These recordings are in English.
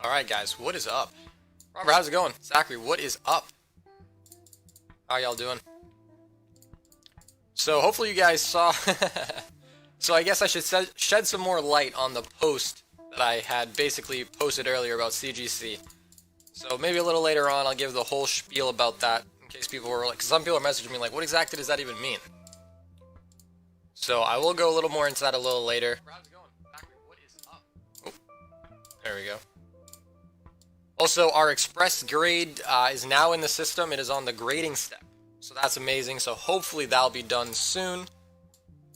Alright guys, what is up? Robert, how's it going? Zachary, what is up? How y'all doing? So hopefully you guys saw so I guess I should shed some more light on the post that I had basically posted earlier about CGC. So maybe a little later on I'll give the whole spiel about that in case people were like, because some people are messaging me like, what exactly does that even mean? So I will go a little more into that a little later. How's it going? Zachary, what is up? Oh, there we go. Also, our express grade is now in the system. It is on the grading step. So that's amazing. So hopefully that'll be done soon.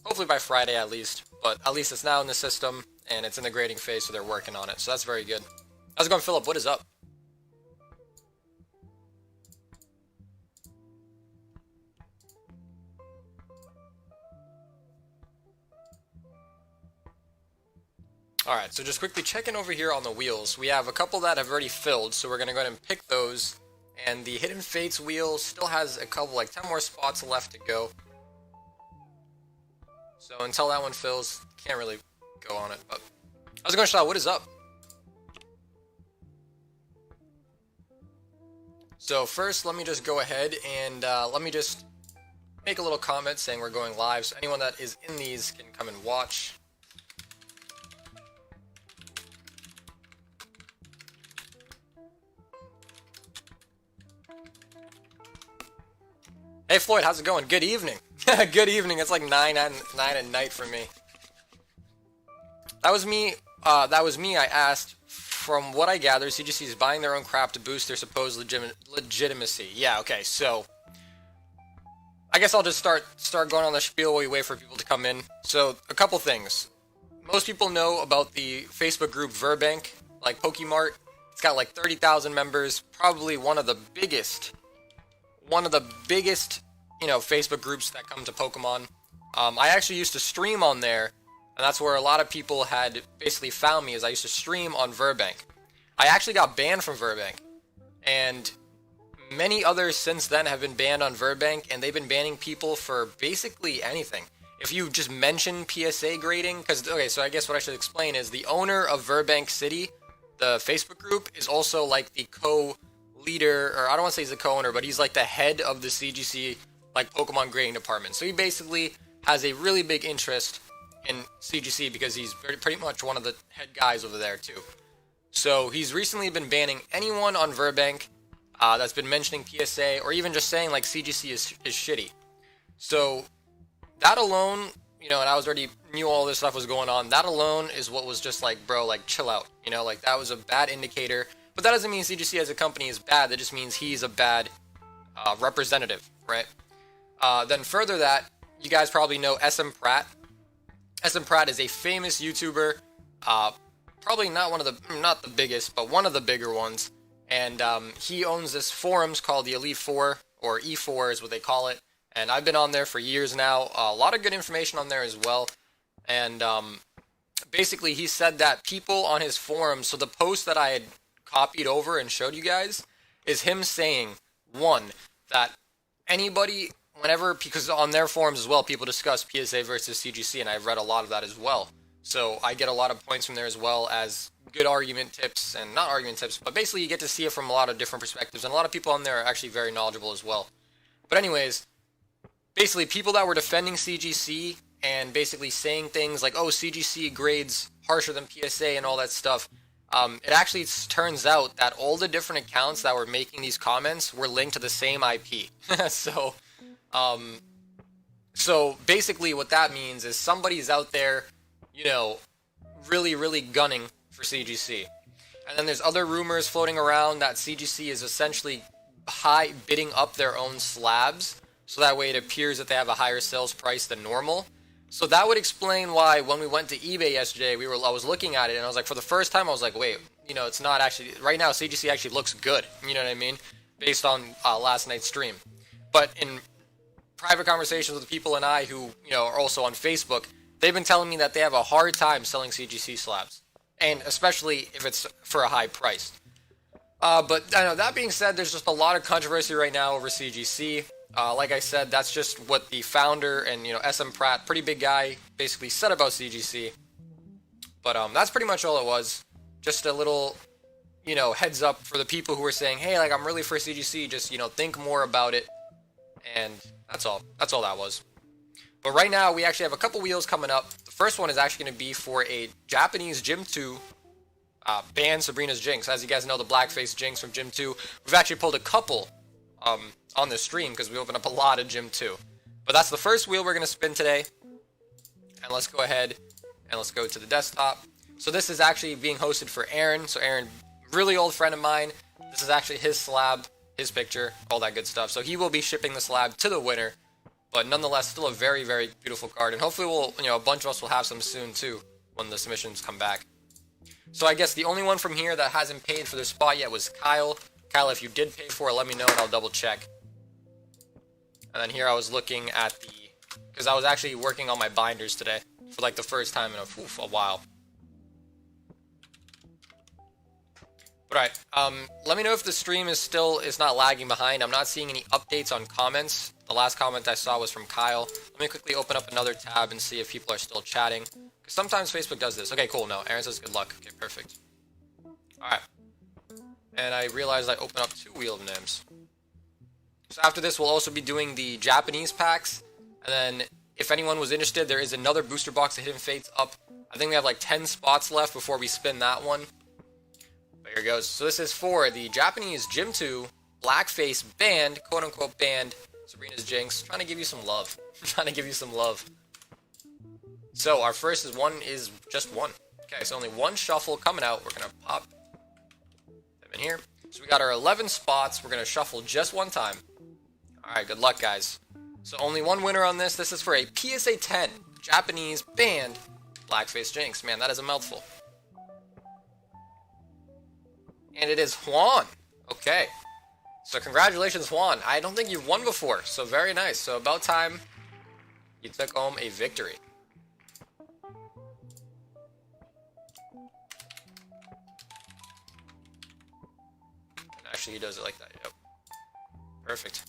Hopefully by Friday at least. But at least it's now in the system and it's in the grading phase, so they're working on it. So that's very good. How's it going, Philip? What is up? Alright, so just quickly checking over here on the wheels. We have a couple that have already filled, so we're going to go ahead and pick those. And the Hidden Fates wheel still has a couple, like 10 more spots left to go. So until that one fills, can't really go on it. But how's it going, Shaw? What is up? So first, let me just go ahead and let me just make a little comment saying we're going live. So anyone that is in these can come and watch. Hey Floyd, how's it going? Good evening. Good evening. It's like 9 at night for me. That was me. I asked. From what I gather, CGC is buying their own crap to boost their supposed legitimacy. Yeah. Okay. So I guess I'll just start going on the spiel while we wait for people to come in. So a couple things. Most people know about the Facebook group Virbank, like Pokemart. It's got like 30,000 members. Probably one of the biggest, you know, Facebook groups that come to Pokemon. I actually used to stream on there, and that's where a lot of people had basically found me, as I used to stream on Virbank. I actually got banned from Virbank, and many others since then have been banned on Virbank, and they've been banning people for basically anything. If you just mention PSA grading, because, okay, so I guess what I should explain is the owner of Virbank City, the Facebook group, is also like the co-leader, or I don't want to say he's the co-owner, but he's like the head of the CGC, like Pokemon grading department. So he basically has a really big interest in CGC because he's pretty much one of the head guys over there too. So he's recently been banning anyone on Virbank that's been mentioning PSA or even just saying like CGC is shitty. So that alone, you know, and I was already knew all this stuff was going on. That alone is what was just like, bro, like chill out. You know, like that was a bad indicator. But that doesn't mean CGC as a company is bad. That just means he's a bad representative, right? Then further that, you guys probably know SM Pratt. SM Pratt is a famous YouTuber, probably not the biggest, but one of the bigger ones. And he owns this forums called the Elite Four, or E4 is what they call it. And I've been on there for years now. A lot of good information on there as well. And basically he said that people on his forums, so the post that I had copied over and showed you guys, is him saying, one, that anybody, whenever, because on their forums as well, people discuss PSA versus CGC, and I've read a lot of that as well. So I get a lot of points from there as well as good argument tips, and not argument tips, but basically you get to see it from a lot of different perspectives, and a lot of people on there are actually very knowledgeable as well. But anyways, basically people that were defending CGC and basically saying things like, oh, CGC grades harsher than PSA and all that stuff, it actually turns out that all the different accounts that were making these comments were linked to the same IP. So basically what that means is somebody's out there, you know, really gunning for CGC. And then there's other rumors floating around that CGC is essentially bidding up their own slabs, so that way it appears that they have a higher sales price than normal. So that would explain why when we went to eBay yesterday, I was looking at it and I was like, for the first time I was like, wait, it's not actually, right now CGC actually looks good, you know what I mean, based on last night's stream. But in private conversations with people and I who, are also on Facebook, they've been telling me that they have a hard time selling CGC slabs, and especially if it's for a high price. But I know, that being said, there's just a lot of controversy right now over CGC. Like I said, that's just what the founder and, SM Pratt, pretty big guy, basically said about CGC. But that's pretty much all it was. Just a little, heads up for the people who are saying, hey, like, I'm really for CGC, just, think more about it. And that's all. That's all that was. But right now, we actually have a couple wheels coming up. The first one is actually going to be for a Japanese Gym 2 banned Sabrina's Jinx. As you guys know, the Blackface Jinx from Gym 2. We've actually pulled a couple on this stream because we opened up a lot of Gym 2. But that's the first wheel we're going to spin today. And let's go ahead and let's go to the desktop. So this is actually being hosted for Aaron. So Aaron, really old friend of mine. This is actually his slab, his picture, all that good stuff. So he will be shipping the slab to the winner. But nonetheless, still a very, very beautiful card. And hopefully we'll, a bunch of us will have some soon too when the submissions come back. So I guess the only one from here that hasn't paid for their spot yet was Kyle. Kyle, if you did pay for it, let me know and I'll double check. And then here I was looking at because I was actually working on my binders today for like the first time in a while. But alright, let me know if the stream is not lagging behind. I'm not seeing any updates on comments. The last comment I saw was from Kyle. Let me quickly open up another tab and see if people are still chatting. Because sometimes Facebook does this. Okay, cool. No, Aaron says good luck. Okay, perfect. Alright. And I realized I opened up 2 wheel of names. So after this, we'll also be doing the Japanese packs. And then, if anyone was interested, there is another booster box of Hidden Fates up. I think we have like 10 spots left before we spin that one. But here goes. So this is for the Japanese Gym 2 Blackface banned, quote-unquote banned, Sabrina's Jinx. Trying to give you some love. Trying to give you some love. So our first is just one. Okay, so only one shuffle coming out. We're going to pop them in here. So we got our 11 spots. We're going to shuffle just one time. Alright, good luck, guys. So only one winner on this. This is for a PSA 10 Japanese banned Blackface Jinx. Man, that is a mouthful. And it is Juan. Okay. So congratulations, Juan. I don't think you've won before, so very nice. So about time you took home a victory. And actually, he does it like that. Yep. Perfect.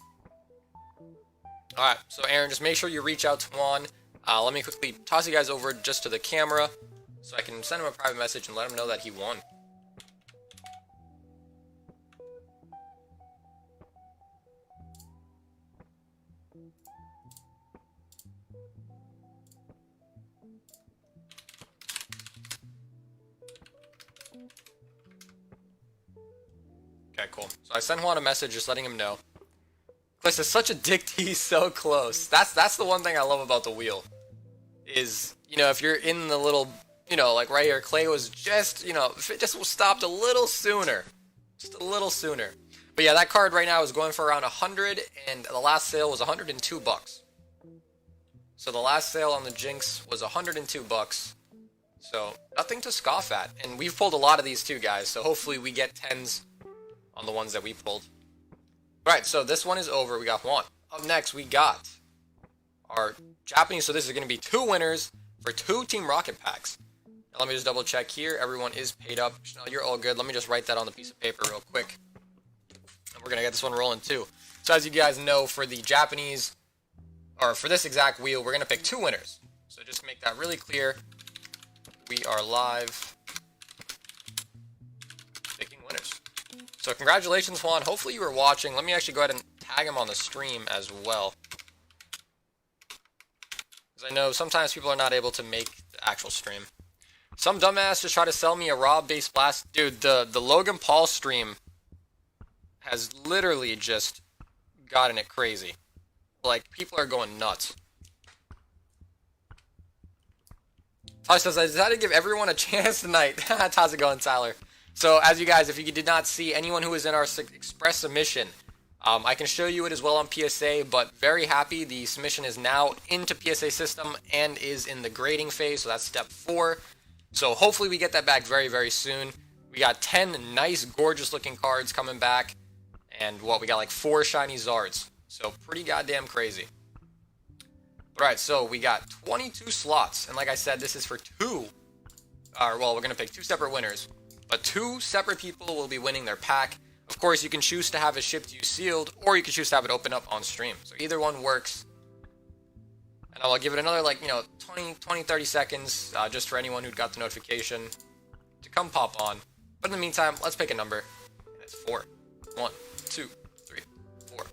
Alright, so Aaron, just make sure you reach out to Juan. Let me quickly toss you guys over just to the camera so I can send him a private message and let him know that he won. Okay, cool. So I sent Juan a message just letting him know. Cliss is such a dick, he's so close. That's the one thing I love about the wheel. Is, if you're in the little, like right here, Clay was just, if it just stopped a little sooner. Just a little sooner. But yeah, that card right now is going for around 100, and the last sale was 102 bucks. So the last sale on the Jinx was 102 bucks. So nothing to scoff at. And we've pulled a lot of these too, guys. So hopefully we get 10s on the ones that we pulled. Alright, so this one is over. We got one. Up next, we got our Japanese. So this is going to be 2 winners for 2 Team Rocket packs. Now let me just double check here. Everyone is paid up. Chanel, you're all good. Let me just write that on the piece of paper real quick. And we're going to get this one rolling too. So as you guys know, for the Japanese, or for this exact wheel, we're going to pick 2 winners. So just to make that really clear, we are live picking winners. So congratulations, Juan. Hopefully you were watching. Let me actually go ahead and tag him on the stream as well. Because I know sometimes people are not able to make the actual stream. Some dumbass just try to sell me a raw-based blast. Dude, the Logan Paul stream has literally just gotten it crazy. Like, people are going nuts. Tyler says, I decided to give everyone a chance tonight. How's it going, Tyler? So, as you guys, if you did not see anyone who was in our express submission, I can show you it as well on PSA, but very happy the submission is now into PSA system and is in the grading phase, so that's step 4. So hopefully we get that back very, very soon. We got 10 nice, gorgeous looking cards coming back, and we got like 4 shiny Zards, so pretty goddamn crazy. Alright, so we got 22 slots, and like I said, this is for we're going to pick 2 separate winners, but 2 separate people will be winning their pack. Of course, you can choose to have it shipped to you sealed, or you can choose to have it open up on stream. So either one works. And I'll give it another, 20, 30 seconds, just for anyone who got the notification to come pop on. But in the meantime, let's pick a number. And it's 4. 1, 2, 3, 4.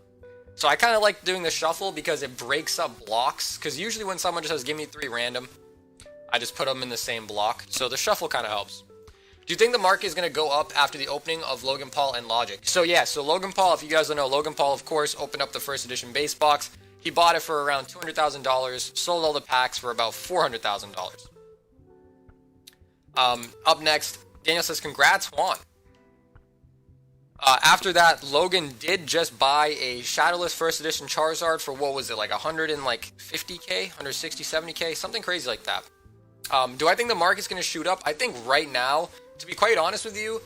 So I kind of like doing the shuffle because it breaks up blocks. Because usually when someone just says, give me 3 random, I just put them in the same block. So the shuffle kind of helps. Do you think the market is going to go up after the opening of Logan Paul and Logic? So yeah, so Logan Paul, if you guys don't know, Logan Paul, of course, opened up the first edition base box. He bought it for around $200,000, sold all the packs for about $400,000. Up next, Daniel says, congrats, Juan. After that, Logan did just buy a Shadowless first edition Charizard for, what was it, like 150k, 160, 70k, something crazy like that. Do I think the market's going to shoot up? I think right now, to be quite honest with you,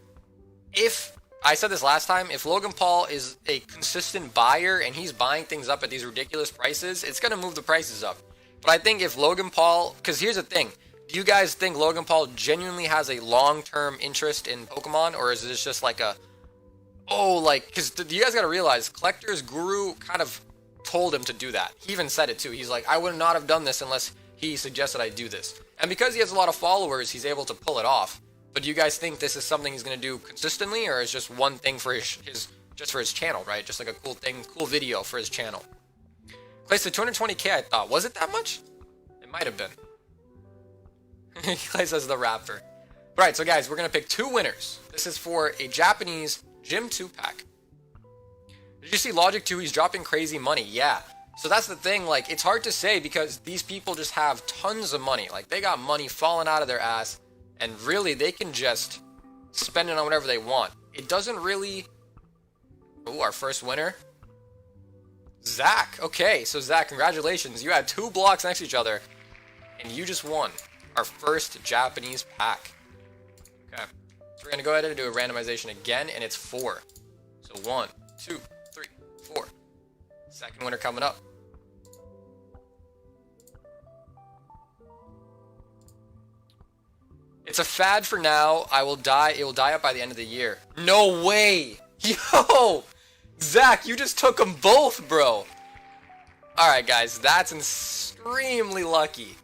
if, I said this last time, if Logan Paul is a consistent buyer and he's buying things up at these ridiculous prices, it's going to move the prices up. But I think if Logan Paul, because here's the thing, do you guys think Logan Paul genuinely has a long-term interest in Pokemon, or is this just like because you guys got to realize, Collector's Guru kind of told him to do that. He even said it too. He's like, I would not have done this unless he suggested I do this. And because he has a lot of followers, he's able to pull it off. But do you guys think this is something he's going to do consistently, or is just one thing for just for his channel, right? Just like a cool thing, cool video for his channel. Clay said 220k, I thought. Was it that much? It might have been. Clay says the rapper. Right, so guys, we're going to pick 2 winners. This is for a Japanese Gym 2 pack. Did you see Logic 2? He's dropping crazy money. Yeah. So that's the thing, it's hard to say because these people just have tons of money. They got money falling out of their ass, and really, they can just spend it on whatever they want. It doesn't really... Ooh, our first winner? Zach. Okay, so Zach, congratulations. You had 2 blocks next to each other, and you just won our first Japanese pack. Okay. So we're going to go ahead and do a randomization again, and it's 4. So 1, 2, 3, 4. Second winner coming up. It's a fad for now. It will die up by the end of the year. No way! Yo! Zach, you just took them both, bro. Alright, guys. That's extremely lucky.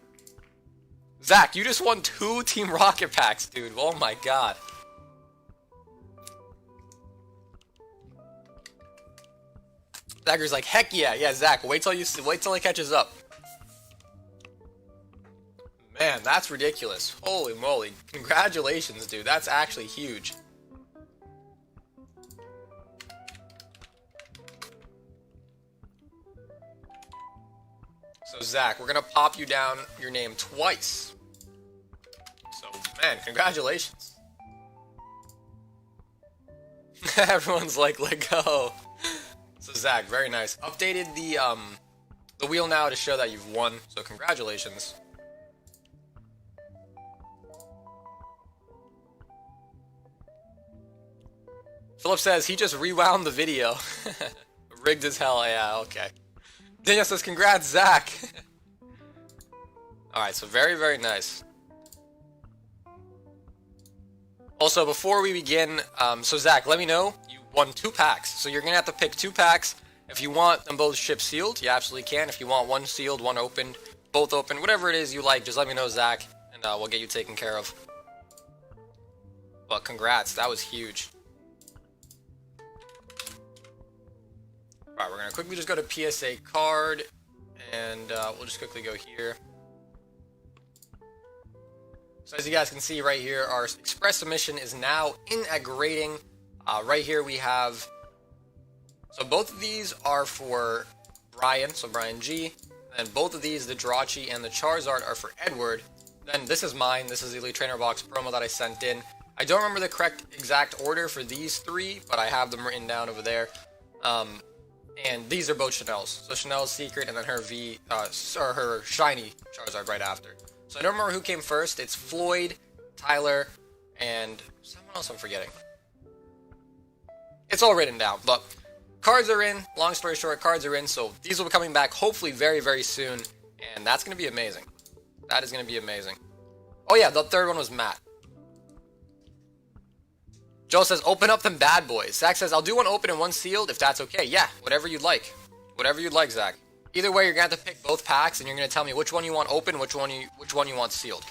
Zach, you just won 2 Team Rocket packs, dude. Oh my god. Zach's like, heck yeah. Yeah, Zach, wait till it catches up. Man, that's ridiculous. Holy moly. Congratulations, dude. That's actually huge. So, Zach, we're going to pop you down your name twice. So, man, congratulations. Everyone's like, let go. So, Zach, very nice. Updated the wheel now to show that you've won. So, congratulations. Philip says he just rewound the video. Rigged as hell, yeah, okay. Daniel says, congrats, Zach. Alright, so very, very nice. Also, before we begin, so Zach, let me know. You won 2 packs. So you're going to have to pick 2 packs. If you want them both shipped sealed, you absolutely can. If you want one sealed, one opened, both open, whatever it is you like, just let me know, Zach, and we'll get you taken care of. But congrats, that was huge. Alright, we're going to quickly just go to PSA card, and we'll just quickly go here. So as you guys can see right here, our express submission is now in at grading. Right here we have, so both of these are for Brian, so Brian G, and both of these, the Jirachi and the Charizard, are for Edward. Then this is mine. This is the Elite Trainer Box promo that I sent in. I don't remember the correct exact order for these three, but I have them written down over there. And these are both Chanel's. So Chanel's Secret and then her her Shiny Charizard right after. So I don't remember who came first. It's Floyd, Tyler, and someone else I'm forgetting. It's all written down, but cards are in. Long story short, cards are in. So these will be coming back hopefully very, very soon. And that's going to be amazing. That is going to be amazing. Oh yeah, the third one was Matt. Joe says, open up them bad boys. Zach says, I'll do one open and one sealed if that's okay. Yeah, whatever you'd like. Whatever you'd like, Zach. Either way, you're going to have to pick both packs, and you're going to tell me which one you want open, which one you want sealed.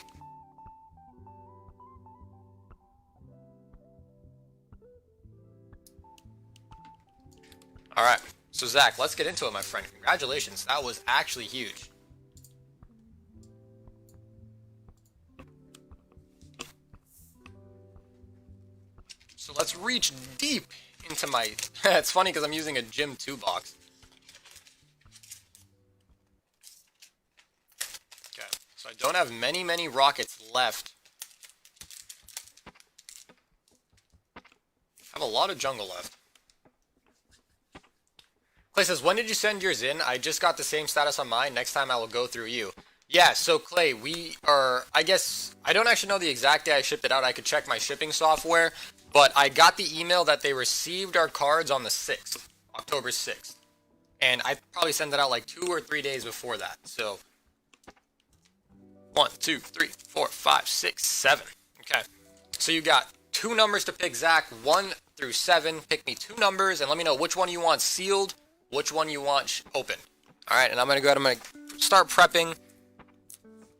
Alright, so Zach, let's get into it, my friend. Congratulations. That was actually huge. So let's reach deep into my... It's funny because I'm using a Gym 2 box. Okay, so I don't have many rockets left. I have a lot of jungle left. Clay says, when did you send yours in? I just got the same status on mine. Next time I will go through you. Yeah, so Clay, we are... I guess... I don't actually know the exact day I shipped it out. I could check my shipping software. But I got the email that they received our cards on the 6th, October 6th. And I probably sent it out like 2 or 3 days before that. So, 1, 2, 3, 4, 5, 6, 7. Okay. So you got 2 numbers to pick, Zach. 1 through 7. Pick me 2 numbers and let me know which one you want sealed, which one you want open. Alright, and I'm going to go ahead and I'm going to start prepping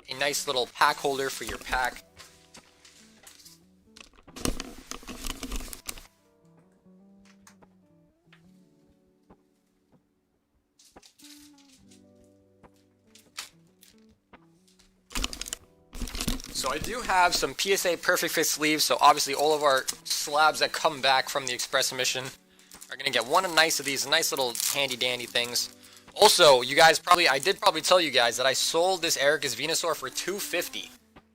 a nice little pack holder for your pack. So I do have some PSA Perfect Fit sleeves, so obviously all of our slabs that come back from the Express mission are going to get one nice of these nice little handy dandy things. Also, you guys I did probably tell you guys that I sold this Ericus Venusaur for $250.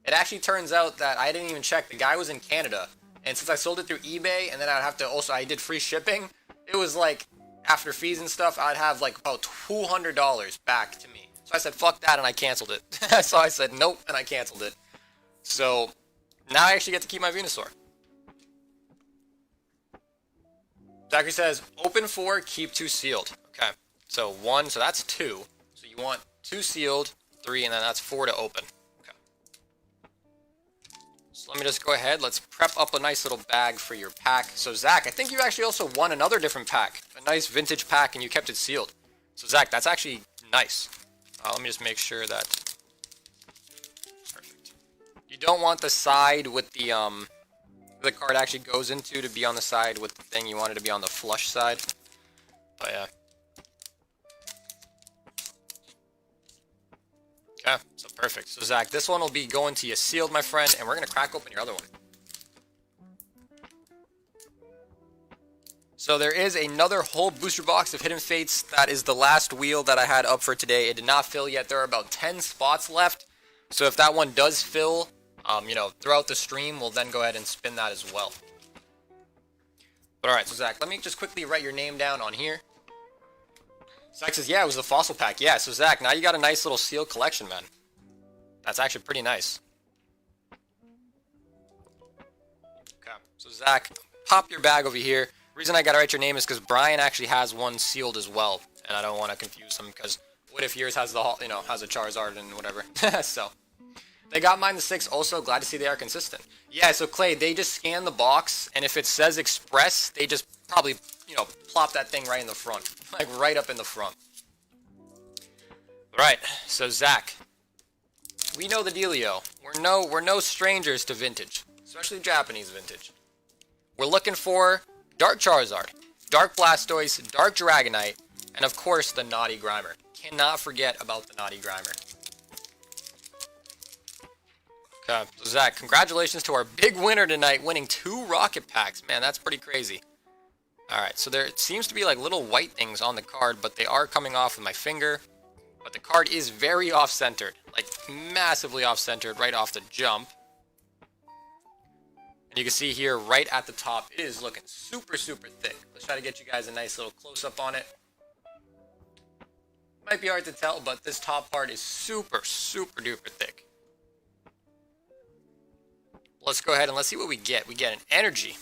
It actually turns out that I didn't even check. The guy was in Canada, and since I sold it through eBay, and then I'd have to I did free shipping, it was like, after fees and stuff, I'd have like about $200 back to me. So I said, fuck that, and I canceled it. So I said, nope, and I canceled it. So, now I actually get to keep my Venusaur. Zachary says, open 4, keep 2 sealed. Okay, so 1, so that's 2. So you want 2 sealed, 3, and then that's 4 to open. Okay. So let me just go ahead, let's prep up a nice little bag for your pack. So Zach, I think you actually also won another different pack. A nice vintage pack, and you kept it sealed. So Zach, that's actually nice. Let me just make sure that... You don't want the side with the card actually goes into to be on the side with the thing. You want it to be on the flush side. But yeah. Okay, so perfect. So Zach, this one will be going to you sealed, my friend, and we're going to crack open your other one. So there is another whole booster box of Hidden Fates. That is the last wheel that I had up for today. It did not fill yet. There are about 10 spots left. So if that one does fill... you know, throughout the stream, we'll then go ahead and spin that as well. But alright, so Zach, let me just quickly write your name down on here. Zach says, yeah, it was the fossil pack. Yeah, so Zach, now you got a nice little sealed collection, man. That's actually pretty nice. Okay, so Zach, pop your bag over here. The reason I gotta write your name is because Brian actually has one sealed as well. And I don't want to confuse him, because what if yours has the, has a Charizard and whatever. So... They got mine the 6 also. Glad to see they are consistent. Yeah, so Clay, they just scan the box, and if it says Express, they just probably, plop that thing right in the front. Like, right up in the front. Right, so Zach, we know the dealio. We're no strangers to vintage, especially Japanese vintage. We're looking for Dark Charizard, Dark Blastoise, Dark Dragonite, and of course the Naughty Grimer. Cannot forget about the Naughty Grimer. So Zach, congratulations to our big winner tonight, winning 2 rocket packs. Man, that's pretty crazy. Alright, so there seems to be like little white things on the card, but they are coming off of my finger. but the card is very off-centered, like massively off-centered right off the jump. And you can see here right at the top, it is looking super, super thick. Let's try to get you guys a nice little close-up on it. Might be hard to tell, but this top part is super, super duper thick. Let's go ahead and let's see what we get. We get an energy.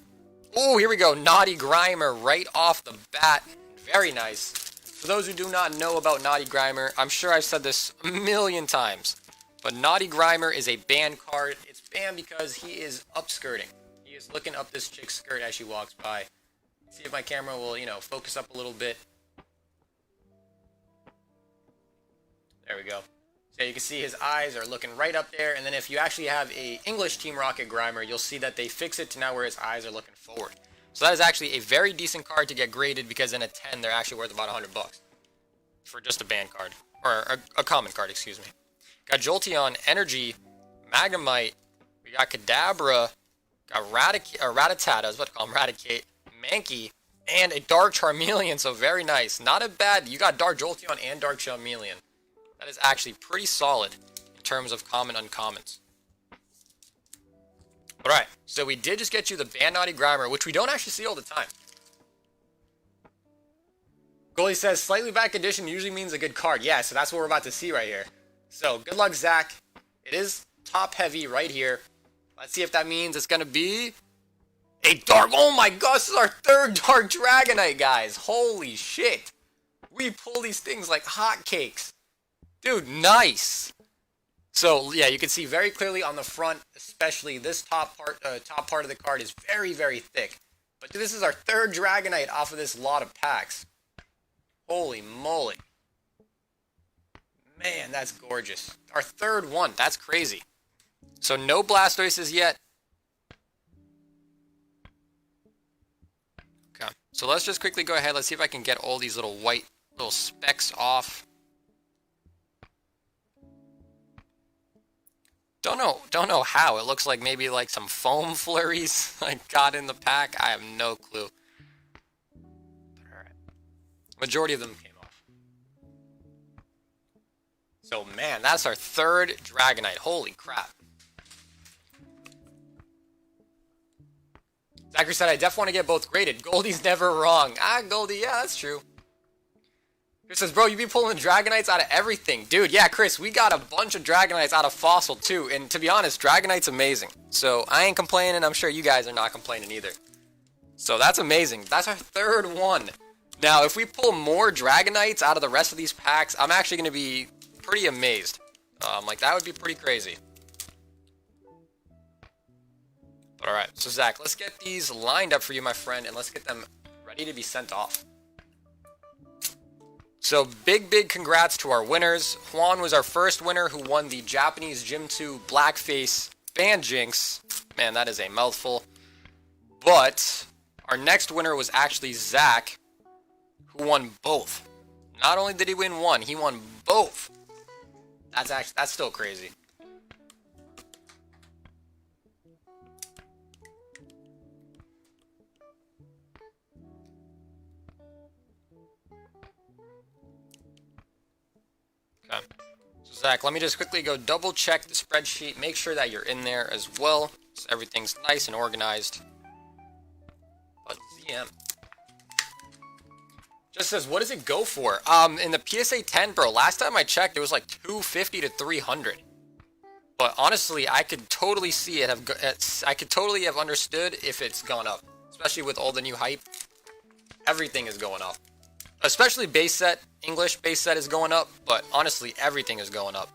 Oh, here we go. Naughty Grimer right off the bat. Very nice. For those who do not know about Naughty Grimer, I'm sure I've said this a million times, but Naughty Grimer is a banned card. It's banned because he is upskirting. He is looking up this chick's skirt as she walks by. See if my camera will, focus up a little bit. There we go. So you can see his eyes are looking right up there, and then if you actually have a English Team Rocket Grimer, you'll see that they fix it to now where his eyes are looking forward. So that is actually a very decent card to get graded, because in a 10, they're actually worth about $100 for just a band card, or a common card, excuse me. Got Jolteon, Energy, Magnemite, we got Kadabra, got Rattata, I was about to call him Raticate, Mankey, and a Dark Charmeleon, so very nice. Not a bad, you got Dark Jolteon and Dark Charmeleon. That is actually pretty solid in terms of common uncommons. Alright, so we did just get you the Banned Naughty Grimer, which we don't actually see all the time. Goalie says, slightly bad condition usually means a good card. Yeah, so that's what we're about to see right here. So, good luck, Zach. It is top heavy right here. Let's see if that means it's going to be a Dark... Oh my gosh, this is our third Dark Dragonite, guys. Holy shit. We pull these things like hotcakes. Dude, nice. So, yeah, you can see very clearly on the front, especially this top part of the card is very, very thick. But this is our third Dragonite off of this lot of packs. Holy moly. Man, that's gorgeous. Our third one. That's crazy. So, no Blastoises yet. Okay. So, let's just quickly go ahead. Let's see if I can get all these little white little specks off. Don't know how. It looks like maybe like some foam flurries like got in the pack. I have no clue. Alright. Majority of them came off. So man, that's our third Dragonite. Holy crap. Zachary said, I definitely want to get both graded. Goldie's never wrong. Ah, Goldie, yeah, that's true. Chris says, bro, you be pulling Dragonites out of everything. Dude, yeah, Chris, we got a bunch of Dragonites out of Fossil, too. And to be honest, Dragonite's amazing. So I ain't complaining. I'm sure you guys are not complaining either. So that's amazing. That's our third one. Now, if we pull more Dragonites out of the rest of these packs, I'm actually going to be pretty amazed. Like, that would be pretty crazy. But alright, so Zach, let's get these lined up for you, my friend, and let's get them ready to be sent off. So big congrats to our winners. Juan was our first winner who won the Japanese Gym 2 Blackface Band Jinx. Man, that is a mouthful. But our next winner was actually Zach, who won both. Not only did he win one, he won both. That's still crazy. Okay. So Zach, let me just quickly go double check the spreadsheet, make sure that you're in there as well, so everything's nice and organized. But ZM just says, what does it go for? In the PSA 10, bro, last time I checked, it was like 250 to 300. But honestly, I could totally see it I could totally have understood if it's gone up, especially with all the new hype. Everything is going up. Especially base set, English base set is going up, but honestly, everything is going up.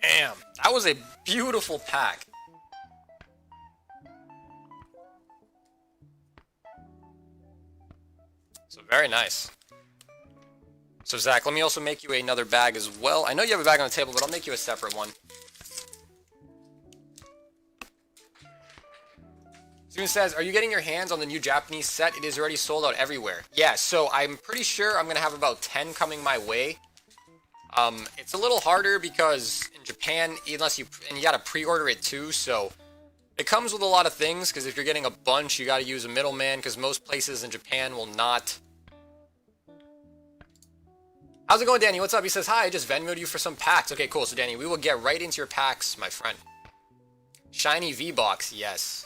Damn, that was a beautiful pack. So very nice. So Zach, let me also make you another bag as well. I know you have a bag on the table, but I'll make you a separate one. Steven says, are you getting your hands on the new Japanese set? It is already sold out everywhere. Yeah, so I'm pretty sure I'm going to have about 10 coming my way. It's a little harder because in Japan, and you got to pre-order it too, so It comes with a lot of things, because if you're getting a bunch, you got to use a middleman, because most places in Japan will not. How's it going, Danny? What's up? He says, hi, I just Venmoed you for some packs. Okay, cool. So, Danny, we will get right into your packs, my friend. Shiny V-Box, yes.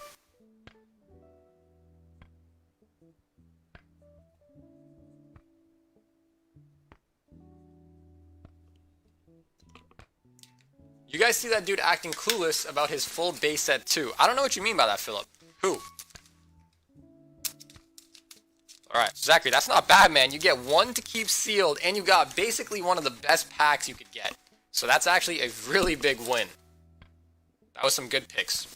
You guys see that dude acting clueless about his full base set too. I don't know what you mean by that, Philip. Who? Alright, Zachary, that's not bad, man. You get one to keep sealed, and you got basically one of the best packs you could get. So that's actually a really big win. That was some good picks.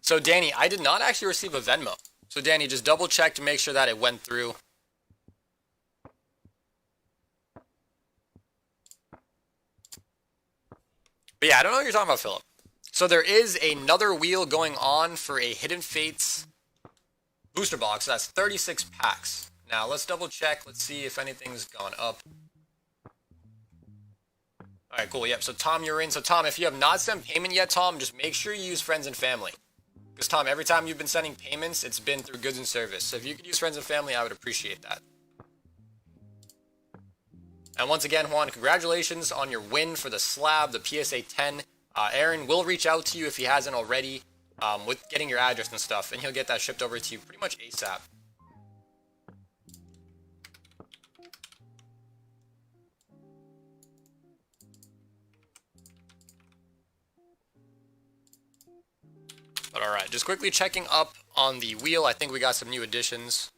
So, Danny, I did not actually receive a Venmo. So, Danny, just double check to make sure that it went through. But yeah, I don't know what you're talking about, Philip. So there is another wheel going on for a Hidden Fates booster box. That's 36 packs. Now, let's double check. Let's see if anything's gone up. Alright, cool. Yep, so Tom, you're in. So, Tom, if you have not sent payment yet, Tom, just make sure you use friends and family. Because, Tom, every time you've been sending payments, it's been through goods and service. So if you could use friends and family, I would appreciate that. And once again, Juan, congratulations on your win for the slab, the PSA 10. Aaron will reach out to you if he hasn't already with getting your address and stuff, and he'll get that shipped over to you pretty much ASAP. But alright, just quickly checking up on the wheel. I think we got some new additions.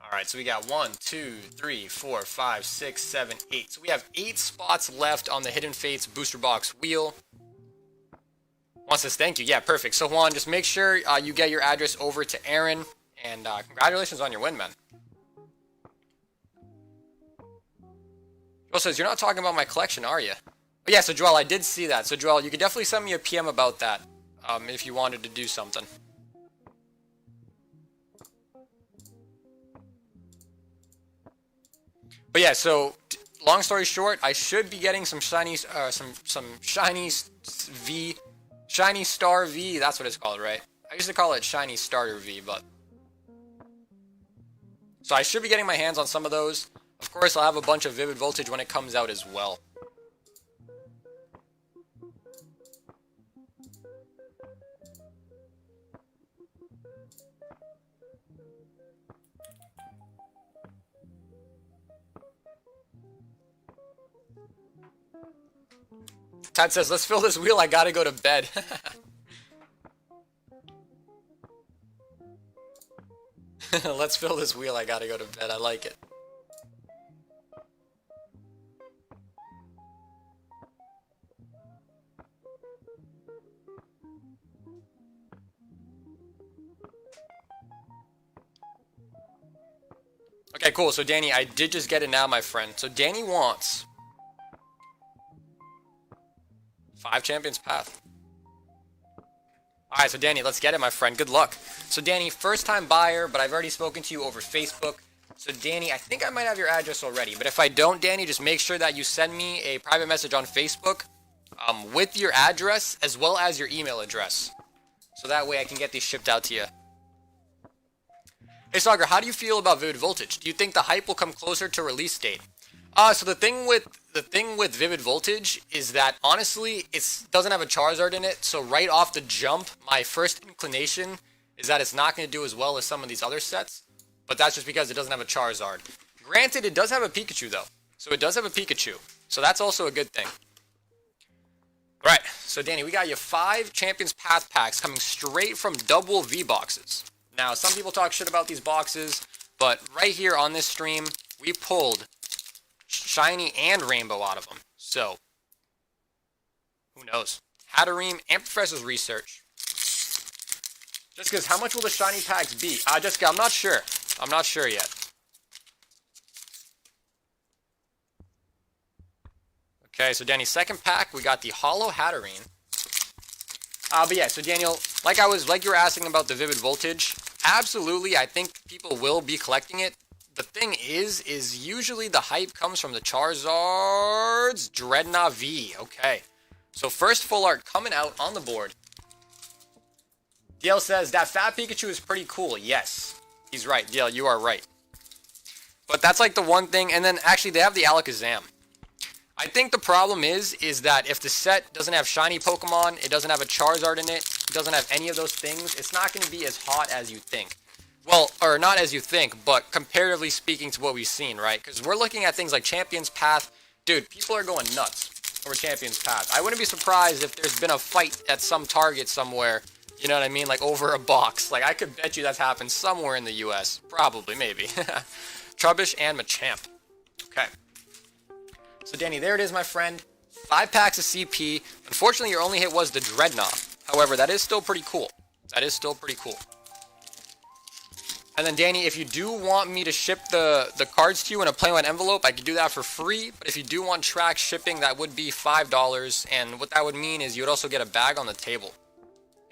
Alright, so we got 1, 2, 3, 4, 5, 6, 7, 8. So we have 8 spots left on the Hidden Fates booster box wheel. Juan says thank you. Yeah, perfect. So Juan, just make sure you get your address over to Aaron. And congratulations on your win, man. Joel says, you're not talking about my collection, are you? But yeah, so Joel, I did see that. So Joel, you could definitely send me a PM about that if you wanted to do something. But yeah, so long story short, I should be getting some shiny, some shiny star V. That's what it's called, right? I used to call it shiny starter V, but so I should be getting my hands on some of those. Of course, I'll have a bunch of Vivid Voltage when it comes out as well. Tad says, let's fill this wheel, I gotta go to bed. Let's fill this wheel, I gotta go to bed, I like it. Okay, cool. So, Danny, I did just get it now, my friend. So, Danny wants 5 Champions Path. Alright, so Danny, let's get it, my friend. Good luck. So, Danny, first-time buyer, but I've already spoken to you over Facebook. So, Danny, I think I might have your address already. But if I don't, Danny, just make sure that you send me a private message on Facebook with your address as well as your email address. So that way I can get these shipped out to you. Hey Sagar, how do you feel about Vivid Voltage? Do you think the hype will come closer to release date? So the thing with Vivid Voltage is that honestly, it doesn't have a Charizard in it. So right off the jump, my first inclination is that it's not going to do as well as some of these other sets. But that's just because it doesn't have a Charizard. Granted, it does have a Pikachu though. So it does have a Pikachu. So that's also a good thing. Alright, so Danny, we got you 5 Champions Path packs coming straight from double V boxes. Now, some people talk shit about these boxes, but right here on this stream, we pulled Shiny and Rainbow out of them. So, who knows? Hatterene and Professor's Research. Just because, how much will the Shiny packs be? Jessica, I'm not sure. I'm not sure yet. Okay, so Danny, second pack, we got the Holo Hatterene. But yeah, so Daniel, like you were asking about the Vivid Voltage, absolutely, I think people will be collecting it. The thing is usually the hype comes from the Charizard's Dreadnought V. Okay, so first full art coming out on the board. DL says, that fat Pikachu is pretty cool. Yes, he's right. DL, you are right. But that's like the one thing, and then actually they have the Alakazam. I think the problem is that if the set doesn't have shiny Pokemon, it doesn't have a Charizard in it, it doesn't have any of those things, it's not going to be as hot as you think. Well, or not as you think, but comparatively speaking to what we've seen, right? Because we're looking at things like Champion's Path. Dude, people are going nuts over Champion's Path. I wouldn't be surprised if there's been a fight at some Target somewhere, you know what I mean? Like over a box. Like I could bet you that's happened somewhere in the US. Probably, maybe. Trubbish and Machamp. Okay. So Danny, there it is, my friend. 5 packs of CP. Unfortunately, your only hit was the Dreadnought. However, that is still pretty cool. That is still pretty cool. And then Danny, if you do want me to ship the cards to you in a plain white envelope, I could do that for free. But if you do want track shipping, that would be $5. And what that would mean is you would also get a bag on the table.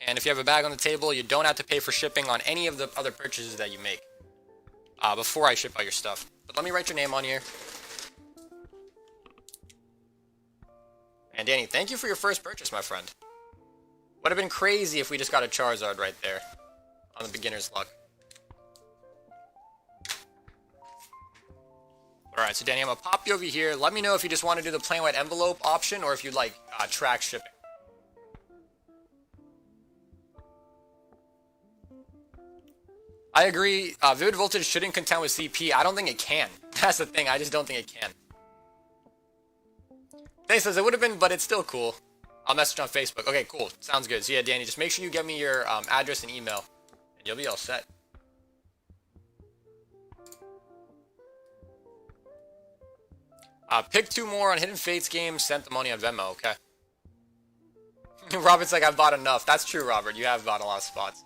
And if you have a bag on the table, you don't have to pay for shipping on any of the other purchases that you make before I ship out your stuff. But let me write your name on here. And Danny, thank you for your first purchase, my friend. Would have been crazy if we just got a Charizard right there on the beginner's luck. Alright, so Danny, I'm going to pop you over here. Let me know if you just want to do the plain white envelope option or if you'd like track shipping. I agree. Vivid Voltage shouldn't contend with CP. I don't think it can. That's the thing. I just don't think it can. Danny says it would have been, but it's still cool. I'll message on Facebook. Okay, cool. Sounds good. So yeah, Danny, just make sure you get me your address and email, and you'll be all set. Pick 2 more on Hidden Fates games. Sent the money on Venmo. Okay. Robert's like, I've bought enough. That's true, Robert. You have bought a lot of spots.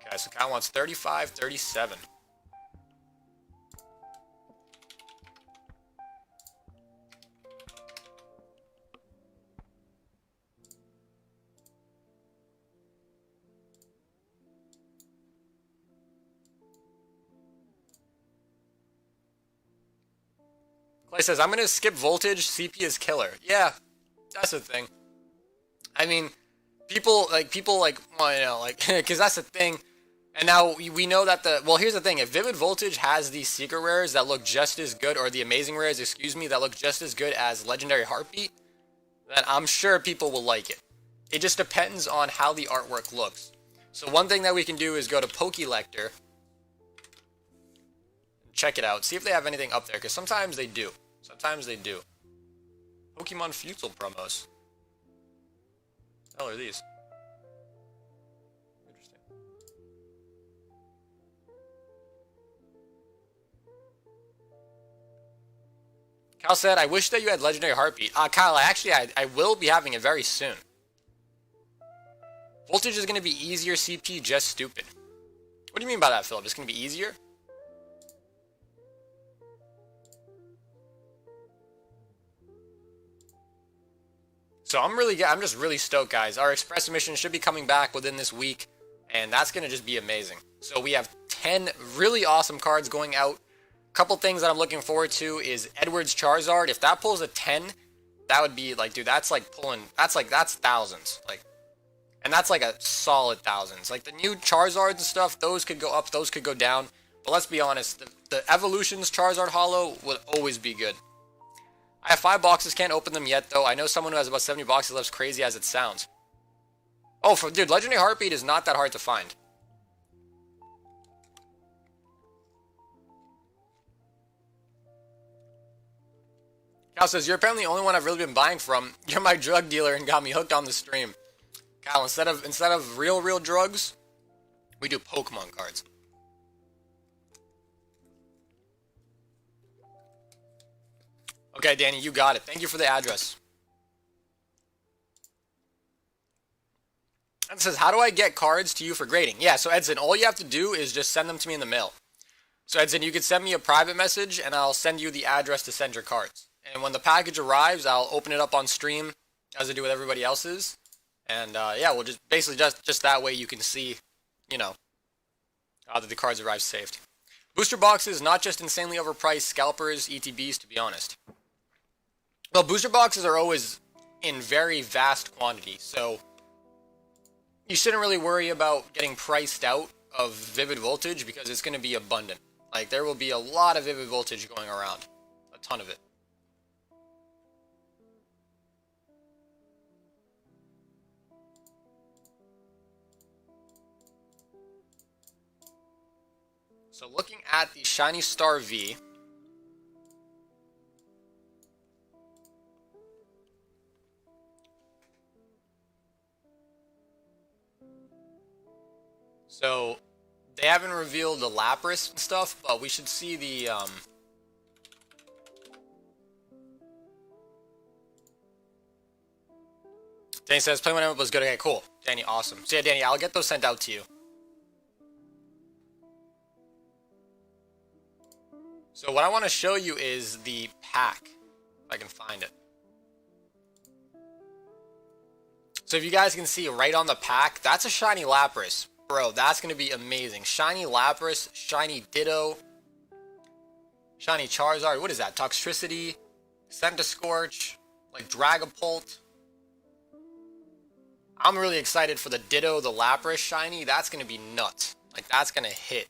Okay, so Kyle wants 35, 37. Clay says, I'm going to skip Voltage. CP is killer. Yeah, that's the thing. I mean, people like, well, you know, like, because that's the thing. And now we know that well, here's the thing. If Vivid Voltage has these secret rares that look just as good, or the amazing rares, excuse me, that look just as good as Legendary Heartbeat, then I'm sure people will like it. It just depends on how the artwork looks. So one thing that we can do is go to Pokelector. Check it out. See if they have anything up there, because sometimes they do. Sometimes they do. Pokemon Futsal promos. What the hell are these? Interesting. Kyle said, I wish that you had Legendary Heartbeat. Kyle, I will be having it very soon. Voltage is going to be easier CP, just stupid. What do you mean by that, Philip? It's going to be easier? So I'm just really stoked, guys. Our Express submission should be coming back within this week, and that's going to just be amazing. So we have 10 really awesome cards going out. A couple things that I'm looking forward to is Edward's Charizard. If that pulls a 10, that would be like, dude, that's thousands. Like, and that's like a solid thousands. Like the new Charizards and stuff, those could go up, those could go down. But let's be honest, the Evolutions Charizard Holo would always be good. I have 5 boxes, can't open them yet though. I know someone who has about 70 boxes left, crazy as it sounds. Oh, dude, Legendary Heartbeat is not that hard to find. Cal says, you're apparently the only one I've really been buying from. You're my drug dealer and got me hooked on the stream. Cal, instead of real drugs, we do Pokemon cards. Okay, Danny, you got it. Thank you for the address. And it says, how do I get cards to you for grading? Yeah, so Edson, all you have to do is just send them to me in the mail. So Edson, you could send me a private message and I'll send you the address to send your cards. And when the package arrives, I'll open it up on stream as I do with everybody else's. And yeah, we'll just basically just that way you can see, you know, that the cards arrive saved. Booster boxes, not just insanely overpriced scalpers, ETBs, to be honest. Well, booster boxes are always in very vast quantity, so you shouldn't really worry about getting priced out of Vivid Voltage because it's going to be abundant. Like, there will be a lot of Vivid Voltage going around. A ton of it. So looking at the Shiny Star V, so they haven't revealed the Lapras and stuff, but we should see the Danny says play whenever was good. Okay, cool. Danny, awesome. So yeah, Danny, I'll get those sent out to you. So what I want to show you is the pack, if I can find it. So if you guys can see right on the pack, that's a shiny Lapras. Bro, that's going to be amazing. Shiny Lapras, shiny Ditto, shiny Charizard. What is that? Toxtricity, Centiskorch, like Dragapult. I'm really excited for the Ditto, the Lapras shiny. That's going to be nuts. Like, that's going to hit.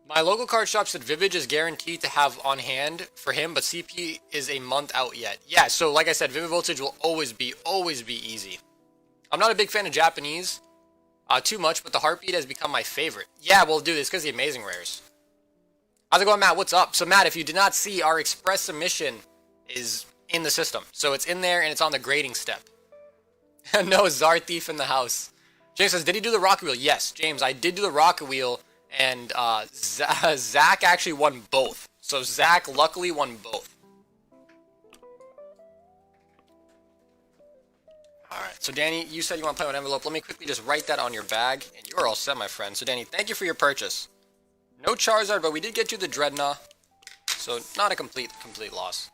My local card shop said Vivage is guaranteed to have on hand for him, but CP is a month out yet. Yeah, so like I said, Vivid Voltage will always be easy. I'm not a big fan of Japanese too much, but the Heartbeat has become my favorite. Yeah, well, dude, it's because of the Amazing Rares. How's it going, Matt? What's up? So, Matt, if you did not see, our Express submission is in the system. So it's in there, and it's on the grading step. No, Zar Thief in the house. James says, did he do the Rocket Wheel? Yes, James, I did do the Rocket Wheel. And Zach actually won both. So Zach luckily won both. Alright, so Danny, you said you want to play with an envelope. Let me quickly just write that on your bag. And you're all set, my friend. So Danny, thank you for your purchase. No Charizard, but we did get you the Dreadnought. So not a complete loss.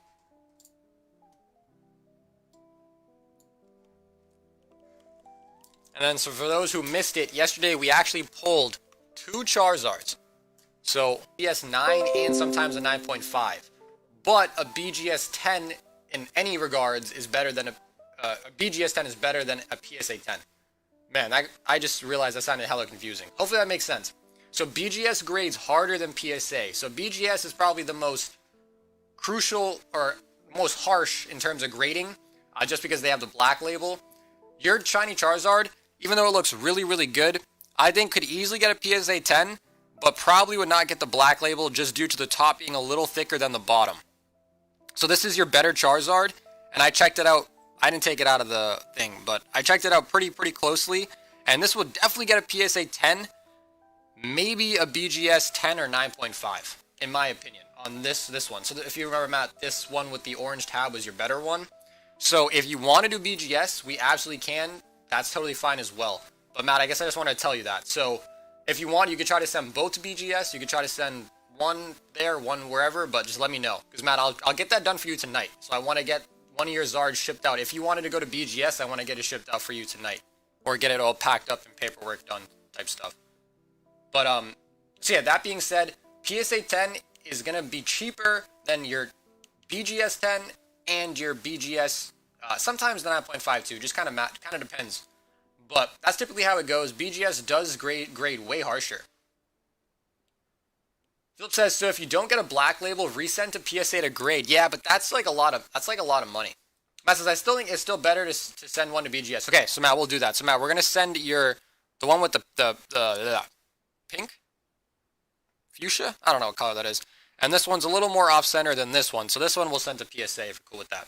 And then, so for those who missed it, yesterday we actually pulled 2 Charizards. So BGS 9 and sometimes a 9.5. But a BGS 10 in any regards is better than a BGS 10 is better than a PSA 10. Man, I just realized that sounded hella confusing. Hopefully that makes sense. So BGS grades harder than PSA. So BGS is probably the most crucial or most harsh in terms of grading, just because they have the black label. Your shiny Charizard, even though it looks really, really good, I think could easily get a PSA 10, but probably would not get the black label just due to the top being a little thicker than the bottom. So this is your better Charizard, and I checked it out. I didn't take it out of the thing, but I checked it out pretty closely, and this would definitely get a PSA 10, maybe a BGS 10 or 9.5, in my opinion, on this one. So if you remember, Matt, this one with the orange tab was your better one. So if you want to do BGS, we absolutely can. That's totally fine as well. But Matt, I guess I just wanted to tell you that. So if you want, you could try to send both to BGS. You could try to send one there, one wherever, but just let me know. Because Matt, I'll get that done for you tonight. So I want to get one of your Zards shipped out. If you wanted to go to BGS, I want to get it shipped out for you tonight. Or get it all packed up and paperwork done type stuff. But, so yeah, that being said, PSA 10 is going to be cheaper than your BGS 10 and your BGS, sometimes the 9.5 too. Just kind of depends. But that's typically how it goes. BGS does grade way harsher. Philip says, so if you don't get a black label, resend to PSA to grade. Yeah, but that's like a lot of money. Matt says, I still think it's still better to send one to BGS. Okay, so Matt, we'll do that. So Matt, we're gonna send the one with the pink, fuchsia. I don't know what color that is. And this one's a little more off center than this one. So this one we'll send to PSA if you're cool with that.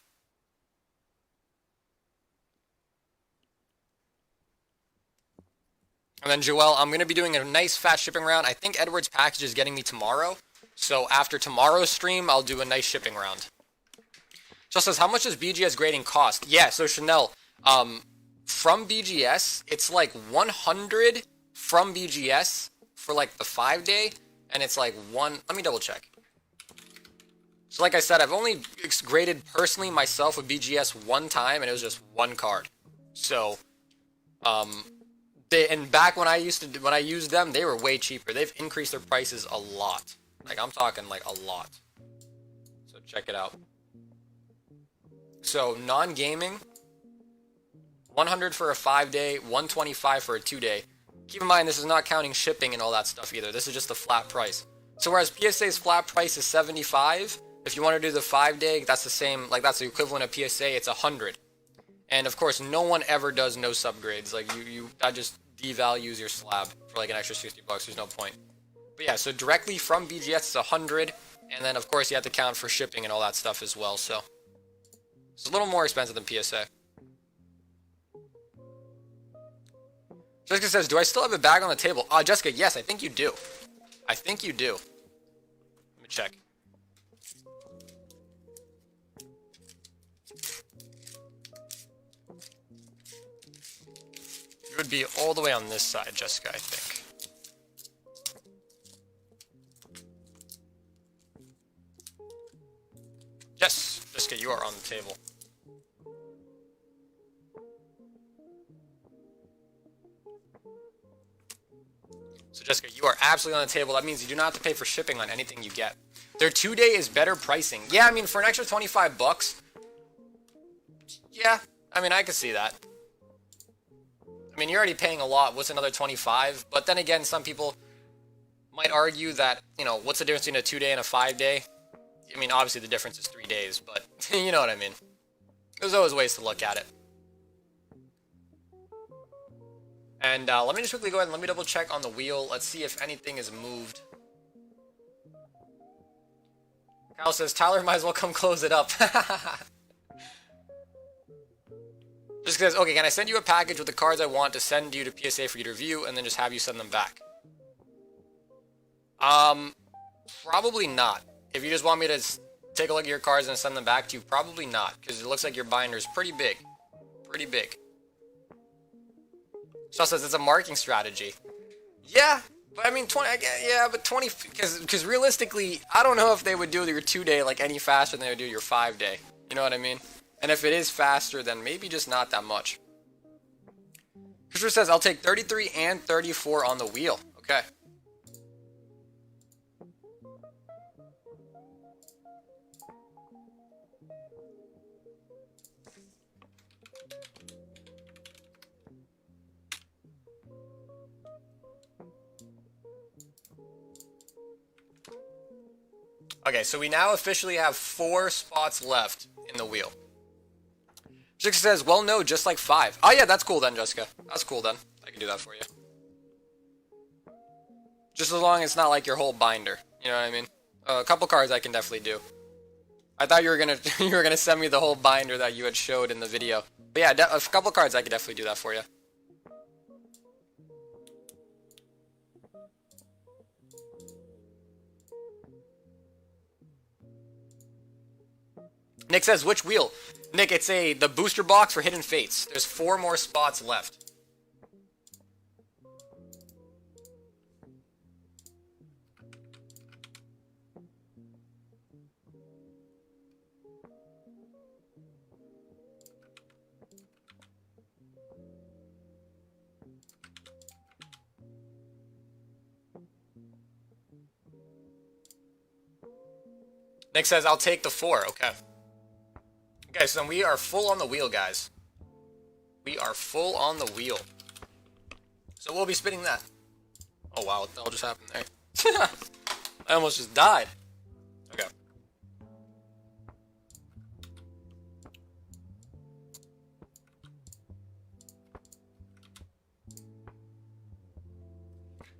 And then Joel, I'm going to be doing a nice fast shipping round. I think Edward's package is getting me tomorrow. So after tomorrow's stream, I'll do a nice shipping round. Just says, how much does BGS grading cost? Yeah, so Chanel, from BGS, it's like 100 from BGS for like the 5-day, and it's like let me double check. So like I said, I've only graded personally myself with BGS one time, and it was just one card. So, and back when I used them, they were way cheaper. They've increased their prices a lot. Like, I'm talking like a lot. So check it out. So non-gaming, 100 for a 5-day, 125 for a 2-day. Keep in mind, this is not counting shipping and all that stuff either. This is just the flat price. So whereas PSA's flat price is 75, if you want to do the 5-day, that's the same, like that's the equivalent of PSA, it's 100. And of course, no one ever does no subgrades. Like that just devalues your slab for like an extra 60 bucks. There's no point. But yeah, so directly from BGS it's 100, and then of course you have to count for shipping and all that stuff as well. So it's a little more expensive than PSA. Jessica says, do I still have a bag on the table? Jessica, yes, I think you do. I think you do. Let me check. It would be all the way on this side, Jessica, I think. Yes, Jessica, you are on the table. So Jessica, you are absolutely on the table. That means you do not have to pay for shipping on anything you get. Their 2-day is better pricing. Yeah, I mean, for an extra 25 bucks, yeah, I mean, I could see that. I mean, you're already paying a lot. What's another 25? But then again, some people might argue that, you know, what's the difference between a 2-day and a 5-day? I mean, obviously the difference is 3 days, but you know what I mean. There's always ways to look at it. And let me just quickly go ahead and let me double check on the wheel. Let's see if anything is moved. Kyle says, Tyler might as well come close it up. Just because, okay, can I send you a package with the cards I want to send you to PSA for you to review, and then just have you send them back? Probably not. If you just want me to take a look at your cards and send them back to you, probably not, because it looks like your binder is pretty big. Pretty big. Shaw says it's a marking strategy. Yeah, but I mean, 20, yeah, but 20, because realistically, I don't know if they would do your 2-day like any faster than they would do your 5-day. You know what I mean? And if it is faster, then maybe just not that much. Christopher says, I'll take 33 and 34 on the wheel. Okay. Okay, so we now officially have 4 spots left in the wheel. Jessica says, well, no, just like 5. Oh, yeah, that's cool then, Jessica. That's cool then. I can do that for you. Just as long as it's not like your whole binder. You know what I mean? A couple cards I can definitely do. I thought you were gonna send me the whole binder that you had showed in the video. But yeah, a couple cards I could definitely do that for you. Nick says, which wheel? Nick, it's the booster box for Hidden Fates. There's 4 more spots left. Nick says, I'll take the 4. Okay. Okay, so then we are full on the wheel, guys. We are full on the wheel. So we'll be spinning that. Oh, wow. What the hell just happened there? I almost just died. Okay.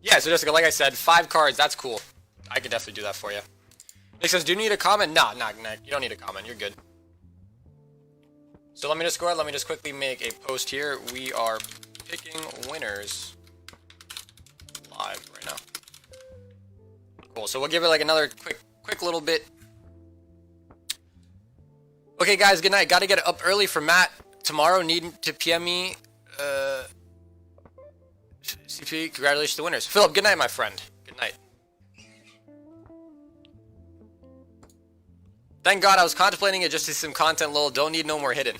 Yeah, so Jessica, like I said, 5 cards. That's cool. I could definitely do that for you. Nick says, do you need a comment? Nah, Nick. You don't need a comment. You're good. So let me just go ahead, let me just quickly make a post here. We are picking winners live right now. Cool, so we'll give it like another quick little bit. Okay guys, good night. Gotta get up early for Matt. Tomorrow, need to PM me CP, congratulations to the winners. Philip, good night, my friend. Good night. Thank God I was contemplating it just to see some content, lol. Don't need no more hidden.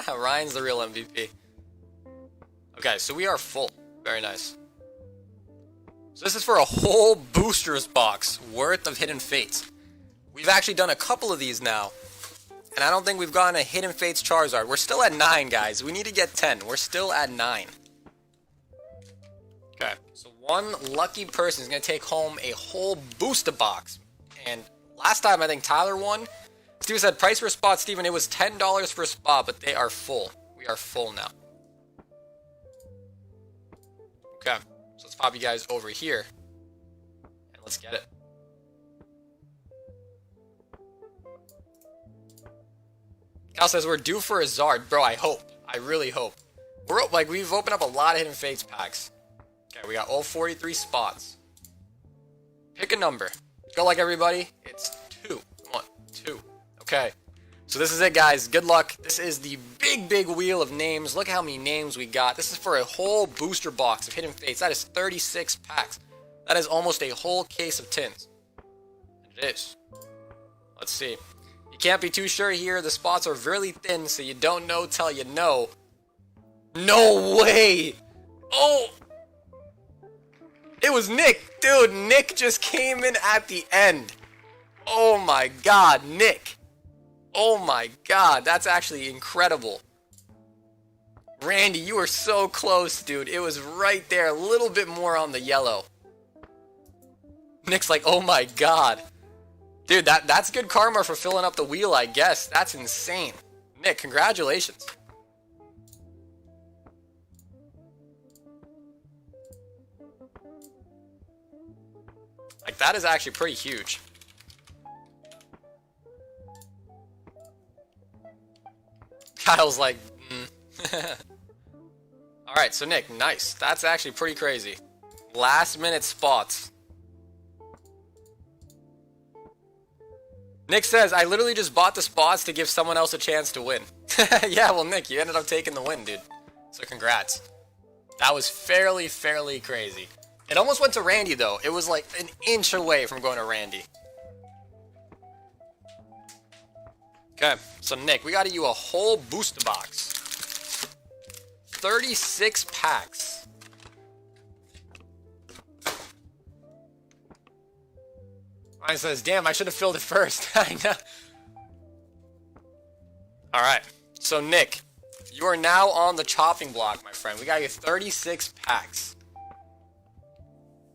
Ryan's the real MVP. Okay, so we are full. Very nice. So this is for a whole boosters box worth of Hidden Fates. We've actually done a couple of these now. And I don't think we've gotten a Hidden Fates Charizard. We're still at 9, guys. We need to get 10. We're still at 9. Okay, so one lucky person is going to take home a whole booster box. And last time I think Tyler won. Steven said price per spot, Steven. It was $10 per spot, but they are full. We are full now. Okay, so let's pop you guys over here. And let's get it. Cal says we're due for a Zard. Bro, I hope. I really hope. We've opened up a lot of Hidden Fates packs. Okay, we got all 43 spots. Pick a number. Good luck, everybody. It's 2. 1, 2. Okay. So this is it, guys. Good luck. This is the big wheel of names. Look how many names we got. This is for a whole booster box of Hidden Fates. That is 36 packs. That is almost a whole case of tins. And it is. Let's see. You can't be too sure here. The spots are really thin, so you don't know till you know. No way! Oh! It was Nick. Dude, Nick just came in at the end. Oh my god, Nick. Oh my god, that's actually incredible. Randy, you were so close, dude. It was right there, a little bit more on the yellow. Nick's like, oh my god. Dude, that's good karma for filling up the wheel, I guess. That's insane. Nick, congratulations. Like, that is actually pretty huge. Kyle's like, Alright, so Nick, nice. That's actually pretty crazy. Last minute spots. Nick says, I literally just bought the spots to give someone else a chance to win. Yeah, well, Nick, you ended up taking the win, dude. So congrats. That was fairly crazy. It almost went to Randy, though. It was like an inch away from going to Randy. Okay, so Nick, we got you a whole booster box. 36 packs. Ryan says, damn, I should have filled it first. I know. Alright, so Nick, you are now on the chopping block, my friend. We got you 36 packs.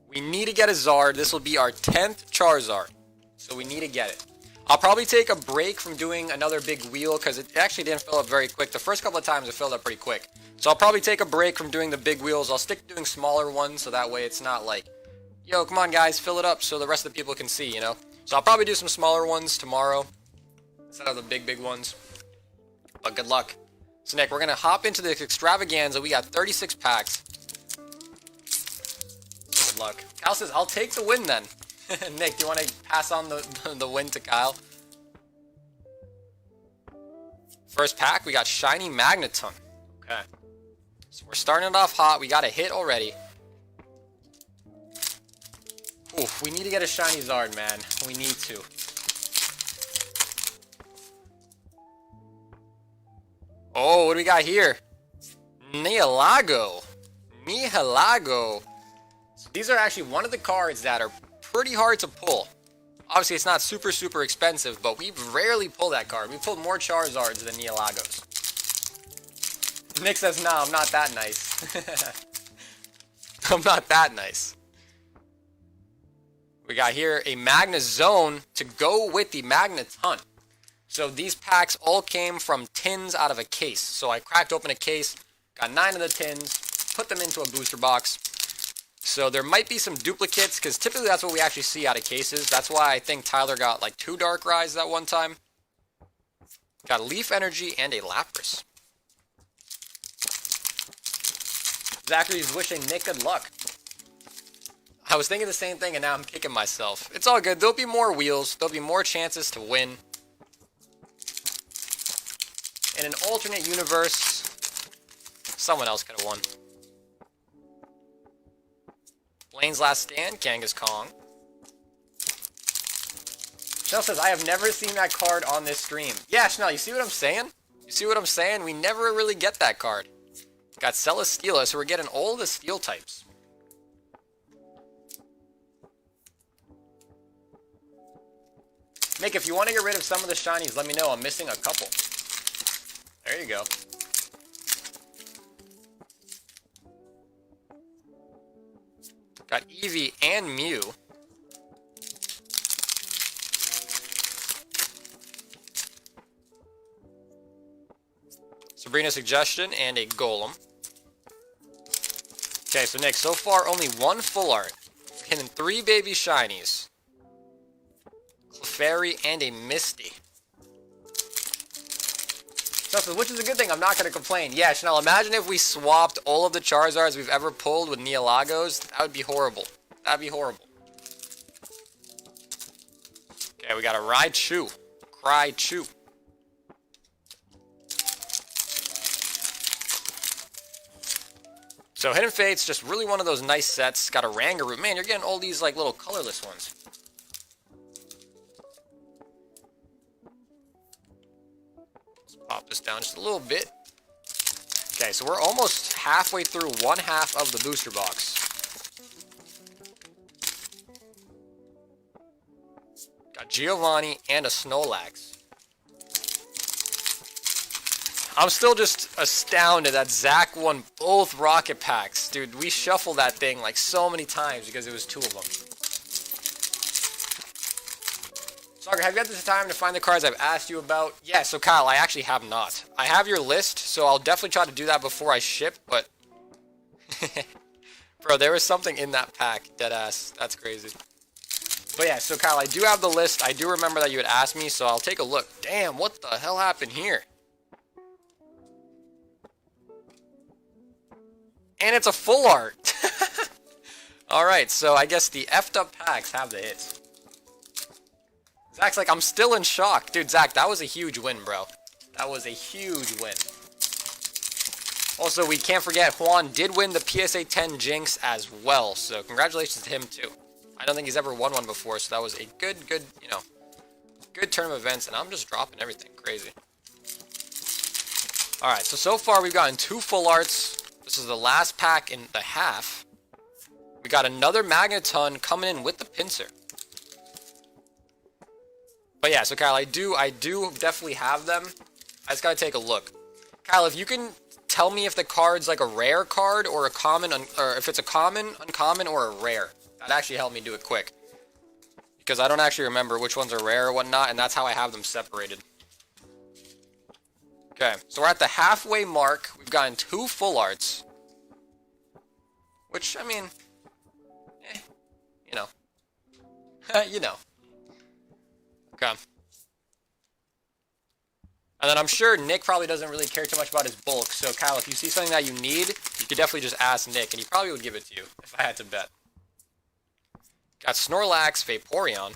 We need to get a Zard. This will be our 10th Charizard. So we need to get it. I'll probably take a break from doing another big wheel because it actually didn't fill up very quick. The first couple of times it filled up pretty quick. So I'll probably take a break from doing the big wheels. I'll stick to doing smaller ones so that way it's not like, yo, come on guys, fill it up so the rest of the people can see, you know? So I'll probably do some smaller ones tomorrow instead of the big ones. But good luck. So Nick, we're going to hop into this extravaganza. We got 36 packs. Good luck. Kyle says, I'll take the win then. Nick, do you want to pass on the win to Kyle? First pack, we got Shiny Magneton. Okay. So we're starting it off hot. We got a hit already. Oof, we need to get a Shiny Zard, man. We need to. Oh, what do we got here? Nihilego. So these are actually one of the cards that are pretty hard to pull. Obviously, it's not super expensive, but we rarely pull that card. We pulled more Charizards than Nihilegos. Nick says, no, I'm not that nice. I'm not that nice. We got here a Magnezone to go with the Magneton. So these packs all came from tins out of a case. So I cracked open a case, got 9 of the tins, put them into a booster box. So there might be some duplicates, because typically that's what we actually see out of cases. That's why I think Tyler got like 2 Darkrai's that one time. Got a Leaf Energy and a Lapras. Zachary's wishing Nick good luck. I was thinking the same thing and now I'm kicking myself. It's all good. There'll be more wheels. There'll be more chances to win. In an alternate universe, someone else could have won. Blaine's Last Stand, Kangas Kong. Chanel says, I have never seen that card on this stream. Yeah, Chanel, you see what I'm saying? You see what I'm saying? We never really get that card. Got Celesteela, so we're getting all the steel types. Nick, if you want to get rid of some of the shinies, let me know. I'm missing a couple. There you go. Got Eevee and Mew. Sabrina Suggestion and a Golem. Okay, so Nick, so far only one full art. Hitting 3 baby shinies. Clefairy and a Misty. So, which is a good thing, I'm not going to complain. Yeah, Chanel, imagine if we swapped all of the Charizards we've ever pulled with Neolagos. That would be horrible. That'd be horrible. Okay, we got a Raichu. Crychu. So Hidden Fate's just really one of those nice sets. Got a Rangaroo. Man, you're getting all these like little colorless ones. Pop this down just a little bit. Okay, so we're almost halfway through one half of the booster box. Got Giovanni and a Snorlax. I'm still just astounded that Zach won both rocket packs. Dude, we shuffled that thing like so many times because it was 2 of them. Sagar, have you had the time to find the cards I've asked you about? Yeah, so Kyle, I actually have not. I have your list, so I'll definitely try to do that before I ship, but... Bro, there was something in that pack, deadass. That's crazy. But yeah, so Kyle, I do have the list. I do remember that you had asked me, so I'll take a look. Damn, what the hell happened here? And it's a full art. Alright, so I guess the effed up packs have the hits. Zach's like, I'm still in shock. Dude, Zach, that was a huge win, bro. That was a huge win. Also, we can't forget, Juan did win the PSA 10 Jinx as well. So, congratulations to him, too. I don't think he's ever won one before, so that was a good, you know, good turn of events. And I'm just dropping everything. Crazy. Alright, so far we've gotten 2 full arts. This is the last pack in the half. We got another Magneton coming in with the pincer. But yeah, so Kyle, I do definitely have them. I just gotta take a look. Kyle, if you can tell me if the card's like a rare card or a common, or if it's a common, uncommon, or a rare. That'd actually help me do it quick. Because I don't actually remember which ones are rare or whatnot, and that's how I have them separated. Okay, so we're at the halfway mark. We've gotten 2 full arts. Which, I mean, you know. You know. Okay. And then I'm sure Nick probably doesn't really care too much about his bulk. So, Kyle, if you see something that you need, you could definitely just ask Nick, and he probably would give it to you, if I had to bet. Got Snorlax, Vaporeon.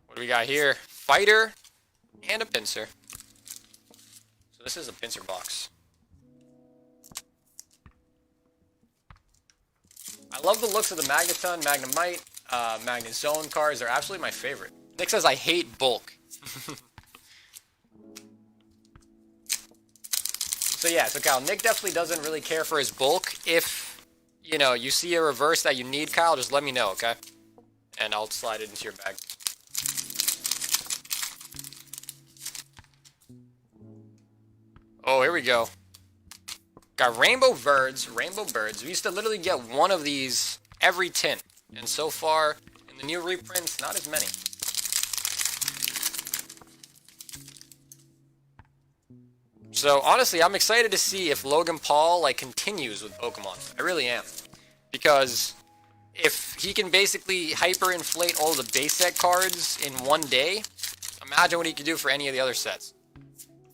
What do we got here? Fighter and a pincer. So this is a pincer box. I love the looks of the Magneton, Magnemite, Magnezone cards. They're absolutely my favorite. Nick says I hate bulk. So yeah, so Kyle, Nick definitely doesn't really care for his bulk. If, you know, you see a reverse that you need, Kyle, just let me know, okay? And I'll slide it into your bag. Oh, here we go. Got Rainbow Birds. We used to literally get one of these every tint. And so far, in the new reprints, not as many. So, honestly, I'm excited to see if Logan Paul, like, continues with Pokemon. I really am. Because if he can basically hyperinflate all the base set cards in one day, imagine what he could do for any of the other sets.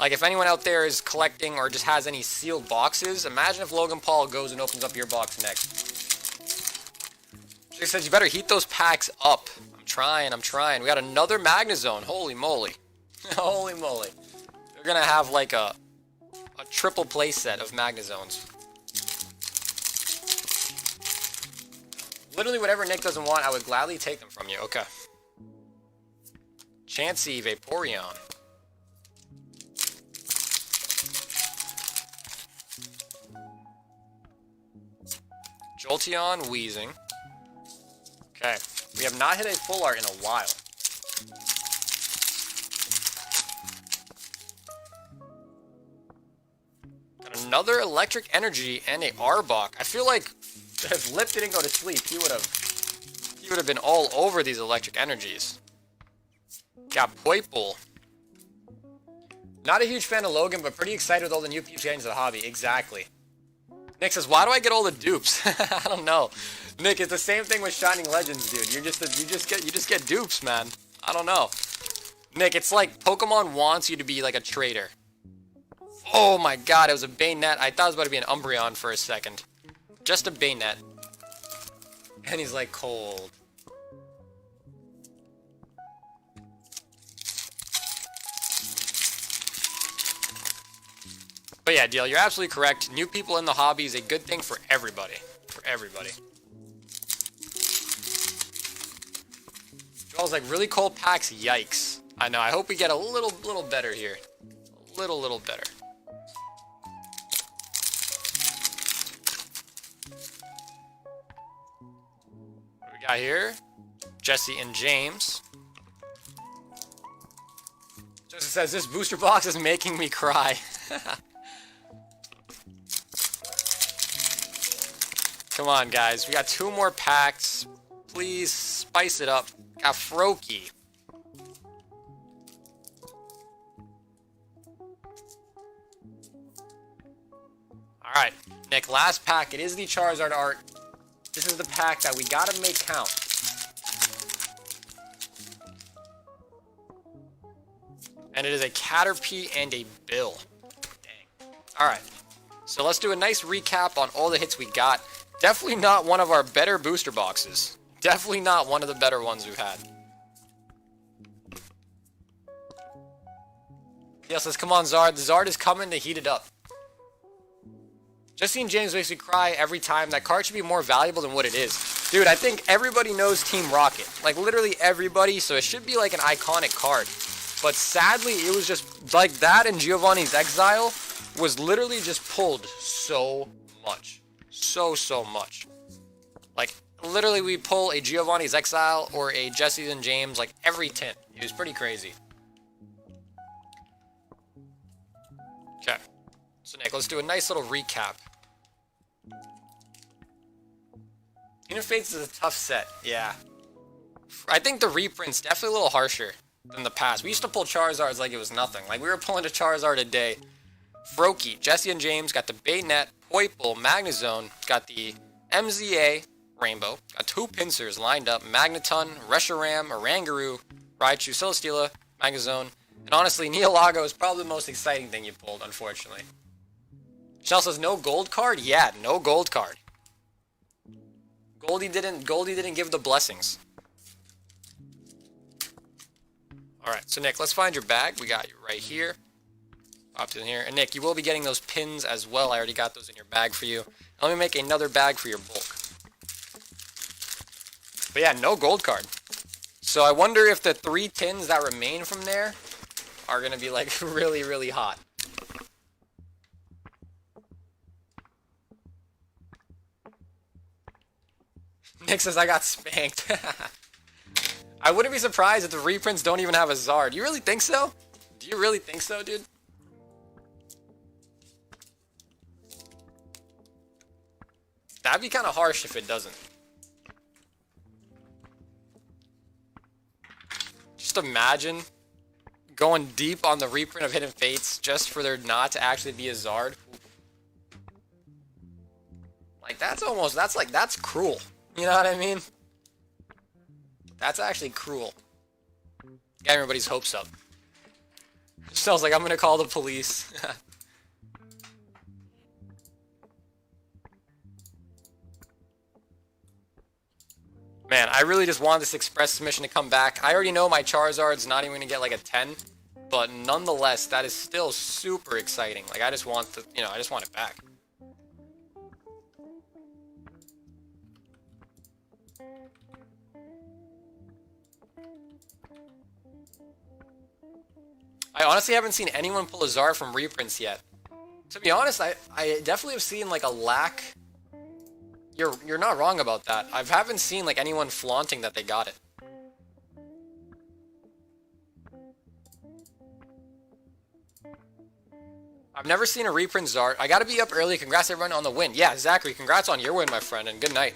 Like, if anyone out there is collecting or just has any sealed boxes, imagine if Logan Paul goes and opens up your box next. She says, you better heat those packs up. I'm trying. We got another Magnezone. Holy moly. Holy moly. We're gonna have, like, a triple play set of Magnazones. Literally whatever Nick doesn't want, I would gladly take them from you. Okay. Chansey, Vaporeon. Jolteon, Weezing. Okay. We have not hit a full art in a while. Got another Electric Energy and a Arbok. I feel like if Lip didn't go to sleep, he would have been all over these Electric Energies. Got Poipole. Not a huge fan of Logan, but pretty excited with all the new peeps getting into the hobby. Exactly. Nick says, why do I get all the dupes? I don't know. Nick, it's the same thing with Shining Legends, dude. You just get dupes, man. I don't know. Nick, it's like Pokemon wants you to be like a trader. Oh my god, it was a Bayonet. I thought it was about to be an Umbreon for a second. Just a Bayonet. And he's like cold. But yeah, Deal, you're absolutely correct. New people in the hobby is a good thing for everybody. For everybody. Joel's like, really cold packs, yikes. I know, I hope we get a little better here. A little better. What do we got here? Jesse and James. Jesse says, this booster box is making me cry. Come on, guys. We got 2 more packs. Please spice it up. Got Froakie. Alright, Nick, last pack. It is the Charizard art. This is the pack that we gotta make count. And it is a Caterpie and a Bill. Dang. Alright, so let's do a nice recap on all the hits we got. Definitely not one of our better booster boxes. Definitely not one of the better ones we've had. Yes, let's come on, Zard. The Zard is coming to heat it up. Just seeing James makes me cry every time. That card should be more valuable than what it is. Dude, I think everybody knows Team Rocket. Like, literally everybody, so it should be like an iconic card. But sadly, it was just like that, and Giovanni's Exile was literally just pulled so much. So much. Like, literally we pull a Giovanni's Exile or a Jesse's and James like every tint. It was pretty crazy. Okay. So Nick, let's do a nice little recap. Interface is a tough set, yeah. I think the reprint's definitely a little harsher than the past. We used to pull Charizards like it was nothing. Like, we were pulling a Charizard a day. Froakie, Jesse and James got the Bayonet, Poipole, Magnezone, got the MZA, Rainbow, got 2 Pincers lined up, Magneton, Reshiram, Oranguru, Raichu, Celesteela, Magnezone, and honestly, Neolago is probably the most exciting thing you pulled, unfortunately. Shell says, no gold card? Yeah, no gold card. Goldie didn't give the blessings. Alright, so Nick, let's find your bag. We got you right here. Popped in here. And Nick, you will be getting those pins as well. I already got those in your bag for you. And let me make another bag for your bulk. But yeah, no gold card. So I wonder if the 3 tins that remain from there are going to be like really hot. Nick says, I got spanked. I wouldn't be surprised if the reprints don't even have a Zard. You really think so? Do you really think so, dude? That'd be kind of harsh if it doesn't. Just imagine going deep on the reprint of Hidden Fates just for there not to actually be a Zard. Like, that's cruel. You know what I mean? That's actually cruel. Got everybody's hopes up. Sounds like I'm gonna call the police. Man, I really just want this Express submission to come back. I already know my Charizard's not even gonna get like a 10. but nonetheless, that is still super exciting. Like, I just want the, I just want it back. I honestly haven't seen anyone pull a Zard from reprints yet. To be honest, I definitely have seen like a lack. You're not wrong about that. I haven't seen like anyone flaunting that they got it. I've never seen a reprint Zard. I gotta be up early. Congrats everyone on the win. Yeah, Zachary, congrats on your win, my friend, and good night.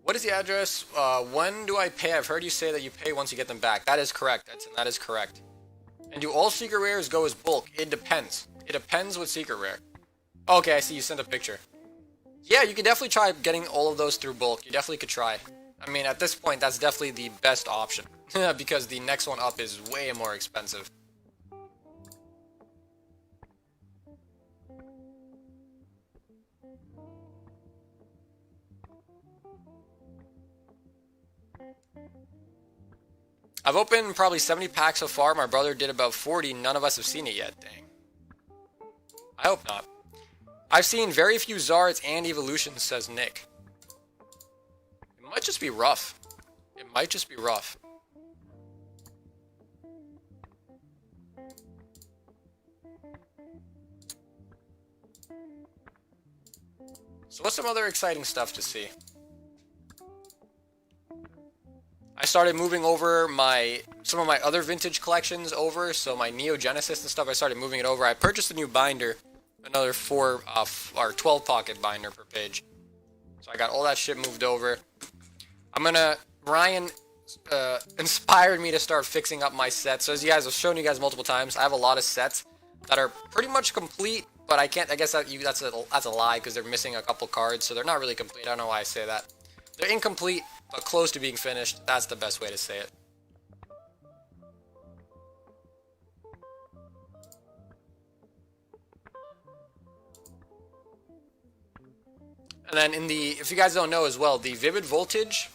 What is the address? When do I pay? I've heard you say that you pay once you get them back. That is correct. That is correct. And do all secret rares go as bulk? It depends. It depends what secret rare. Okay, I see you sent a picture. Yeah, you could definitely try getting all of those through bulk. You definitely could try. I mean, at this point, that's definitely the best option. Because the next one up is way more expensive. I've opened probably 70 packs so far. My brother did about 40. None of us have seen it yet. Dang. I hope not. I've seen very few Zards and Evolutions, says Nick. It might just be rough. It might just be rough. So what's some other exciting stuff to see? I started moving over some of my other vintage collections over, so my Neo Genesis and stuff, I started moving it over. I purchased a new binder, another 4 or 12 pocket binder per page. So I got all that shit moved over. Ryan inspired me to start fixing up my sets. So as you guys have shown you guys multiple times, I have a lot of sets that are pretty much complete, but I guess that's a lie because they're missing a couple cards, so they're not really complete. I don't know why I say that. They're incomplete, but close to being finished. That's the best way to say it. And then if you guys don't know as well, the Vivid Voltage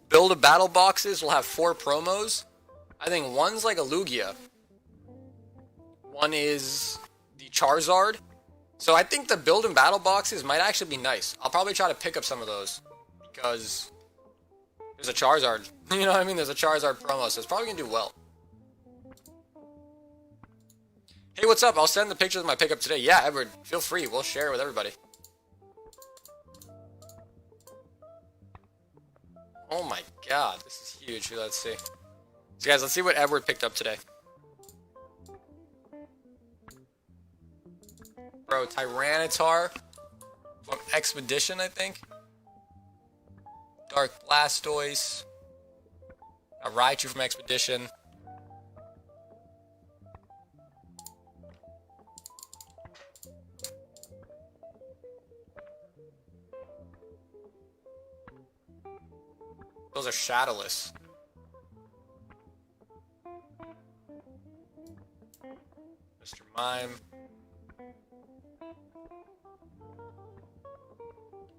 Build a Battle boxes will have 4 promos. I think one's like a Lugia. One is the Charizard. So I think the Build and Battle boxes might actually be nice. I'll probably try to pick up some of those because there's a Charizard. You know what I mean? There's a Charizard promo, so it's probably going to do well. Hey, what's up? I'll send the pictures of my pickup today. Yeah, Edward, feel free. We'll share it with everybody. Oh my god, this is huge. Let's see. So guys, let's see what Edward picked up today. Bro, Tyranitar from Expedition, I think. Dark Blastoise. A Raichu from Expedition. Those are shadowless. Mr. Mime.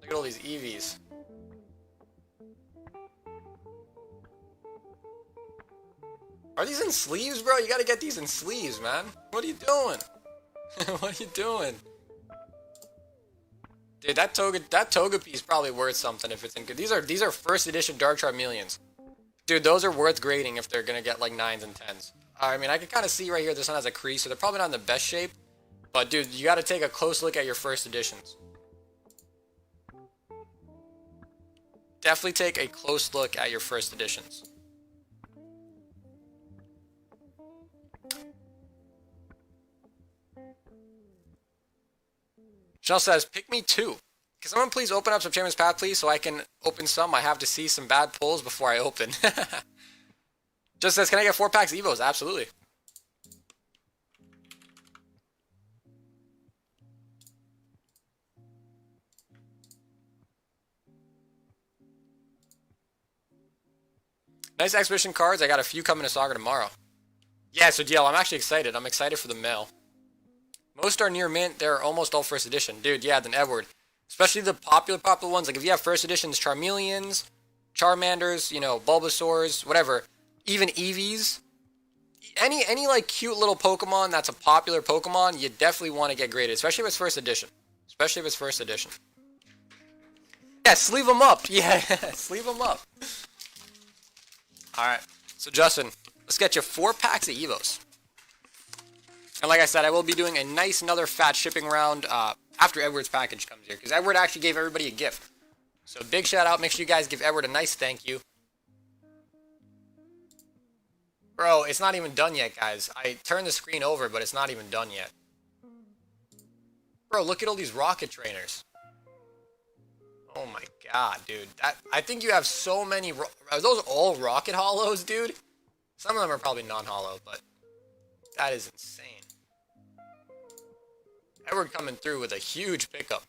Look at all these EVs. Are these in sleeves, bro? You gotta get these in sleeves, man. What are you doing? What are you doing? Dude, that Togepi is probably worth something if it's in good. These are first edition Dark Charmeleons. Dude, those are worth grading if they're gonna get like 9s and 10s. I mean, I can kind of see right here this one has a crease, so they're probably not in the best shape. But dude, you gotta take a close look at your first editions. Definitely take a close look at your first editions. Chanel says, pick me 2. Can someone please open up some Chairman's Path, please, so I can open some? I have to see some bad pulls before I open. Just says, can I get 4 packs Evos? Absolutely. Nice exhibition cards. I got a few coming to Saga tomorrow. Yeah, so DL, I'm actually excited. I'm excited for the mail. Most are near mint. They're almost all first edition. Dude, yeah, then Edward. Especially the popular ones. Like, if you have first editions, Charmeleons, Charmanders, you know, Bulbasaurs, whatever. Even Eevees. Any like, cute little Pokemon that's a popular Pokemon, you definitely want to get graded. Especially if it's first edition. Especially if it's first edition. Yeah, sleeve them up. Yeah, sleeve them up. Alright, so Justin, let's get you 4 packs of Evos. And like I said, I will be doing a nice another fat shipping round after Edward's package comes here. Because Edward actually gave everybody a gift. So big shout out. Make sure you guys give Edward a nice thank you. Bro, it's not even done yet, guys. I turned the screen over, but it's not even done yet. Bro, look at all these rocket trainers. Oh my god, dude. I think you have so many... Are those all rocket hollows, dude? Some of them are probably non-hollow, but... That is insane. Edward coming through with a huge pickup.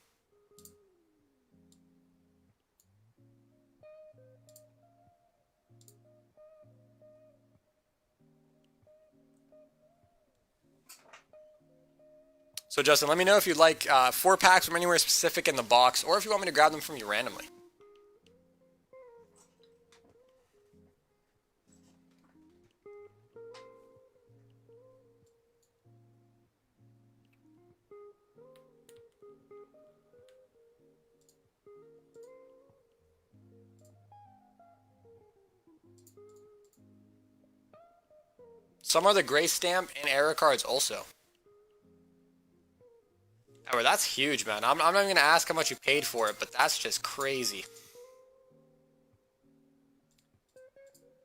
So Justin, let me know if you'd like 4 packs from anywhere specific in the box, or if you want me to grab them from you randomly. Some are the gray stamp and error cards also. Oh, that's huge, man. I'm not even going to ask how much you paid for it, but that's just crazy.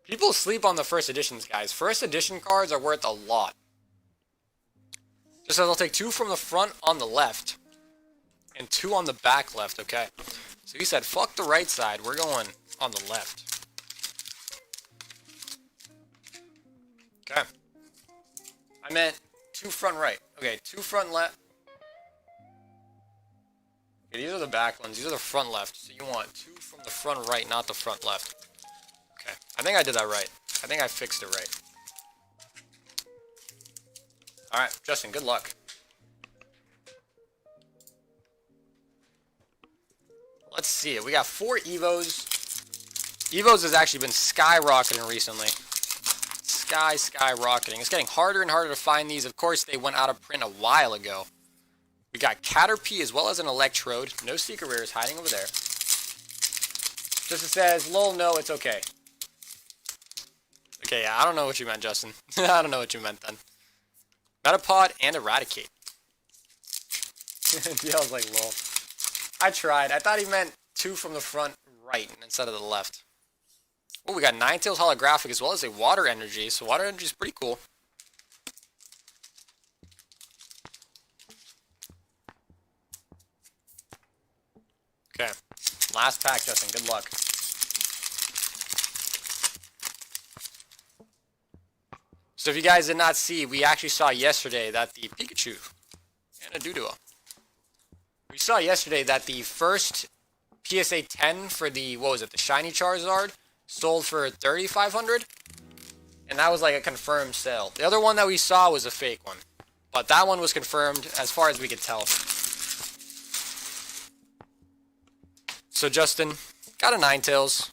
People sleep on the first editions, guys. First edition cards are worth a lot. Just as I'll take 2 from the front on the left, and 2 on the back left, okay? So he said, fuck the right side. We're going on the left. Okay. I meant 2 front right. Okay, 2 front left. Okay, these are the back ones. These are the front left. So you want 2 from the front right, not the front left. Okay, I think I did that right. I think I fixed it right. Alright, Justin, good luck. Let's see it. We got 4 Evos. Evos has actually been skyrocketing recently. Skyrocketing. It's getting harder and harder to find these. Of course, they went out of print a while ago. We got Caterpie as well as an Electrode. No secret rares hiding over there. Just it says, lol, no, it's okay. Okay, yeah, I don't know what you meant, Justin. I don't know what you meant then. Metapod and Eradicate. Yeah, I was like, lol. I tried. I thought he meant 2 from the front right instead of the left. Oh, we got Ninetales holographic as well as a Water Energy. So Water Energy is pretty cool. Okay, last pack, Justin. Good luck. So if you guys did not see, we actually saw yesterday that the Pikachu and a Doduo. We saw yesterday that the first PSA 10 for the, what was it, the Shiny Charizard sold for $3,500. And that was like a confirmed sale. The other one that we saw was a fake one. But that one was confirmed as far as we could tell. So Justin, got a Ninetales.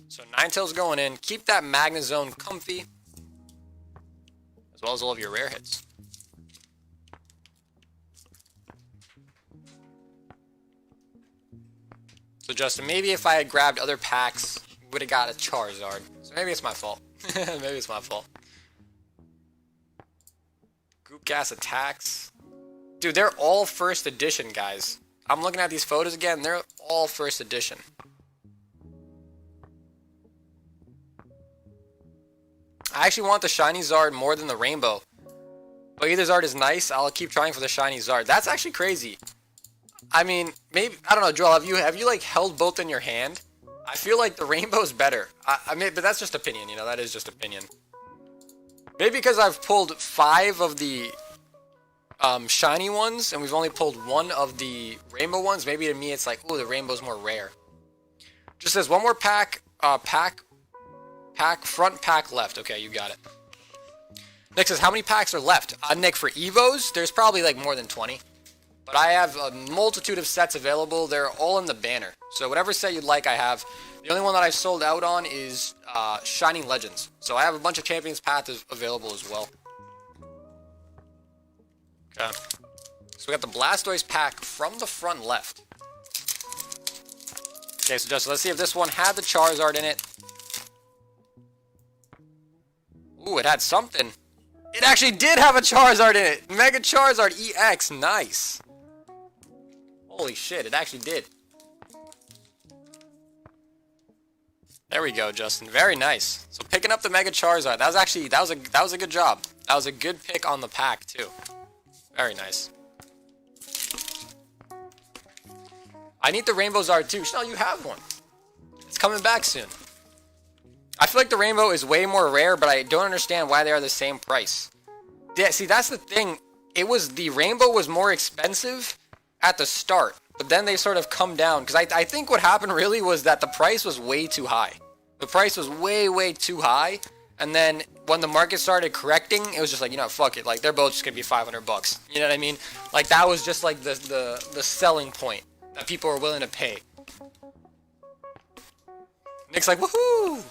So Ninetales going in. Keep that Magnezone comfy. As well as all of your rare hits. So Justin, maybe if I had grabbed other packs, we would have got a Charizard. So maybe it's my fault. Maybe it's my fault. Group Gas attacks. Dude, they're all first edition, guys. I'm looking at these photos again. They're all first edition. I actually want the Shiny Zard more than the Rainbow. But either Zard is nice. I'll keep trying for the shiny Zard. That's actually crazy. I mean, maybe, I don't know, Joel, have you like held both in your hand? I feel like the rainbow's better. I mean, but that's just opinion, you know, that is just opinion. Maybe because I've pulled 5 of the shiny ones, and we've only pulled 1 of the rainbow ones. Maybe to me it's like, ooh, the rainbow's more rare. Just says one more pack, front pack left. Okay, you got it. Nick says, how many packs are left? Nick, for Evos, there's probably like more than 20. But I have a multitude of sets available. They're all in the banner. So whatever set you'd like, I have. The only one that I've sold out on is Shining Legends. So I have a bunch of Champions Path available as well. Okay. So we got the Blastoise pack from the front left. Okay, so Justin, let's see if this one had the Charizard in it. Ooh, it had something. It actually did have a Charizard in it. Mega Charizard EX. Nice. Holy shit, it actually did. There we go, Justin. Very nice. So picking up the Mega Charizard. That was a good job. That was a good pick on the pack too. Very nice. I need the Rainbow Zard too. Chanel, you have one. It's coming back soon. I feel like the Rainbow is way more rare, but I don't understand why they are the same price. Yeah, see, that's the thing. The Rainbow was more expensive at the start, but then they sort of come down. Because I think what happened really was that the price was way too high. The price was way, way too high. And then when the market started correcting, it was just like, you know, fuck it. Like, they're both just going to be 500 bucks. You know what I mean? Like, that was just like the selling point that people were willing to pay. Nick's like, woohoo!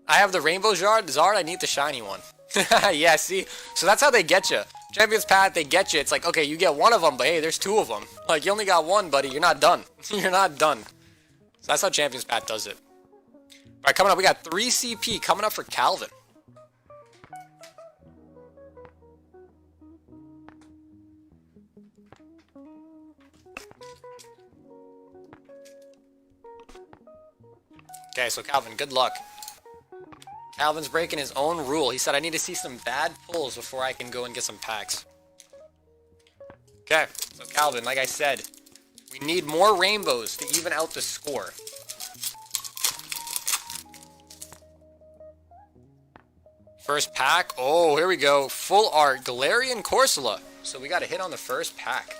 I have the Rainbow Zard. I need the shiny one. Yeah, see? So that's how they get you. Champions Path, they get you. It's like, okay, you get one of them, but hey, there's 2 of them. Like, you only got 1, buddy. You're not done. You're not done. So that's how Champions Path does it. Alright, coming up, we got 3 CP coming up for Calvin. Okay, so Calvin, good luck. Calvin's breaking his own rule. He said, I need to see some bad pulls before I can go and get some packs. Okay, so Calvin, like I said, we need more rainbows to even out the score. First pack. Oh, here we go. Full art. Galarian Corsola. So we got a hit on the first pack.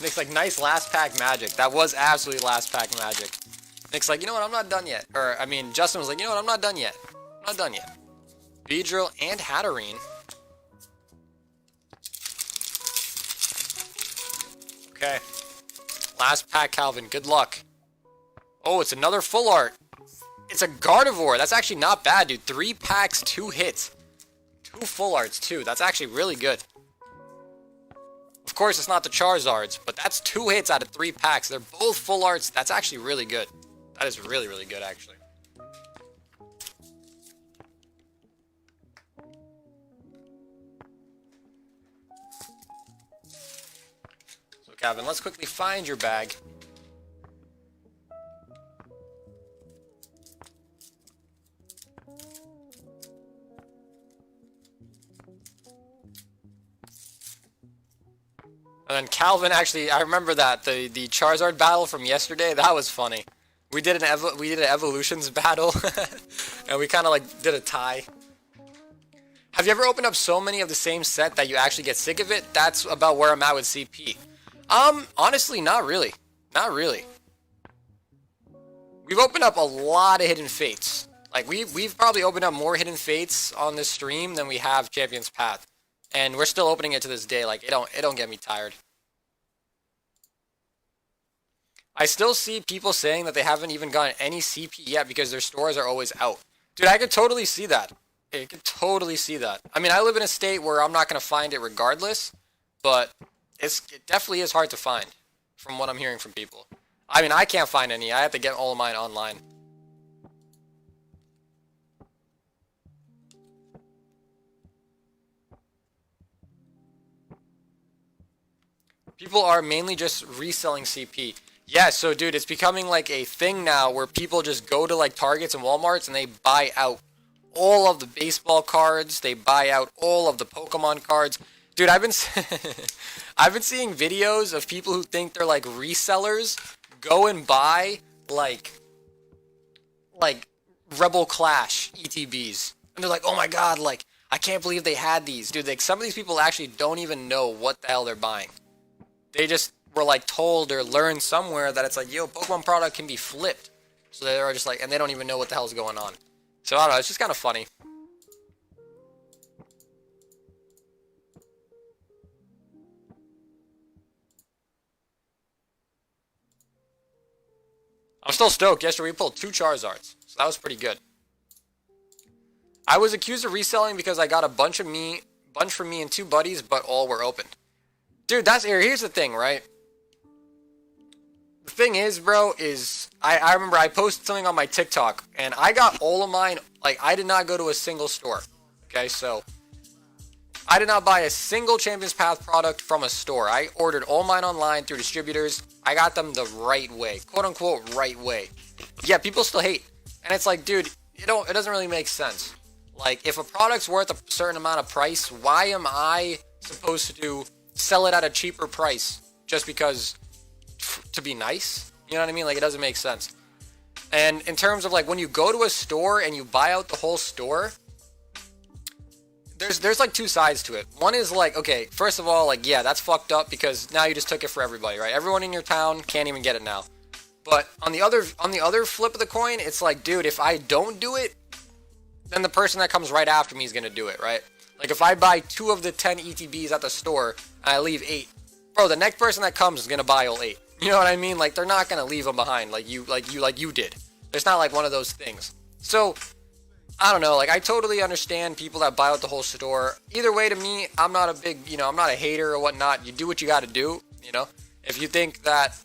Nick's like, nice last pack magic. That was absolutely last pack magic. Nick's like, you know what, I'm not done yet. Or, I mean, Justin was like, you know what, I'm not done yet. I'm not done yet. Beedrill and Hatterene. Okay. Last pack, Calvin. Good luck. Oh, it's another full art. It's a Gardevoir. That's actually not bad, dude. 3 packs, 2 hits. 2 full arts, too. That's actually really good. Of course, it's not the Charizards, but that's 2 hits out of 3 packs. They're both full arts. That's actually really good. That is really, really good, actually. So, Calvin, let's quickly find your bag. And then Calvin, actually, I remember that the Charizard battle from yesterday. That was funny. We did an evolutions battle, and we kind of like did a tie. Have you ever opened up so many of the same set that you actually get sick of it? That's about where I'm at with CP. Honestly, not really. Not really. We've opened up a lot of Hidden Fates. Like we've probably opened up more Hidden Fates on this stream than we have Champions Path. And we're still opening it to this day. Like, it don't get me tired. I still see people saying that they haven't even gotten any CP yet because their stores are always out. Dude, I could totally see that. I could totally see that. I mean, I live in a state where I'm not going to find it regardless, but it definitely is hard to find from what I'm hearing from people. I mean, I can't find any. I have to get all of mine online. People are mainly just reselling CP. Yeah, so dude, it's becoming like a thing now where people just go to like Targets and Walmarts and they buy out all of the baseball cards. They buy out all of the Pokemon cards. Dude, I've been I've been seeing videos of people who think they're like resellers go and buy like Rebel Clash ETBs. And they're like, "Oh my god, like I can't believe they had these." Dude, like some of these people actually don't even know what the hell they're buying. They just were like told or learned somewhere that it's like, yo, Pokemon product can be flipped. So they're just like, and they don't even know what the hell's going on. So I don't know, it's just kind of funny. I'm still stoked. Yesterday we pulled 2 Charizards, so that was pretty good. I was accused of reselling because I got a bunch from me and 2 buddies, but all were opened. Dude, here's the thing, right? The thing is, bro, is I remember I posted something on my TikTok, and I got all of mine, like, I did not go to a single store. Okay, so I did not buy a single Champions Path product from a store. I ordered all mine online through distributors. I got them the right way, quote unquote right way. Yeah, people still hate. And it's like, dude, it doesn't really make sense. Like, if a product's worth a certain amount of price, why am I supposed to sell it at a cheaper price just because to be nice? You know what I mean? Like, it doesn't make sense. And in terms of like when you go to a store and you buy out the whole store, there's like 2 sides to it. One is like, okay, first of all, like, yeah, that's fucked up because now you just took it for everybody, right? Everyone in your town can't even get it now. But on the other flip of the coin, it's like, dude, if I don't do it, then the person that comes right after me is gonna do it, right? Like, if I buy 2 of the 10 ETBs at the store and I leave 8, bro, the next person that comes is gonna buy all 8. You know what I mean? Like, they're not gonna leave them behind like you did. It's not like one of those things. So I don't know, like, I totally understand people that buy out the whole store. Either way, to me, I'm not a big, I'm not a hater or whatnot. You do what you gotta do, If you think that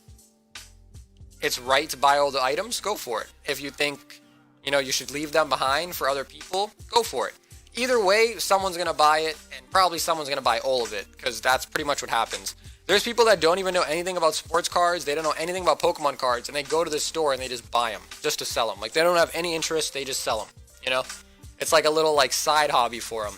it's right to buy all the items, go for it. If you think, you should leave them behind for other people, go for it. Either way, someone's gonna buy it, and probably someone's gonna buy all of it, because that's pretty much what happens. There's people that don't even know anything about sports cards, they don't know anything about Pokemon cards, and they go to the store and they just buy them, just to sell them. Like, they don't have any interest, they just sell them. It's like a little like side hobby for them.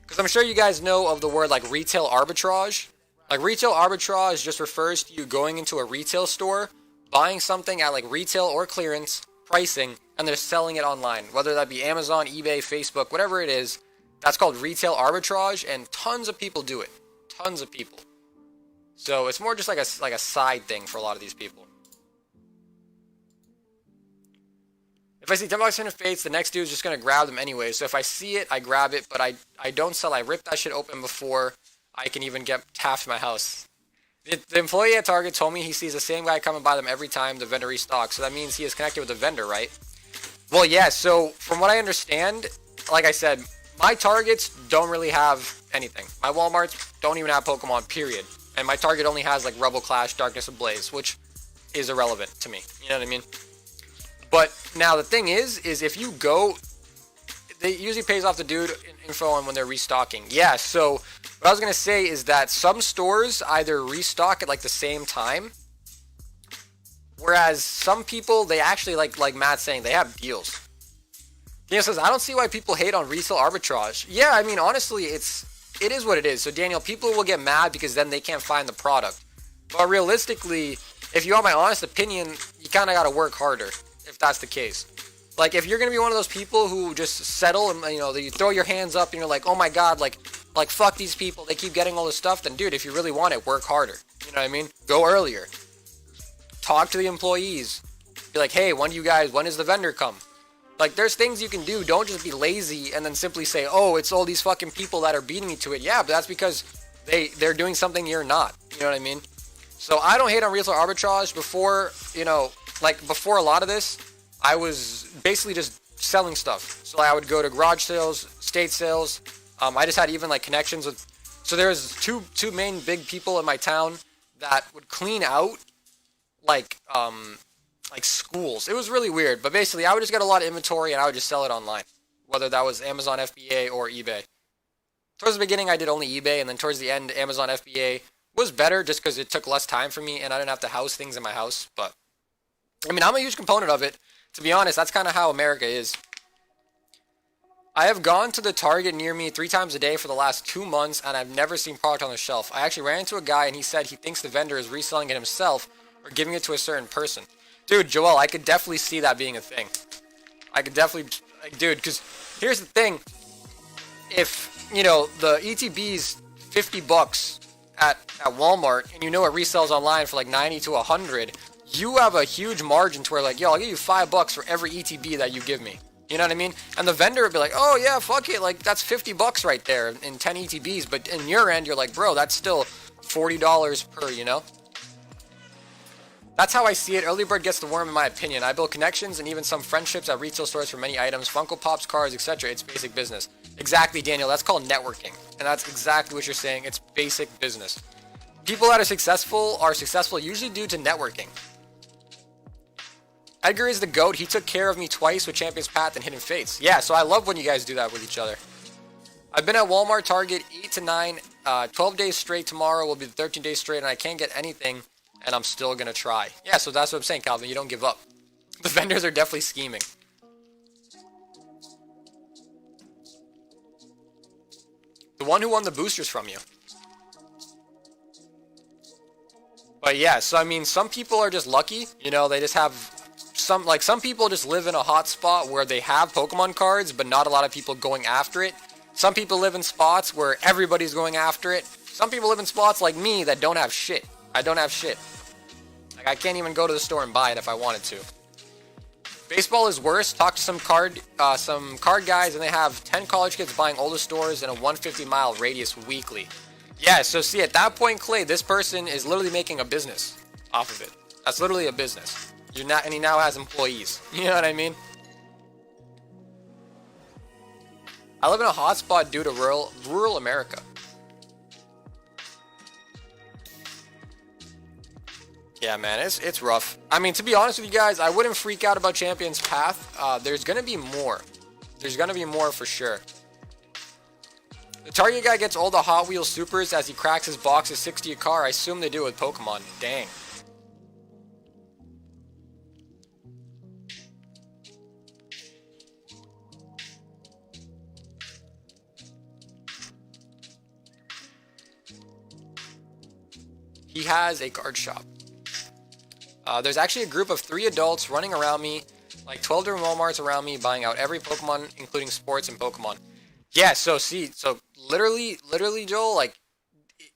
Because I'm sure you guys know of the word like retail arbitrage. Like, retail arbitrage just refers to you going into a retail store, buying something at like retail or clearance pricing, and they're selling it online. Whether that be Amazon, eBay, Facebook, whatever it is, that's called retail arbitrage, and tons of people do it. Tons of people. So it's more just like a side thing for a lot of these people. If I see $10 in Fates, the next dude is just going to grab them anyway. So if I see it, I grab it, but I don't sell. I rip that shit open before I can even get half to my house. The employee at Target told me he sees the same guy come and buy them every time the vendor restocks. So that means he is connected with the vendor, right? Well, yeah, so from what I understand, like I said, my Targets don't really have anything. My Walmarts don't even have Pokemon, period. And my Target only has like Rebel Clash, Darkness Ablaze, which is irrelevant to me. You know what I mean? But now the thing is if you go, it usually pays off the dude info on when they're restocking. Yeah, so what I was going to say is that some stores either restock at like the same time, whereas some people, they actually, like Matt's saying, they have deals. Daniel says, I don't see why people hate on retail arbitrage. Yeah, I mean, honestly, it is what it is. So Daniel, people will get mad because then they can't find the product. But realistically, if you want my honest opinion, you kind of got to work harder if that's the case. Like, if you're going to be one of those people who just settle and, you throw your hands up and you're like, oh my god, like fuck these people, they keep getting all this stuff, then dude, if you really want it, work harder. You know what I mean? Go earlier. Talk to the employees. Be like, hey, when does the vendor come? Like, there's things you can do. Don't just be lazy and then simply say, oh, it's all these fucking people that are beating me to it. Yeah, but that's because they're doing something you're not. You know what I mean? So I don't hate on retail arbitrage. Before, before a lot of this, I was basically just selling stuff. So I would go to garage sales, state sales. I just had even like connections with. So there's two main big people in my town that would clean out like schools. It was really weird, but basically I would just get a lot of inventory and I would just sell it online, whether that was Amazon FBA or eBay. Towards the beginning I did only eBay, and then towards the end Amazon FBA was better just because it took less time for me and I didn't have to house things in my house. But I mean, I'm a huge component of it. To be honest, that's kind of how America is. I have gone to the Target near me 3 times a day for the last 2 months, and I've never seen product on the shelf. I actually ran into a guy, and he said he thinks the vendor is reselling it himself or giving it to a certain person. Dude, Joel, I could definitely see that being a thing. I could definitely, like, dude, because here's the thing. If, you know, the ETB's 50 bucks at Walmart, and you know it resells online for like 90 to 100, you have a huge margin to where, like, yo, I'll give you $5 for every ETB that you give me. You know what I mean? And the vendor would be like, oh yeah, fuck it, like that's 50 bucks right there in 10 ETBs. But in your end, you're like, bro, that's still $40 per, you know? That's how I see it. Early bird gets the worm, in my opinion. I build connections and even some friendships at retail stores for many items, Funko Pops, cars, etc. It's basic business. Exactly, Daniel. That's called networking. And that's exactly what you're saying. It's basic business. People that are successful usually due to networking. Edgar is the GOAT. He took care of me twice with Champion's Path and Hidden Fates. Yeah, so I love when you guys do that with each other. I've been at Walmart, Target, 8 to 9, 12 days straight. Tomorrow will be the 13 days straight, and I can't get anything, and I'm still going to try. Yeah, so that's what I'm saying, Calvin. You don't give up. The vendors are definitely scheming. The one who won the boosters from you. But yeah, so I mean, some people are just lucky. You know, they just have... Some people just live in a hot spot where they have Pokemon cards, but not a lot of people going after it. Some people live in spots where everybody's going after it. Some people live in spots like me that don't have shit. I don't have shit. Like, I can't even go to the store and buy it if I wanted to. Baseball is worse. Talk to some card guys, and they have 10 college kids buying all the stores in a 150-mile radius weekly. Yeah, so see, at that point, Clay, this person is literally making a business off of it. That's literally a business. And he now has employees. You know what I mean? I live in a hotspot due to rural America. Yeah, man, it's rough. I mean, to be honest with you guys, I wouldn't freak out about Champion's Path. There's gonna be more. There's gonna be more for sure. The Target guy gets all the Hot Wheels Supers as he cracks his box of 60 a car. I assume they do it with Pokemon. Dang. He has a card shop. There's actually a group of 3 adults running around me, like 12 different Walmarts around me, buying out every Pokemon, including sports and Pokemon. Yeah, so literally, Joel, like,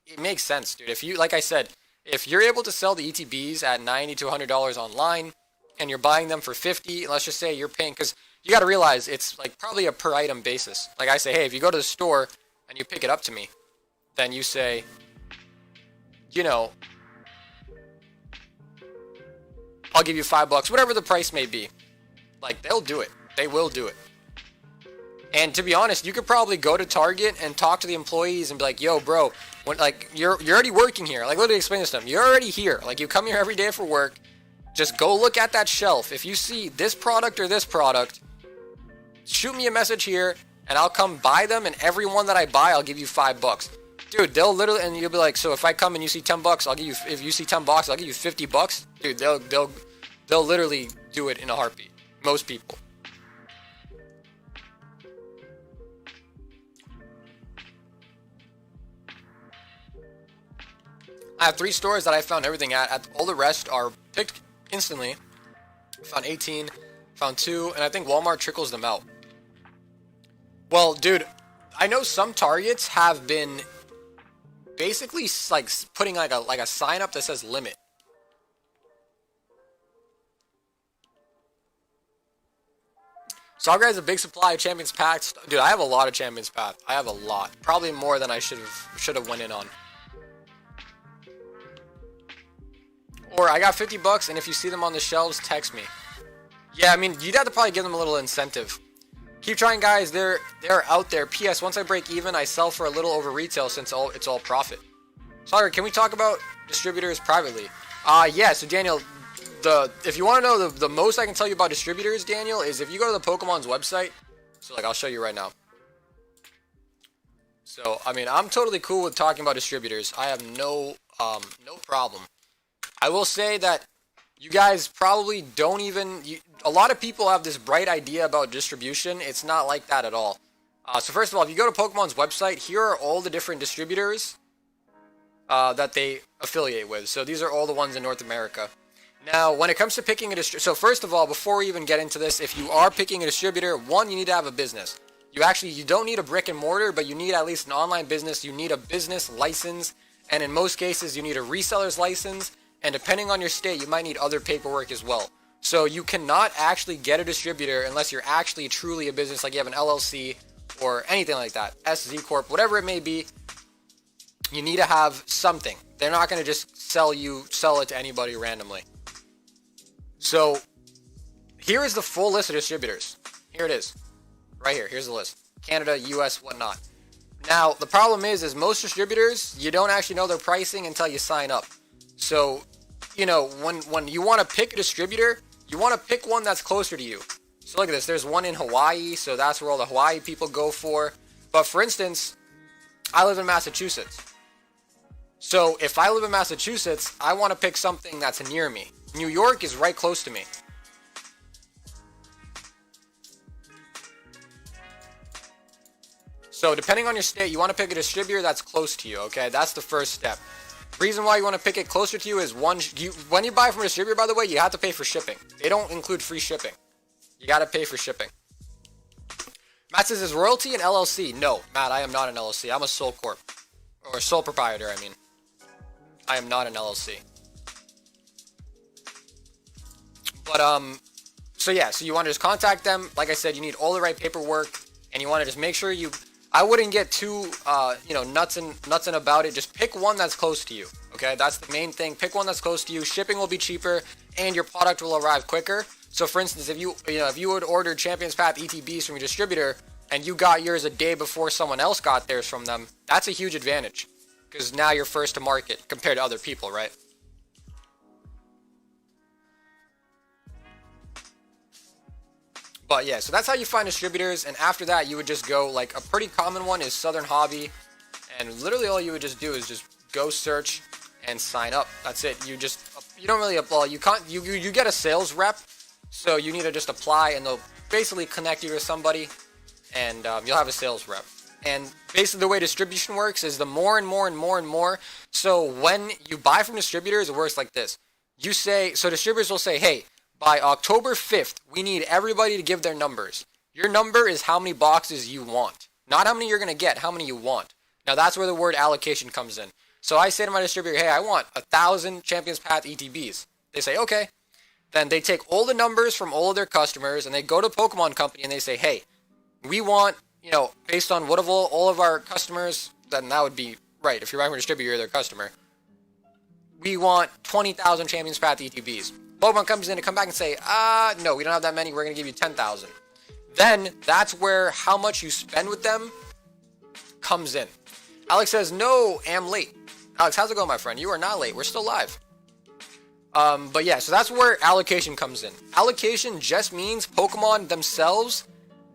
it makes sense, dude. If you, like I said, if you're able to sell the ETBs at $90 to $100 online, and you're buying them for $50, let's just say you're paying, because you got to realize it's like probably a per item basis. Like I say, hey, if you go to the store and you pick it up to me, then you say, you know, I'll give you $5, whatever the price may be. Like, they'll do it. They will do it. And to be honest, you could probably go to Target and talk to the employees and be like, yo, bro, when, like, you're already working here. Like, literally explain this to them. You're already here. Like, you come here every day for work. Just go look at that shelf. If you see this product or this product, shoot me a message here, and I'll come buy them, and every one that I buy, I'll give you $5. Dude, they'll literally, and you'll be like, so if I come and you see $10, I'll give you, if you see $10, I'll give you $50. Dude, they'll literally do it in a heartbeat. Most people. I have 3 stores that I found everything at. All the rest are picked instantly. Found 18, found 2, and I think Walmart trickles them out. Well, dude, I know some Targets have been basically like putting like a sign up that says limit. Saga has a big supply of Champions Paths. Dude, I have a lot of Champions Path. I have a lot. Probably more than I should have went in on. Or I got $50, and if you see them on the shelves, text me. Yeah, I mean, you'd have to probably give them a little incentive. Keep trying, guys. They're out there. P.S. Once I break even, I sell for a little over retail since it's all profit. Sorry, can we talk about distributors privately? Yeah. So Daniel, if you want to know the most I can tell you about distributors, Daniel, is if you go to the Pokemon's website. So like, I'll show you right now. So I mean, I'm totally cool with talking about distributors. I have no No problem. I will say that you guys probably don't even... a lot of people have this bright idea about distribution. It's not like that at all. So first of all, if you go to Pokemon's website, here are all the different distributors that they affiliate with. So these are all the ones in North America. Now, when it comes to picking a distributor... So first of all, before we even get into this, if you are picking a distributor, one, you need to have a business. You don't need a brick and mortar, but you need at least an online business. You need a business license. And in most cases, you need a reseller's license. And depending on your state, you might need other paperwork as well. So you cannot actually get a distributor unless you're actually truly a business, like you have an LLC or anything like that. SZ Corp, whatever it may be. You need to have something. They're not going to just sell it to anybody randomly. So here is the full list of distributors. Here it is. Right here. Here's the list. Canada, US, whatnot. Now, the problem is most distributors, you don't actually know their pricing until you sign up. So, when you want to pick a distributor, you want to pick one that's closer to you. So look at this. There's one in Hawaii, so that's where all the Hawaii people go for. But for instance, I live in Massachusetts. So if I live in Massachusetts, I want to pick something that's near me. New York is right close to me. So depending on your state, you want to pick a distributor that's close to you, okay? That's the first step. Reason why you want to pick it closer to you is when you buy from a distributor, by the way, you have to pay for shipping. They don't include free shipping. You got to pay for shipping. Matt says, is royalty an LLC? No, Matt, I am not an LLC. I'm a sole corp. Or sole proprietor, I mean. I am not an LLC. But, so you want to just contact them. Like I said, you need all the right paperwork. And you want to just make sure I wouldn't get too, nuts and about it. Just pick one that's close to you. Okay, that's the main thing. Pick one that's close to you. Shipping will be cheaper, and your product will arrive quicker. So, for instance, if you would order Champions Path ETBs from your distributor, and you got yours a day before someone else got theirs from them, that's a huge advantage, because now you're first to market compared to other people, right? But yeah, so that's how you find distributors, and after that, you would just go, like, a pretty common one is Southern Hobby, and literally all you would just do is just go search and sign up. That's it. You don't really apply. You get a sales rep, so you need to just apply, and they'll basically connect you to somebody, and you'll have a sales rep. And basically the way distribution works is the more and more and more and more. So when you buy from distributors, it works like this. So distributors will say, hey, by October 5th, we need everybody to give their numbers. Your number is how many boxes you want. Not how many you're going to get, how many you want. Now, that's where the word allocation comes in. So I say to my distributor, hey, I want 1,000 Champions Path ETBs. They say, okay. Then they take all the numbers from all of their customers, and they go to Pokemon Company, and they say, hey, we want, based on what of all of our customers, then that would be right. If you're buying from a distributor, you're their customer. We want 20,000 Champions Path ETBs. Pokemon comes in to come back and say, no, we don't have that many. We're going to give you 10,000. Then that's where how much you spend with them comes in. Alex says, no, am late. Alex, how's it going, my friend? You are not late. We're still live. But yeah, so that's where allocation comes in. Allocation just means Pokemon themselves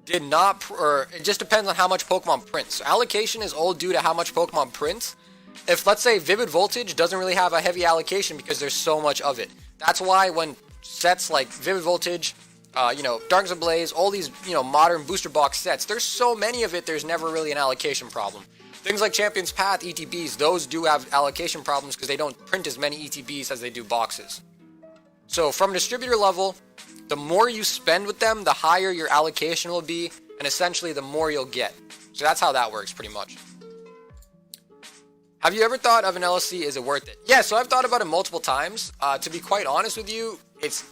did not, or it just depends on how much Pokemon prints. So allocation is all due to how much Pokemon prints. If, let's say, Vivid Voltage doesn't really have a heavy allocation because there's so much of it. That's why when sets like Vivid Voltage, Darkness Ablaze, all these, modern booster box sets, there's so many of it, there's never really an allocation problem. Things like Champions Path, ETBs, those do have allocation problems because they don't print as many ETBs as they do boxes. So from a distributor level, the more you spend with them, the higher your allocation will be, and essentially the more you'll get. So that's how that works pretty much. Have you ever thought of an LLC? Is it worth it? Yeah, so I've thought about it multiple times. To be quite honest with you, it's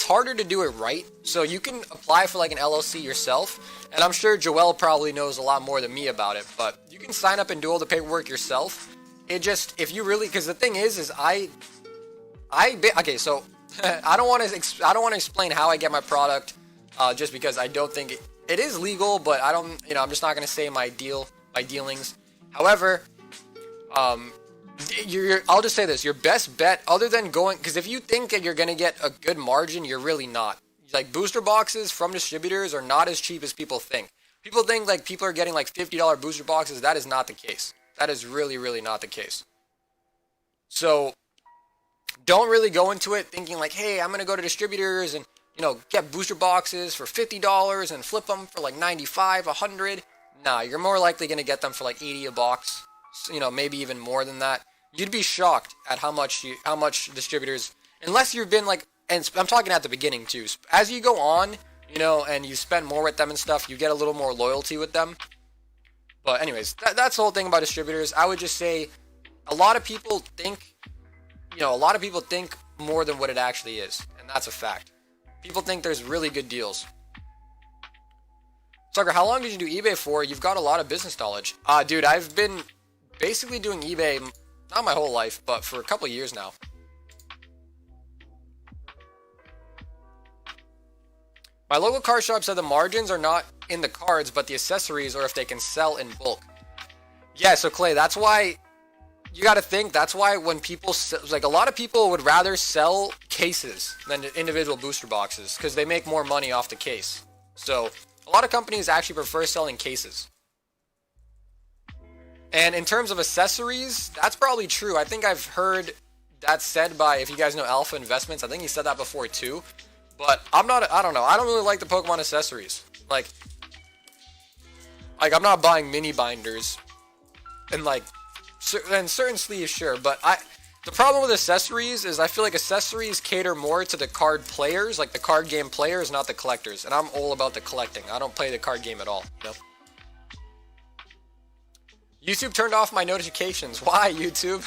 harder to do it right. So you can apply for like an LLC yourself, and I'm sure Joel probably knows a lot more than me about it, but you can sign up and do all the paperwork yourself. If you really, because the thing is okay, so I don't want to explain how I get my product, just because I don't think it is legal, but I'm just not going to say my dealings. However, I'll just say this, your best bet, other than going, because if you think that you're going to get a good margin, you're really not. Like, booster boxes from distributors are not as cheap as people think. People think, like, people are getting, like, $50 booster boxes. That is not the case. That is really, really not the case. So don't really go into it thinking like, hey, I'm going to go to distributors and, get booster boxes for $50 and flip them for like 95, 100. Nah, you're more likely going to get them for like 80 a box, maybe even more than that. You'd be shocked at how much distributors, unless you've been like, and I'm talking at the beginning too, as you go on, and you spend more with them and stuff, you get a little more loyalty with them. But anyways, that's the whole thing about distributors. I would just say a lot of people think more than what it actually is, and that's a fact. People think there's really good deals. Sucker, how long did you do eBay for? You've got a lot of business knowledge. Dude, I've been basically doing eBay, not my whole life, but for a couple of years now. My local card shop said the margins are not in the cards, but the accessories, or if they can sell in bulk. Yeah, so Clay, that's why you got to think. That's why when people like a lot of people would rather sell cases than individual booster boxes because they make more money off the case. So a lot of companies actually prefer selling cases. And in terms of accessories, that's probably true. I think I've heard that said by, if you guys know Alpha Investments, I think he said that before too. But I don't know. I don't really like the Pokemon accessories. Like I'm not buying mini binders and certain sleeves, sure. But the problem with accessories is I feel like accessories cater more to the card players, like the card game players, not the collectors. And I'm all about the collecting. I don't play the card game at all. YouTube turned off my notifications. Why, YouTube?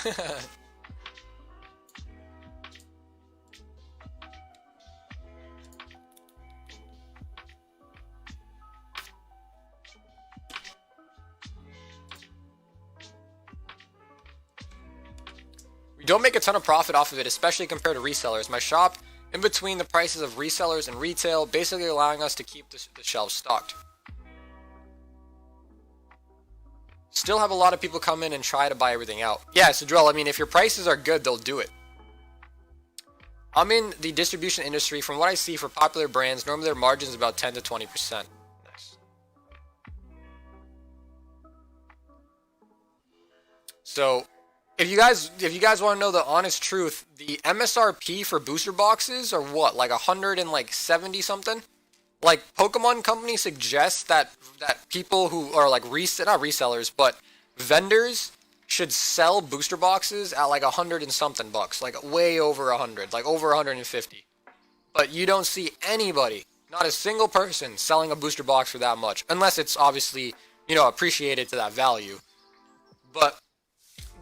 We don't make a ton of profit off of it, especially compared to resellers. My shop, in between the prices of resellers and retail, basically allowing us to keep the shelves stocked. Still have a lot of people come in and try to buy everything out. Yeah, so Drell, I mean, if your prices are good, they'll do it. I'm in the distribution industry. From what I see for popular brands, normally their margin is about 10 to 20%. Nice. So, if you guys want to know the honest truth, the MSRP for booster boxes are what, like 170 something? Like Pokemon Company suggests that people who are like not resellers, but vendors should sell booster boxes at like 100 and something bucks, like way over 100, like over 150. But you don't see anybody, not a single person, selling a booster box for that much, unless it's obviously appreciated to that value. But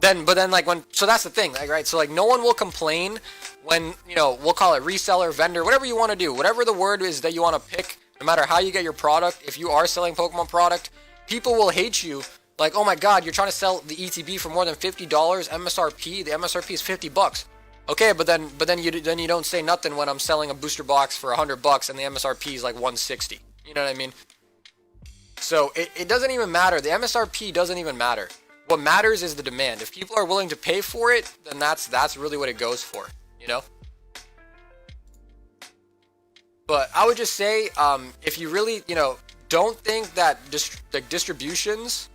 then like so that's the thing, like, right? So like no one will complain when, we'll call it reseller, vendor, whatever you want to do, whatever the word is that you want to pick, no matter how you get your product. If you are selling Pokemon product, people will hate you. Like, oh my God, you're trying to sell the ETB for more than $50 MSRP. The MSRP is $50. Okay, but then you don't say nothing when I'm selling a booster box for $100 and the MSRP is like 160. You know what I mean? So it doesn't even matter. The MSRP doesn't even matter. What matters is the demand. If people are willing to pay for it, then that's really what it goes for, But I would just say, if you really, don't think that distributions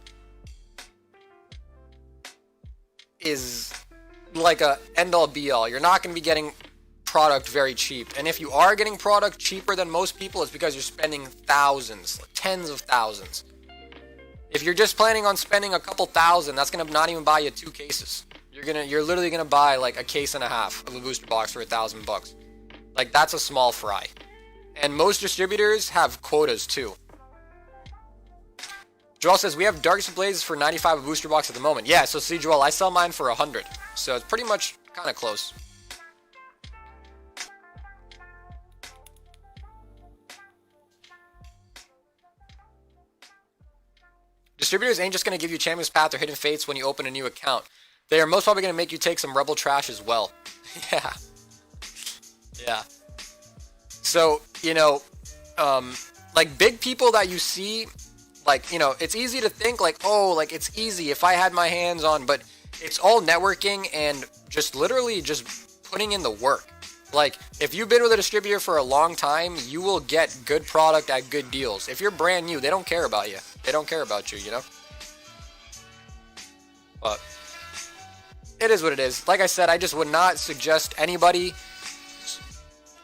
is like a end-all be-all. You're not going to be getting product very cheap. And if you are getting product cheaper than most people, it's because you're spending thousands, like tens of thousands. If you're just planning on spending a couple thousand, that's gonna not even buy you 2 cases. You're literally gonna buy like a case and a half of a booster box for $1,000. Like, that's a small fry. And most distributors have quotas too. Joel says we have Darkest Blazes for 95 a booster box at the moment. Yeah, so see, Joel, I sell mine for 100, so it's pretty much kind of close. Distributors ain't just going to give you Champion's Path or Hidden Fates when you open a new account. They are most probably going to make you take some Rebel Trash as well. Yeah. Yeah. So, like big people that you see, like, it's easy to think like, oh, like it's easy if I had my hands on, but it's all networking and just literally just putting in the work. Like, if you've been with a distributor for a long time, you will get good product at good deals. If you're brand new, they don't care about you. They don't care about you, But it is what it is. Like I said, I just would not suggest anybody,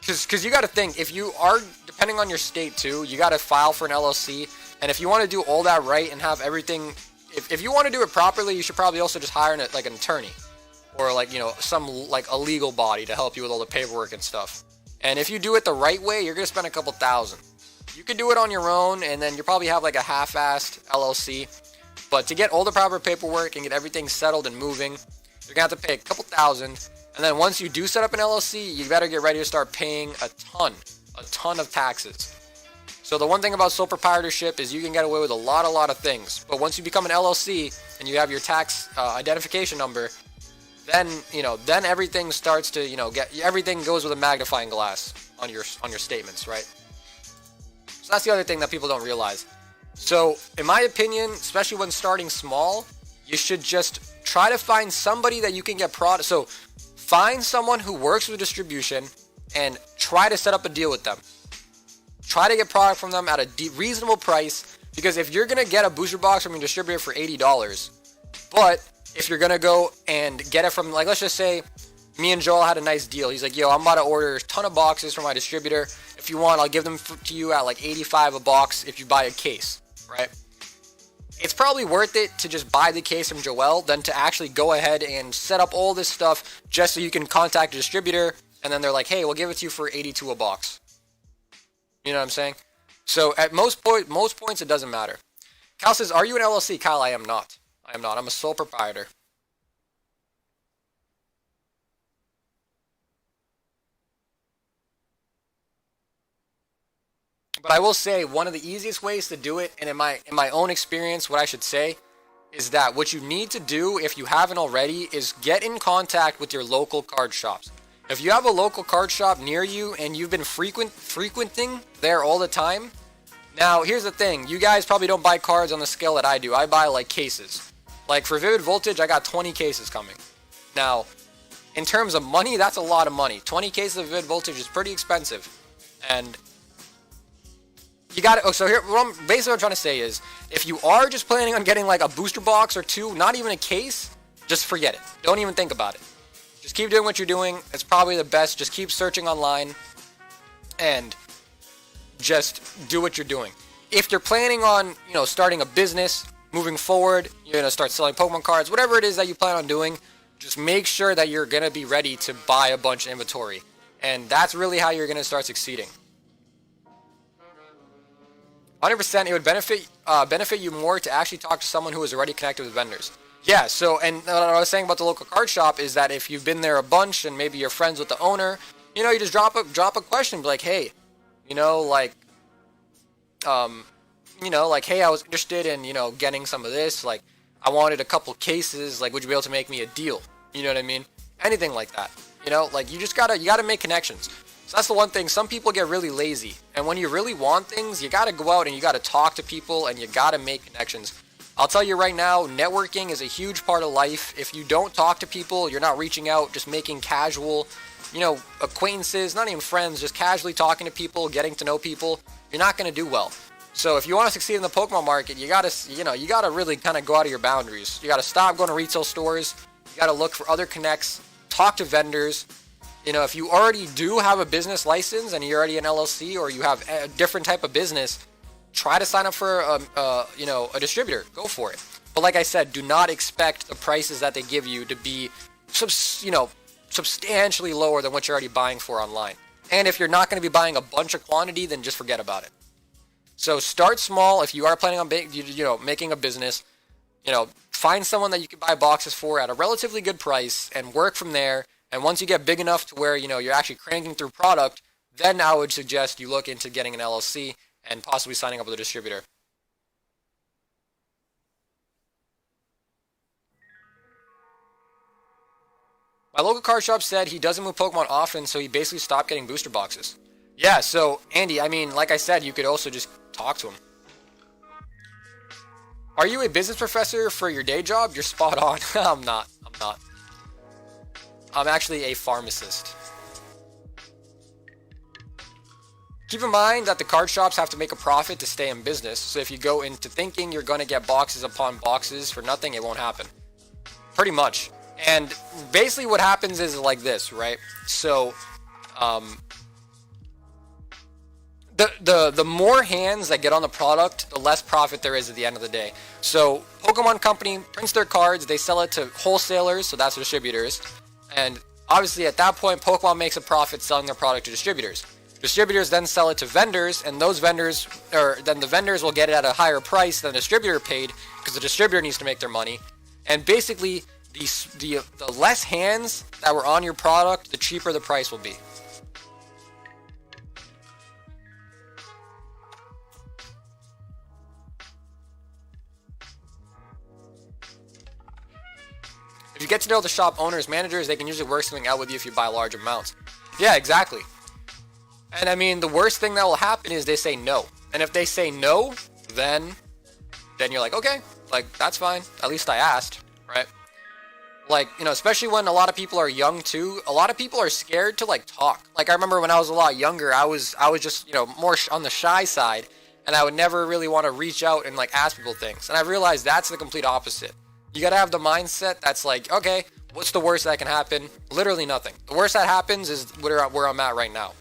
because you got to think, if you are, depending on your state too, you got to file for an LLC, and if you want to do all that right and have everything, if you want to do it properly, you should probably also just hire an attorney, or like, some like a legal body to help you with all the paperwork and stuff. And if you do it the right way, you're gonna spend a couple thousand. You could do it on your own, and then you probably have like a half-assed LLC. But to get all the proper paperwork and get everything settled and moving, you're gonna have to pay a couple thousand. And then once you do set up an LLC, you better get ready to start paying a ton of taxes. So the one thing about sole proprietorship is you can get away with a lot of things. But once you become an LLC and you have your tax identification number, then then everything starts to everything goes with a magnifying glass on your statements, right? So that's the other thing that people don't realize. So in my opinion, especially when starting small, you should just try to find somebody that you can get product. So find someone who works with distribution and try to set up a deal with them. Try to get product from them at a reasonable price, because if you're going to get a booster box from your distributor for $80, but if you're going to go and get it from, like, let's just say me and Joel had a nice deal. He's like, yo, I'm about to order a ton of boxes from my distributor. If you want, I'll give them to you at like $85 a box if you buy a case, right? It's probably worth it to just buy the case from Joel than to actually go ahead and set up all this stuff just so you can contact a distributor, and then they're like, hey, we'll give it to you for $82 a box. You know what I'm saying? So at most points, it doesn't matter. Kyle says, are you an LLC? Kyle, I am not. I'm a sole proprietor. But I will say, one of the easiest ways to do it, and in my own experience, what I should say, is that what you need to do, if you haven't already, is get in contact with your local card shops. If you have a local card shop near you and you've been frequenting there all the time, now here's the thing, you guys probably don't buy cards on the scale that I do. I buy like cases. Like for Vivid Voltage, I got 20 cases coming. Now, in terms of money, that's a lot of money. 20 cases of Vivid Voltage is pretty expensive. And you got to, so here, basically what I'm trying to say is, if you are just planning on getting like a booster box or two, not even a case, just forget it. Don't even think about it. Just keep doing what you're doing. It's probably the best. Just keep searching online and just do what you're doing. If you're planning on, starting a business, moving forward, you're going to start selling Pokemon cards, whatever it is that you plan on doing, just make sure that you're going to be ready to buy a bunch of inventory. And that's really how you're going to start succeeding. 100%, it would benefit you more to actually talk to someone who is already connected with vendors. Yeah, so, and what I was saying about the local card shop is that if you've been there a bunch and maybe you're friends with the owner, you just drop a question, be like, hey, hey, I was interested in, getting some of this, like, I wanted a couple cases, like, would you be able to make me a deal? You know what I mean? Anything like that, like, you gotta make connections. So that's the one thing, some people get really lazy, and when you really want things, you gotta go out and you gotta talk to people and you gotta make connections. I'll tell you right now, networking is a huge part of life. If you don't talk to people, you're not reaching out, just making casual, acquaintances, not even friends, just casually talking to people, getting to know people, you're not going to do well. So if you want to succeed in the Pokemon market, you got to really kind of go out of your boundaries. You got to stop going to retail stores. You got to look for other connects, talk to vendors. If you already do have a business license and you're already an LLC, or you have a different type of business, try to sign up for a distributor. Go for it. But like I said, do not expect the prices that they give you to be substantially lower than what you're already buying for online. And if you're not going to be buying a bunch of quantity, then just forget about it. So start small. If you are planning on making a business, find someone that you can buy boxes for at a relatively good price and work from there. And once you get big enough to where you're actually cranking through product, then I would suggest you look into getting an LLC and possibly signing up with a distributor. My local card shop said he doesn't move Pokemon often, so he basically stopped getting booster boxes. Yeah, so, Andy, like I said, you could also just talk to him. Are you a business professor for your day job? You're spot on. I'm not. I'm actually a pharmacist. Keep in mind that the card shops have to make a profit to stay in business, so if you go into thinking you're going to get boxes upon boxes for nothing, it won't happen. Pretty much. And basically what happens is like this, right? So the more hands that get on the product, the less profit there is at the end of the day. So Pokemon Company prints their cards, they sell it to wholesalers, so that's distributors. And obviously at that point, Pokemon makes a profit selling their product to distributors. Distributors then sell it to vendors, and those vendors, or then the vendors will get it at a higher price than the distributor paid, because the distributor needs to make their money. And basically, the less hands that were on your product, the cheaper the price will be. If you get to know the shop owners, managers, they can usually work something out with you if you buy large amounts. Yeah, exactly. And I mean, the worst thing that will happen is they say no. And if they say no, then you're like, okay, like, that's fine. At least I asked, right? Like, you know, especially when a lot of people are young too, a lot of people are scared to like talk. Like, I remember when I was a lot younger, I was just, you know, more on the shy side, and I would never really want to reach out and like ask people things. And I've realized that's the complete opposite. You gotta have the mindset that's like, okay, what's the worst that can happen? Literally nothing. The worst that happens is where I'm at right now.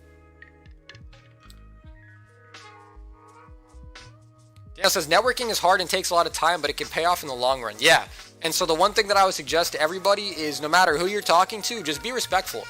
Daniel says, networking is hard and takes a lot of time, but it can pay off in the long run. Yeah. And so the one thing that I would suggest to everybody is no matter who you're talking to, just be respectful.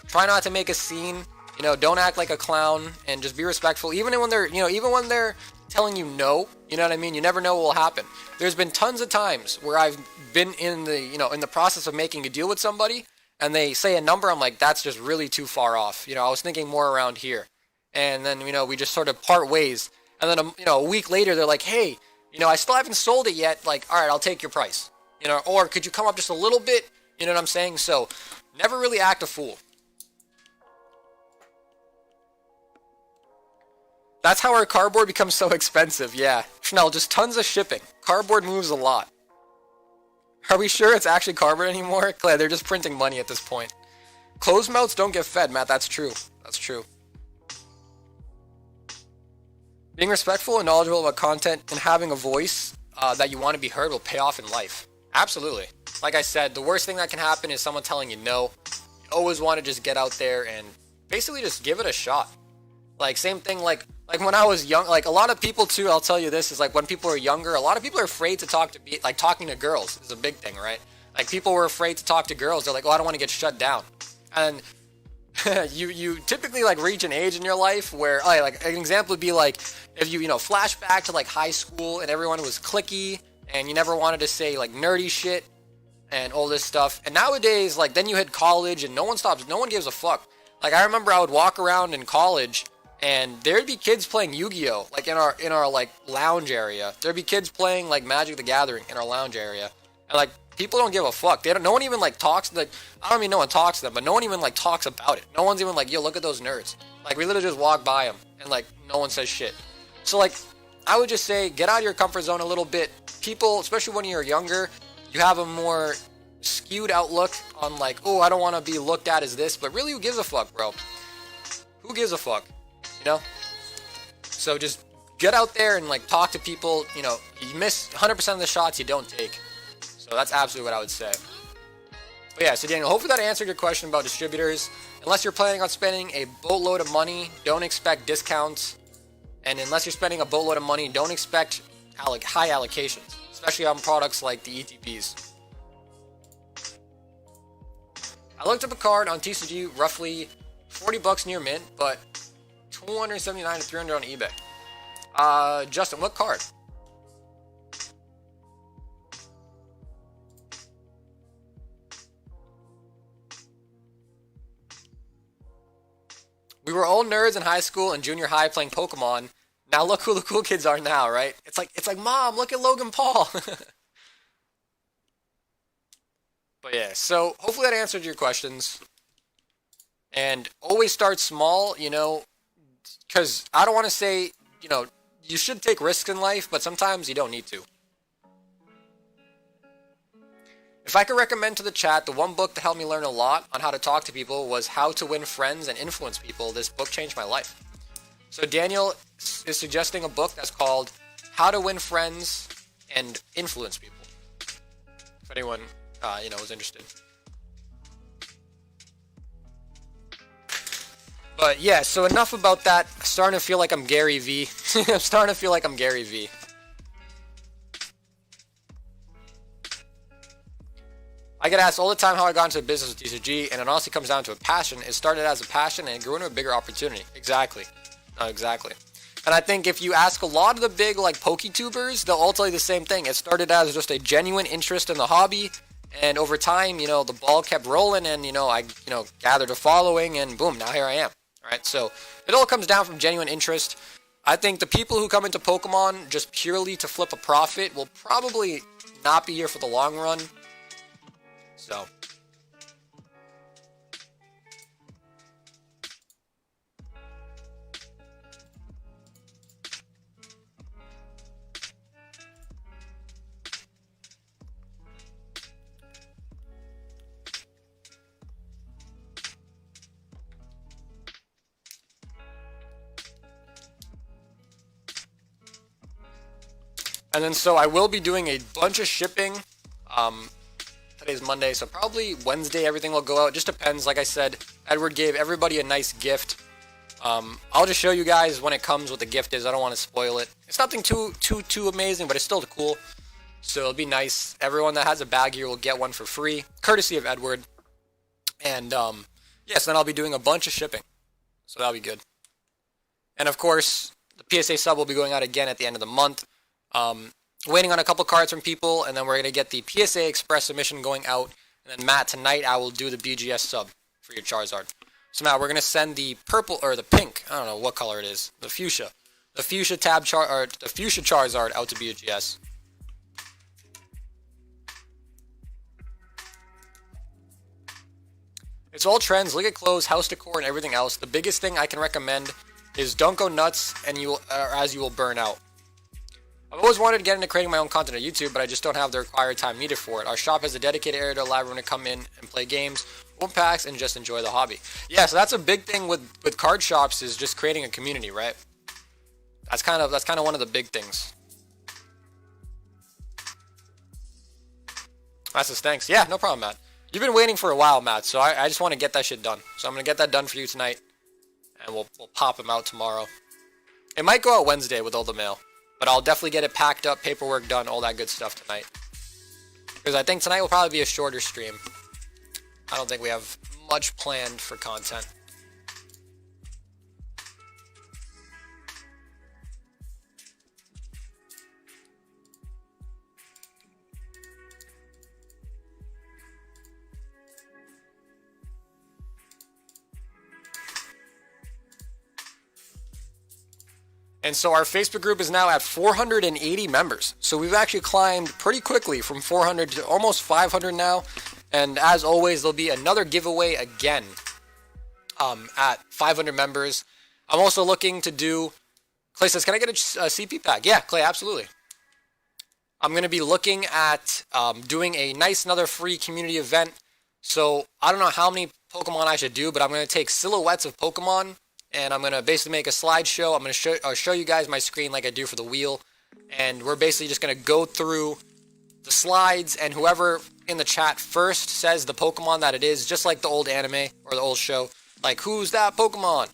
Try not to make a scene. You know, don't act like a clown, and just be respectful. Even when they're telling you no, you know what I mean? You never know what will happen. There's been tons of times where I've been in the process of making a deal with somebody, and they say a number, I'm like, that's just really too far off. You know, I was thinking more around here. And then, you know, we just sort of part ways. And then, a week later, they're like, hey, you know, I still haven't sold it yet. Like, all right, I'll take your price. You know, or could you come up just a little bit? You know what I'm saying? So, never really act a fool. That's how our cardboard becomes so expensive. Yeah. Chanel, just tons of shipping. Cardboard moves a lot. Are we sure it's actually cardboard anymore? Claire, they're just printing money at this point. Closed mouths don't get fed, Matt. That's true. That's true. Being respectful and knowledgeable about content and having a voice that you want to be heard will pay off in life. Absolutely. Like I said, the worst thing that can happen is someone telling you no. You always want to just get out there and basically just give it a shot. Like, same thing, like when I was young, like a lot of people too, I'll tell you this, is like when people are younger, a lot of people are afraid to talking to girls is a big thing, right? Like, people were afraid to talk to girls. They're like, oh, I don't want to get shut down. And you typically like reach an age in your life where, like an example would be like if you flash back to like high school and everyone was cliquey and you never wanted to say like nerdy shit and all this stuff. And nowadays, like, then you hit college and no one gives a fuck. Like, I remember I would walk around in college and there'd be kids playing Yu-Gi-Oh! Like in our like lounge area. There'd be kids playing like Magic the Gathering in our lounge area. And like, people don't give a fuck. No one even like talks, like, I don't mean no one talks to them, but no one even like talks about it. No one's even like, yo, look at those nerds. Like, we literally just walk by them and like no one says shit. So like, I would just say, get out of your comfort zone a little bit. People, especially when you're younger, you have a more skewed outlook on like, oh, I don't want to be looked at as this, but really, who gives a fuck, bro? Who gives a fuck? You know? So just get out there and like talk to people. You know, you miss 100% of the shots you don't take. So that's absolutely what I would say. But yeah, so Daniel, hopefully that answered your question about distributors. Unless you're planning on spending a boatload of money, don't expect discounts. And unless you're spending a boatload of money, don't expect high allocations, especially on products like the ETBs. I looked up a card on TCG, roughly $40 near mint, but $279 to $300 on eBay. Justin, what card? We were all nerds in high school and junior high playing Pokemon. Now look who the cool kids are now, right? It's like, Mom, look at Logan Paul. But yeah, so hopefully that answered your questions. And always start small, you know, because I don't want to say, you know, you should take risks in life, but sometimes you don't need to. If I could recommend to the chat, the one book that helped me learn a lot on how to talk to people was How to Win Friends and Influence People. This book changed my life. So Daniel is suggesting a book that's called How to Win Friends and Influence People. If anyone, was interested. But yeah, so enough about that. I'm starting to feel like I'm Gary V. I'm starting to feel like I'm Gary V. I get asked all the time how I got into business with TCG, and it honestly comes down to a passion. It started as a passion and it grew into a bigger opportunity. Exactly. Exactly. And I think if you ask a lot of the big like PokeTubers, they'll all tell you the same thing. It started as just a genuine interest in the hobby, and over time, the ball kept rolling, and I gathered a following, and boom, now here I am. Right? So it all comes down from genuine interest. I think the people who come into Pokemon just purely to flip a profit will probably not be here for the long run. So. And then so I will be doing a bunch of shipping. Today's Monday, so probably Wednesday everything will go out. Just depends. Like I said, Edward gave everybody a nice gift. I'll just show you guys when it comes what the gift is. I don't want to spoil it. It's nothing too amazing, but it's still cool. So it'll be nice. Everyone that has a bag here will get one for free, courtesy of Edward. And yes, then I'll be doing a bunch of shipping. So that'll be good. And of course, the PSA sub will be going out again at the end of the month. Waiting on a couple cards from people, and then we're going to get the PSA Express submission going out. And then Matt, tonight I will do the BGS sub for your Charizard. So Matt, we're going to send the purple, or the pink, I don't know what color it is, the fuchsia. The fuchsia the fuchsia Charizard out to BGS. It's all trends, look at clothes, house decor, and everything else. The biggest thing I can recommend is don't go nuts, and as you will burn out. I've always wanted to get into creating my own content on YouTube, but I just don't have the required time needed for it. Our shop has a dedicated area to allow everyone to come in and play games, open packs, and just enjoy the hobby. Yeah, so that's a big thing with card shops, is just creating a community, right? That's kind of one of the big things. Matt says thanks. Yeah, no problem, Matt. You've been waiting for a while, Matt, so I just want to get that shit done. So I'm going to get that done for you tonight, and we'll pop them out tomorrow. It might go out Wednesday with all the mail. But I'll definitely get it packed up, paperwork done, all that good stuff tonight. Because I think tonight will probably be a shorter stream. I don't think we have much planned for content. And so our Facebook group is now at 480 members. So we've actually climbed pretty quickly from 400 to almost 500 now. And as always, there'll be another giveaway again at 500 members. I'm also looking to do... Clay says, can I get a CP pack? Yeah, Clay, absolutely. I'm going to be looking at doing a nice another free community event. So I don't know how many Pokemon I should do, but I'm going to take silhouettes of Pokemon. And I'm going to basically make a slideshow. I'm going to show you guys my screen like I do for the wheel. And we're basically just going to go through the slides. And whoever in the chat first says the Pokemon that it is, just like the old anime or the old show. Like, who's that Pokemon?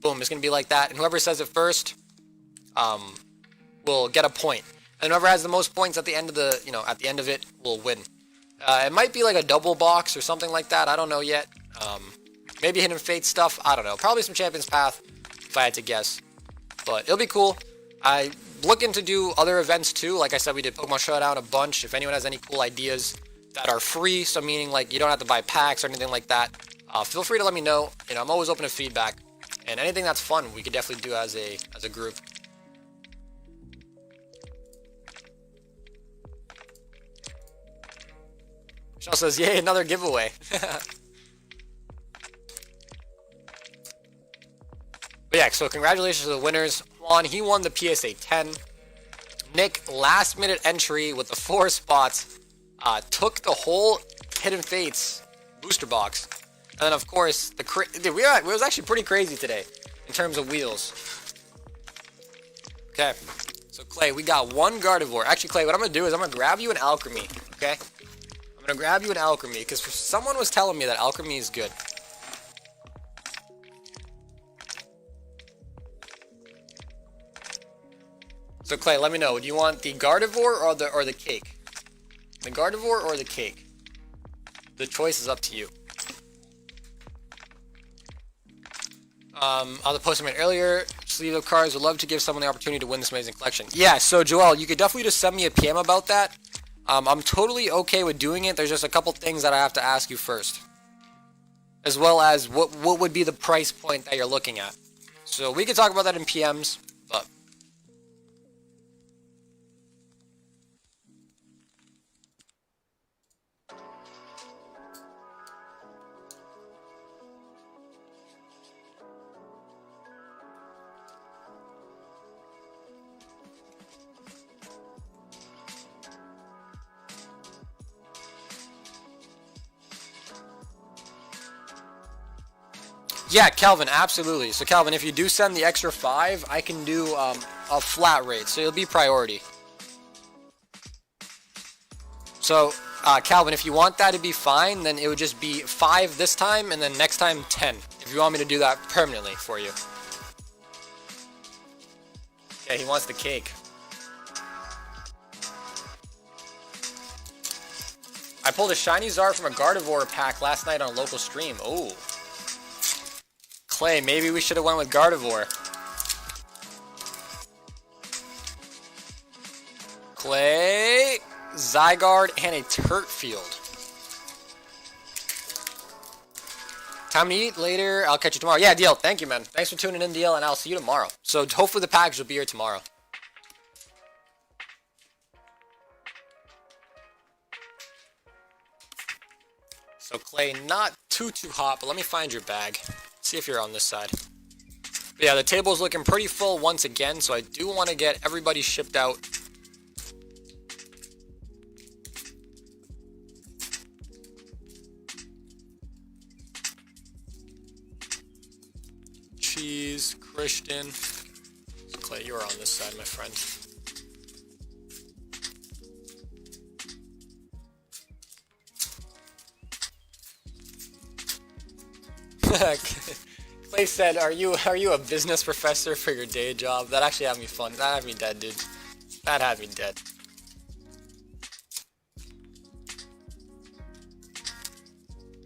Boom, it's going to be like that. And whoever says it first will get a point. And whoever has the most points at the end of at the end of it will win. It might be like a double box or something like that. I don't know yet. Maybe Hidden Fate stuff. I don't know. Probably some Champions Path, if I had to guess. But it'll be cool. I'm looking to do other events too. Like I said, we did Pokemon Showdown a bunch. If anyone has any cool ideas that are free, so meaning like you don't have to buy packs or anything like that, feel free to let me know. I'm always open to feedback. And anything that's fun, we could definitely do as a group. Michelle says, yay, another giveaway. But yeah, so congratulations to the winners. Juan, he won the PSA 10. Nick, last minute entry with the 4 spots, took the whole Hidden Fates booster box. And then of course, it was actually pretty crazy today in terms of wheels. Okay, so Clay, we got one Gardevoir. Actually, Clay, what I'm going to do is I'm going to grab you an Alchemy, okay? I'm going to grab you an Alchemy because someone was telling me that Alchemy is good. So Clay, let me know. Do you want the Gardevoir or the cake? The Gardevoir or the cake? The choice is up to you. On the post I made earlier, sleeve of cards, would love to give someone the opportunity to win this amazing collection. Yeah, so Joel, you could definitely just send me a PM about that. I'm totally okay with doing it. There's just a couple things that I have to ask you first. As well as what would be the price point that you're looking at. So we could talk about that in PMs, but... Yeah, Calvin, absolutely. So Calvin, if you do send the extra 5, I can do a flat rate, so it'll be priority. So Calvin, if you want that to be fine, then it would just be 5 this time, and then next time 10. If you want me to do that permanently for you. Yeah, he wants the cake. I pulled a shiny Zard from a Gardevoir pack last night on a local stream. Oh. Clay, maybe we should have went with Gardevoir. Clay, Zygarde, and a Turtfield. Time to eat later. I'll catch you tomorrow. Yeah, DL, thank you, man. Thanks for tuning in, DL, and I'll see you tomorrow. So hopefully the package will be here tomorrow. So Clay, not too hot, but let me find your bag. See if you're on this side. But yeah, the table's looking pretty full once again, so I do want to get everybody shipped out. Cheese, Christian. Clay, you're on this side, my friend. Clay said, "Are you a business professor for your day job?" That actually had me fun. That had me dead, dude. That had me dead.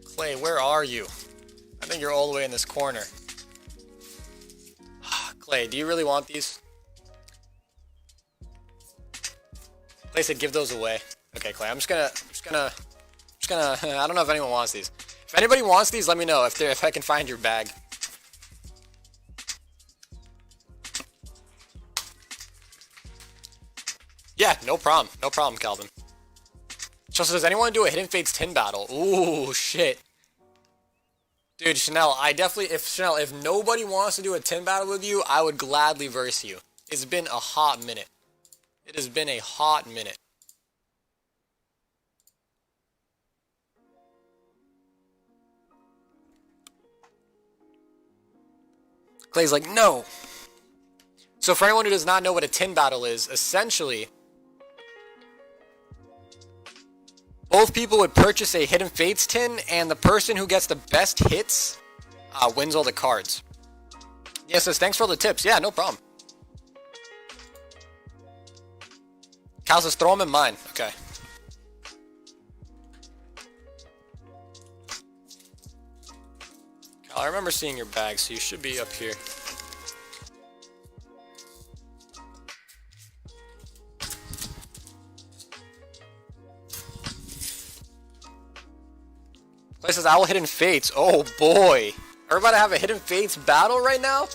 Clay, where are you? I think you're all the way in this corner. Clay, do you really want these? Clay said, "Give those away." Okay, Clay, I'm just gonna. I don't know if anyone wants these. If anybody wants these, let me know if I can find your bag. Yeah, no problem. No problem, Calvin. Chelsea, does anyone do a Hidden Fates tin battle? Ooh, shit. Dude, Chanel, if nobody wants to do a tin battle with you, I would gladly verse you. It's been a hot minute. It has been a hot minute. Clay's like, no. So for anyone who does not know what a tin battle is, essentially, both people would purchase a Hidden Fates tin, and the person who gets the best hits wins all the cards. Yeah, says, thanks for all the tips. Yeah, no problem. Cal says, throw them in mine. Okay. Cal, I remember seeing your bag, so you should be up here. Clay says, Owl Hidden Fates. Oh boy. Are we about to have a Hidden Fates battle right now?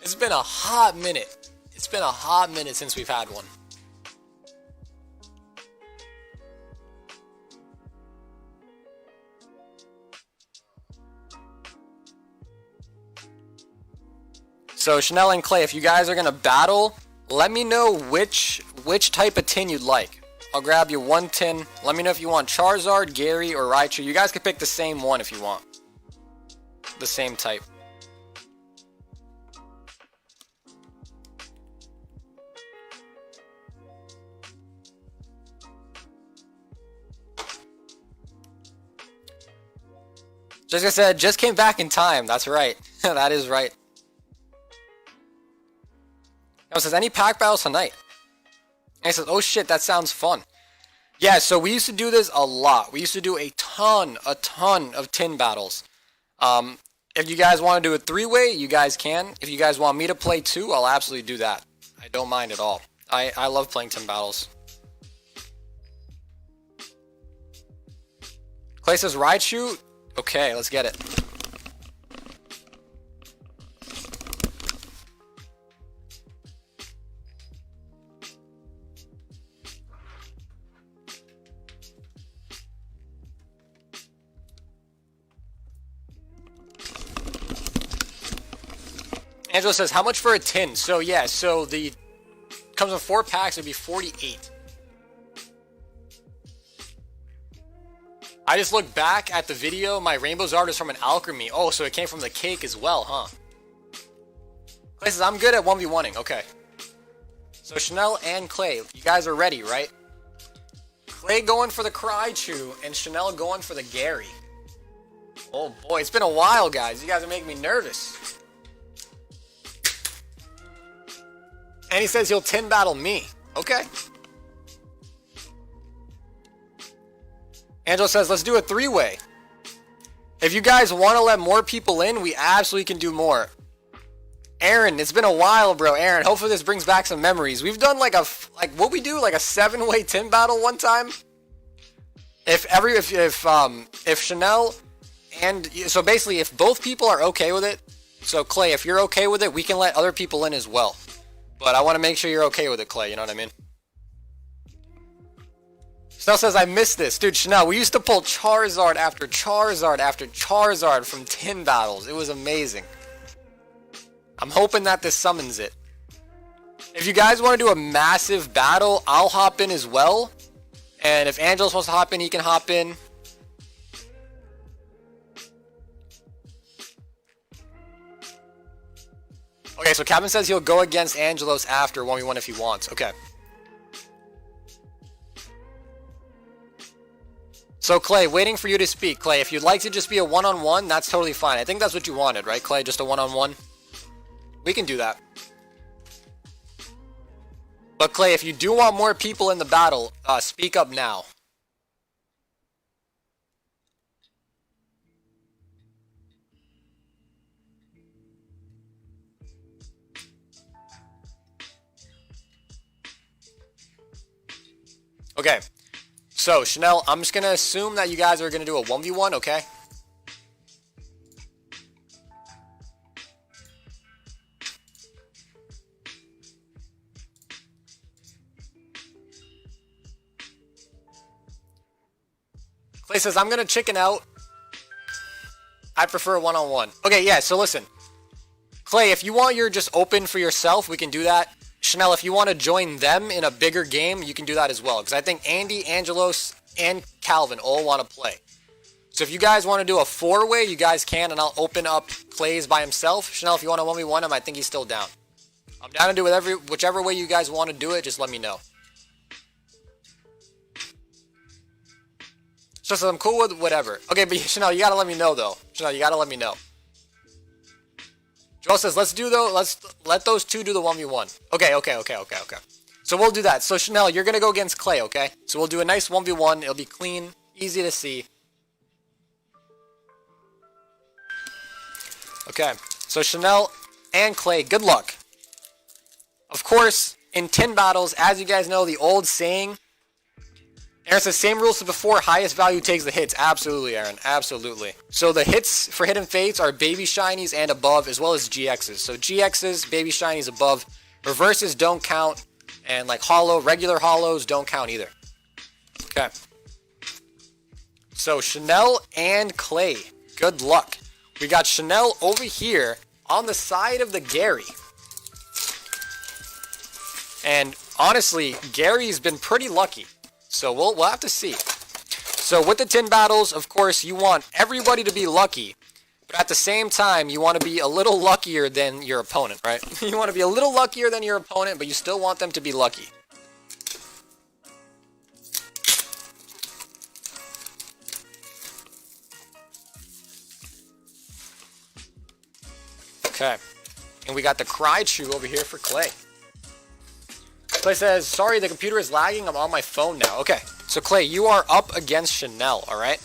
It's been a hot minute. It's been a hot minute since we've had one. So Chanel and Clay, if you guys are gonna battle, let me know which type of tin you'd like. I'll grab you one tin. Let me know if you want Charizard, Gary, or Raichu. You guys can pick the same one if you want. The same type. Just like I said, just came back in time. That's right. That is right. Now it says, any pack battles tonight? And he says, oh shit, that sounds fun. Yeah, so we used to do this a lot. We used to do a ton of tin battles. If you guys want to do a 3-way, you guys can. If you guys want me to play 2, I'll absolutely do that. I don't mind at all. I love playing tin battles. Clay says, Raichu? Okay, let's get it. Angela says, how much for a tin? So yeah, so the comes in 4 packs, it'd be 48. I just looked back at the video, my Rainbows art is from an alchemy. Oh, so it came from the cake as well, huh? Clay says, I'm good at 1v1ing, okay. So Chanel and Clay, you guys are ready, right? Clay going for the Raichu and Chanel going for the Gary. Oh boy, it's been a while, guys. You guys are making me nervous. And he says he'll tin battle me. Okay. Angela says, let's do a 3-way. If you guys want to let more people in, we absolutely can do more. Aaron, it's been a while, bro. Aaron, hopefully this brings back some memories. We've done like a 7-way tin battle one time. If Chanel and so basically if both people are okay with it, so Clay, if you're okay with it, we can let other people in as well. But I want to make sure you're okay with it, Clay. You know what I mean? Chanel says, I missed this. Dude, Chanel, we used to pull Charizard after Charizard after Charizard from tin battles. It was amazing. I'm hoping that this summons it. If you guys want to do a massive battle, I'll hop in as well. And if Angelo's wants to hop in, he can hop in. Okay, so Kevin says he'll go against Angelos after 1v1 if he wants. Okay. So Clay, waiting for you to speak. Clay, if you'd like to just be a one-on-one, that's totally fine. I think that's what you wanted, right, Clay? Just a one-on-one? We can do that. But Clay, if you do want more people in the battle, speak up now. Okay, so Chanel, I'm just going to assume that you guys are going to do a 1v1, okay? Clay says, I'm going to chicken out. I prefer a one-on-one. Okay, yeah, so listen. Clay, if you want your just open for yourself, we can do that. Chanel, if you want to join them in a bigger game, you can do that as well. Because I think Andy, Angelos, and Calvin all want to play. So if you guys want to do a 4-way, you guys can, and I'll open up Clay's by himself. Chanel, if you want to 1v1 him, I think he's still down. I'm down to do whichever way you guys want to do it, just let me know. So I'm cool with whatever. Okay, but Chanel, you gotta let me know though. Chanel, you gotta let me know. Joel says, let's let those two do the 1v1. Okay. So we'll do that. So Chanel, you're gonna go against Clay, okay? So we'll do a nice 1v1. It'll be clean, easy to see. Okay, so Chanel and Clay, good luck. Of course, in tin battles, as you guys know, the old saying, Aaron says, same rules as before, highest value takes the hits. Absolutely, Aaron, absolutely. So the hits for Hidden Fates are Baby Shinies and above, as well as GXs. So GXs, Baby Shinies above, reverses don't count, and like regular hollows don't count either. Okay. So Chanel and Clay, good luck. We got Chanel over here on the side of the Gary. And honestly, Gary's been pretty lucky. So we'll have to see. So with the tin battles, of course, you want everybody to be lucky. But at the same time, you want to be a little luckier than your opponent, right? You want to be a little luckier than your opponent, but you still want them to be lucky. Okay. And we got the Raichu over here for Clay. Clay says, sorry, the computer is lagging. I'm on my phone now. Okay, so Clay, you are up against Chanel, all right?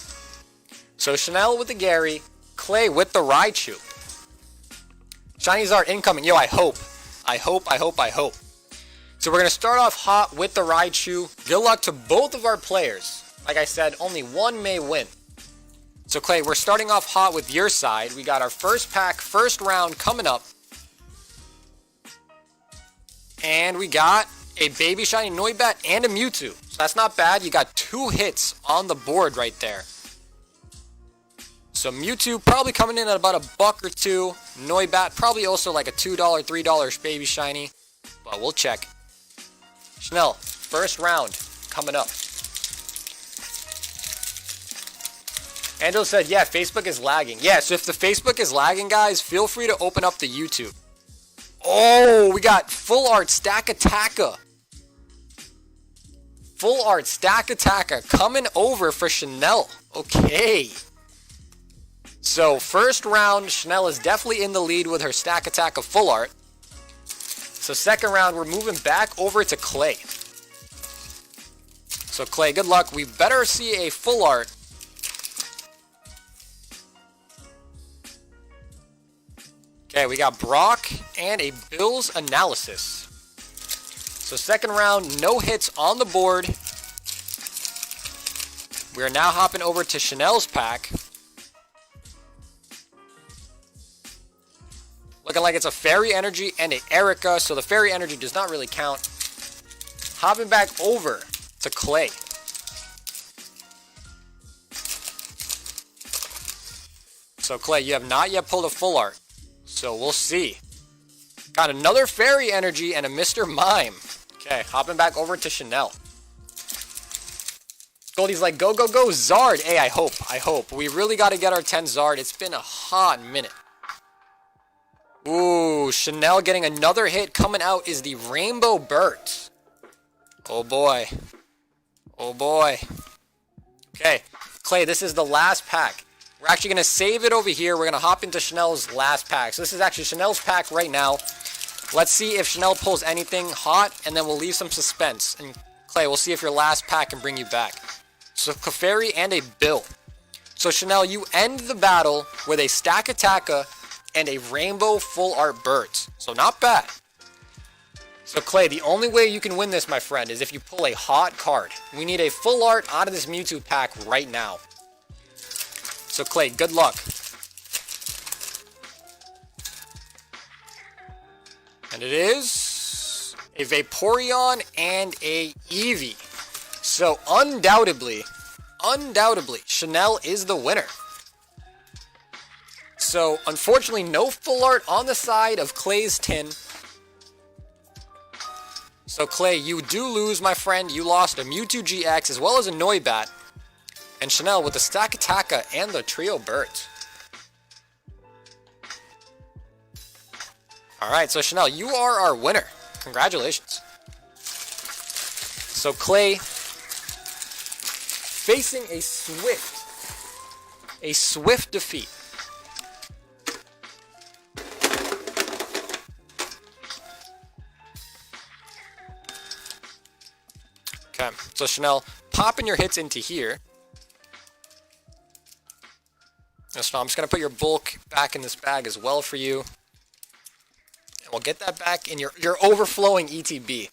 So Chanel with the Gary, Clay with the Raichu. Shinies are incoming. Yo, I hope. So we're going to start off hot with the Raichu. Good luck to both of our players. Like I said, only one may win. So Clay, we're starting off hot with your side. We got our first pack, first round coming up. And we got a baby shiny Noibat and a Mewtwo. So that's not bad. You got 2 hits on the board right there. So Mewtwo probably coming in at about $1 or $2. Noibat probably also like a $2, $3 baby shiny. But we'll check. Chanel, first round coming up. Angelo said, yeah, Facebook is lagging. Yeah, so if the Facebook is lagging, guys, feel free to open up the YouTube. Oh, we got Full Art Stack-A-Taka. Full Art Stack-A-Taka coming over for Chanel. Okay. So, first round, Chanel is definitely in the lead with her Stack-A-Taka Full Art. So, second round, we're moving back over to Clay. So, Clay, good luck. We better see a Full Art. Okay, we got Brock and a Bill's Analysis. So second round, no hits on the board. We are now hopping over to Chanel's pack. Looking like it's a Fairy Energy and a Erica, so the Fairy Energy does not really count. Hopping back over to Clay. So Clay, you have not yet pulled a Full Art. So we'll see. Got another Fairy Energy and a Mr. Mime. Okay, hopping back over to Chanel. Goldie's like, go, go, go, Zard. Hey, I hope. We really got to get our 10 Zard. It's been a hot minute. Ooh, Chanel getting another hit. Coming out is the Rainbow Birds. Oh, boy. Okay, Clay, this is the last pack. We're actually going to save it over here. We're going to hop into Chanel's last pack. So this is actually Chanel's pack right now. Let's see if Chanel pulls anything hot, and then we'll leave some suspense. And Clay, we'll see if your last pack can bring you back. So Clefairy and a Bill. So Chanel, you end the battle with a Stack-A-Taka and a Rainbow Full Art Birds. So not bad. So Clay, the only way you can win this, my friend, is if you pull a hot card. We need a Full Art out of this Mewtwo pack right now. So Clay, good luck. And it is a Vaporeon and a Eevee. So undoubtedly, Chanel is the winner. So unfortunately, no Full Art on the side of Clay's tin. So Clay, you do lose, my friend. You lost a Mewtwo GX as well as a Noibat. And Chanel with the Stack-A-Taka and the Trio Birds. Alright, so Chanel, you are our winner. Congratulations. So Clay, facing a swift defeat. Okay, so Chanel, popping your hits into here. So I'm just going to put your bulk back in this bag as well for you. And we'll get that back in your overflowing ETB.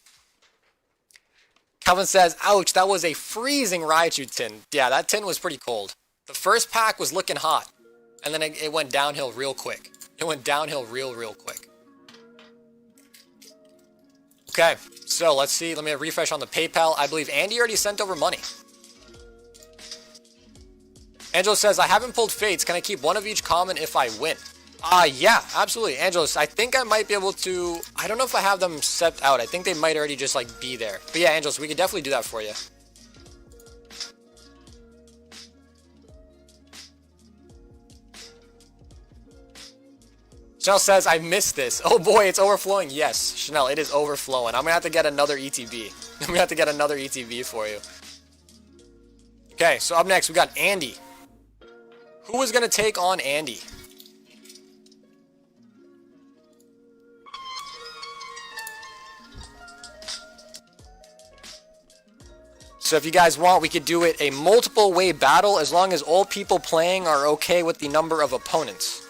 Calvin says, ouch, that was a freezing Raichu tin. Yeah, that tin was pretty cold. The first pack was looking hot. And then it went downhill real quick. It went downhill real quick. Okay, so let's see. Let me refresh on the PayPal. I believe Andy already sent over money. Angelo says, I haven't pulled Fates. Can I keep one of each common if I win? Yeah, absolutely. Angelos, I think I might be able to... I don't know if I have them set out. I think they might already just, like, be there. But yeah, Angelos, we could definitely do that for you. Chanel says, I missed this. Oh boy, it's overflowing. Yes, Chanel, it is overflowing. I'm going to have to get another ETB. I'm going to have to get another ETB for you. Okay, so up next, we got Andy. Who is going to take on Andy? So if you guys want, we could do it a multiple way battle as long as all people playing are okay with the number of opponents.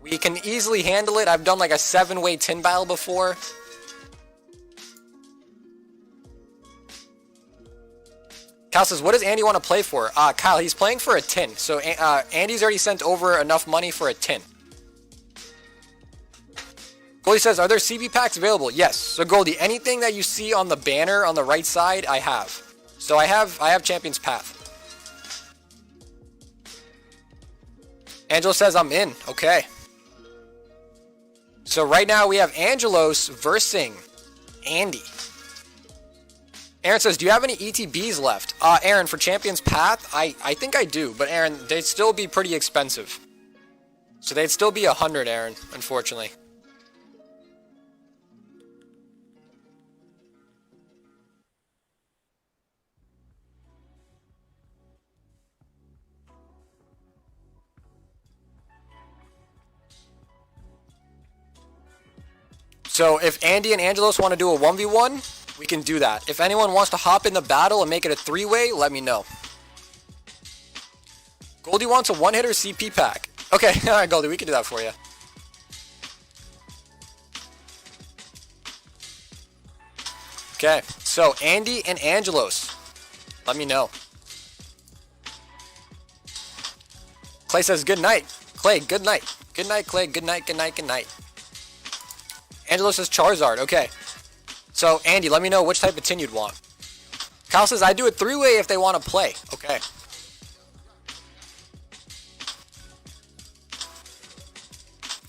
We can easily handle it. I've done like a 7-way tin battle before. Kyle says, what does Andy want to play for? Kyle, he's playing for a tin. So Andy's already sent over enough money for a tin. Goldie says, are there CB packs available? Yes. So Goldie, anything that you see on the banner on the right side, I have. So I have Champion's Path. Angelo says, I'm in. Okay. So right now we have Angelos versing Andy. Aaron says, do you have any ETBs left? Aaron, for Champion's Path, I think I do. But Aaron, they'd still be pretty expensive. So they'd still be 100, Aaron, unfortunately. So if Andy and Angelos want to do a 1v1, we can do that. If anyone wants to hop in the battle and make it a 3-way, let me know. Goldie wants a one-hitter CP pack. Okay, alright Goldie, we can do that for you. Okay, so Andy and Angelos, let me know. Clay says, good night. Clay, good night. Good night, Clay. Good night, good night, good night. Angelo says Charizard. Okay. So, Andy, let me know which type of tin you'd want. Kyle says, I do a 3-way if they want to play. Okay.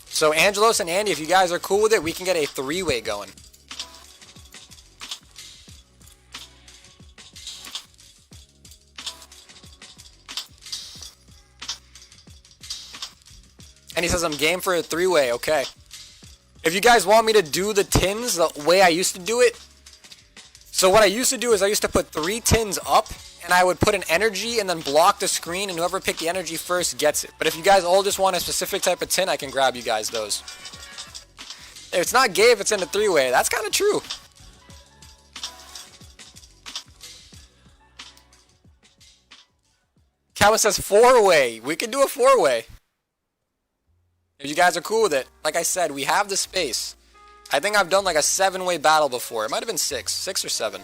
So, Angelos and Andy, if you guys are cool with it, we can get a 3-way going. And he says, I'm game for a 3-way. Okay. If you guys want me to do the tins the way I used to do it, so what I used to do is I used to put 3 tins up, and I would put an energy and then block the screen, and whoever picked the energy first gets it. But if you guys all just want a specific type of tin, I can grab you guys those. If it's not gay if it's in a 3-way, that's kind of true. Calvin says 4-way. We can do a 4-way. If you guys are cool with it, like I said, we have the space. I think I've done like a 7-way battle before. It might have been 6 or 7.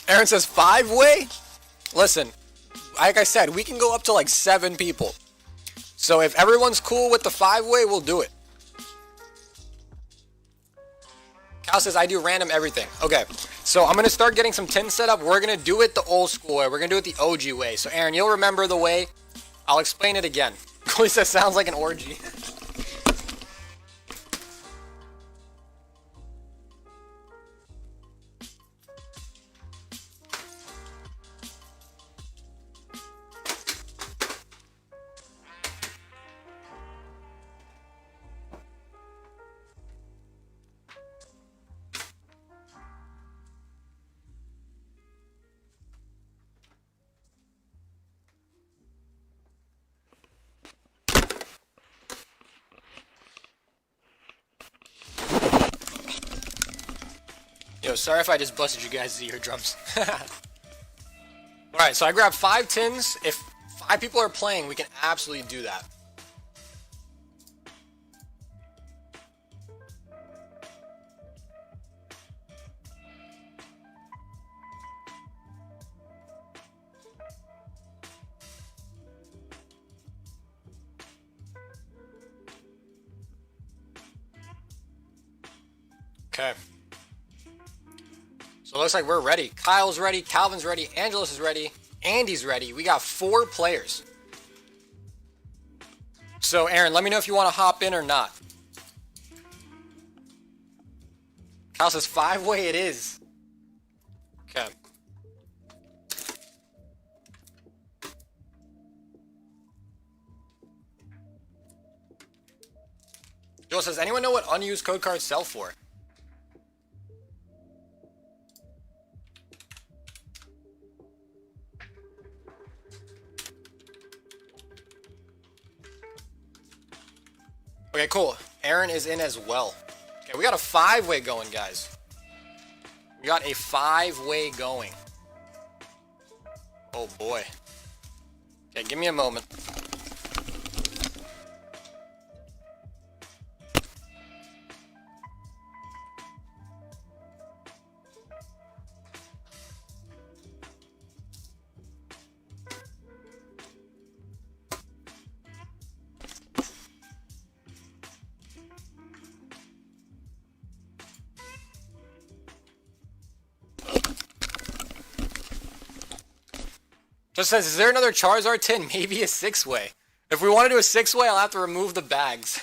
Aaron says 5-way? Listen, like I said, we can go up to like 7 people. So if everyone's cool with the 5-way, we'll do it. Cal says, I do random everything. Okay, so I'm going to start getting some tins set up. We're going to do it the old school way. We're going to do it the OG way. So Aaron, you'll remember the way. I'll explain it again. Chloe says, sounds like an orgy. Yo, sorry if I just busted you guys' eardrums. Alright, so I grabbed 5 tins. If 5 people are playing, we can absolutely do that. Okay. So it looks like we're ready. Kyle's ready, Calvin's ready, Angelos is ready, Andy's ready. We got 4 players. So Aaron, let me know if you want to hop in or not. Kyle says 5-way it is. Okay. Joel says, anyone know what unused code cards sell for? Okay, cool. Aaron is in as well. Okay, we got a 5-way going, guys. We got a 5-way going. Oh boy. Okay, give me a moment. Just says, is there another Charizard tin? Maybe a 6-way. If we want to do a 6-way, I'll have to remove the bags.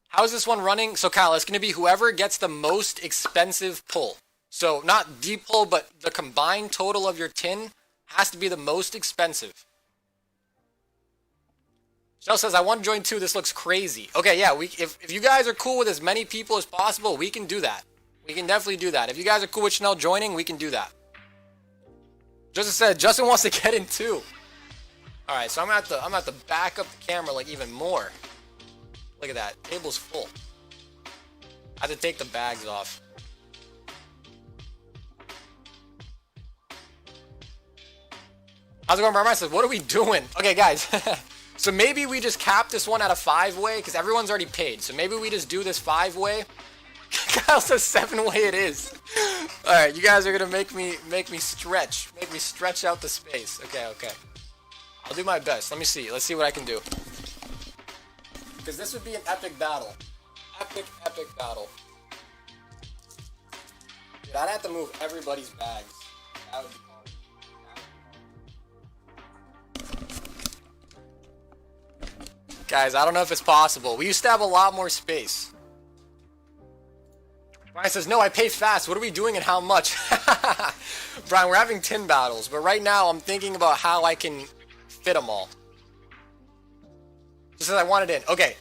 How is this one running? So Kyle, it's going to be whoever gets the most expensive pull. So not the pull, but the combined total of your tin has to be the most expensive. Shell says, I want to join too. This looks crazy. Okay, yeah, if you guys are cool with as many people as possible, we can do that. We can definitely do that. If you guys are cool with Chanel joining, we can do that. Justin said, Justin wants to get in too. Alright, so I'm gonna have to back up the camera like even more. Look at that. Table's full. I have to take the bags off. How's it going, Brian? Says, what are we doing? Okay, guys. So maybe we just cap this one at a 5-way because everyone's already paid. So maybe we just do this 5-way. Kyle says 7-way it is. Alright, you guys are gonna make me stretch. Make me stretch out the space. Okay. I'll do my best. Let me see. Let's see what I can do. Because this would be an epic battle. Epic battle. Dude, I'd have to move everybody's bags. That would be hard. Guys, I don't know if it's possible. We used to have a lot more space. Brian says, no, I pay fast. What are we doing and how much? Brian, we're having tin battles, but right now I'm thinking about how I can fit them all. Just says I want it in. Okay,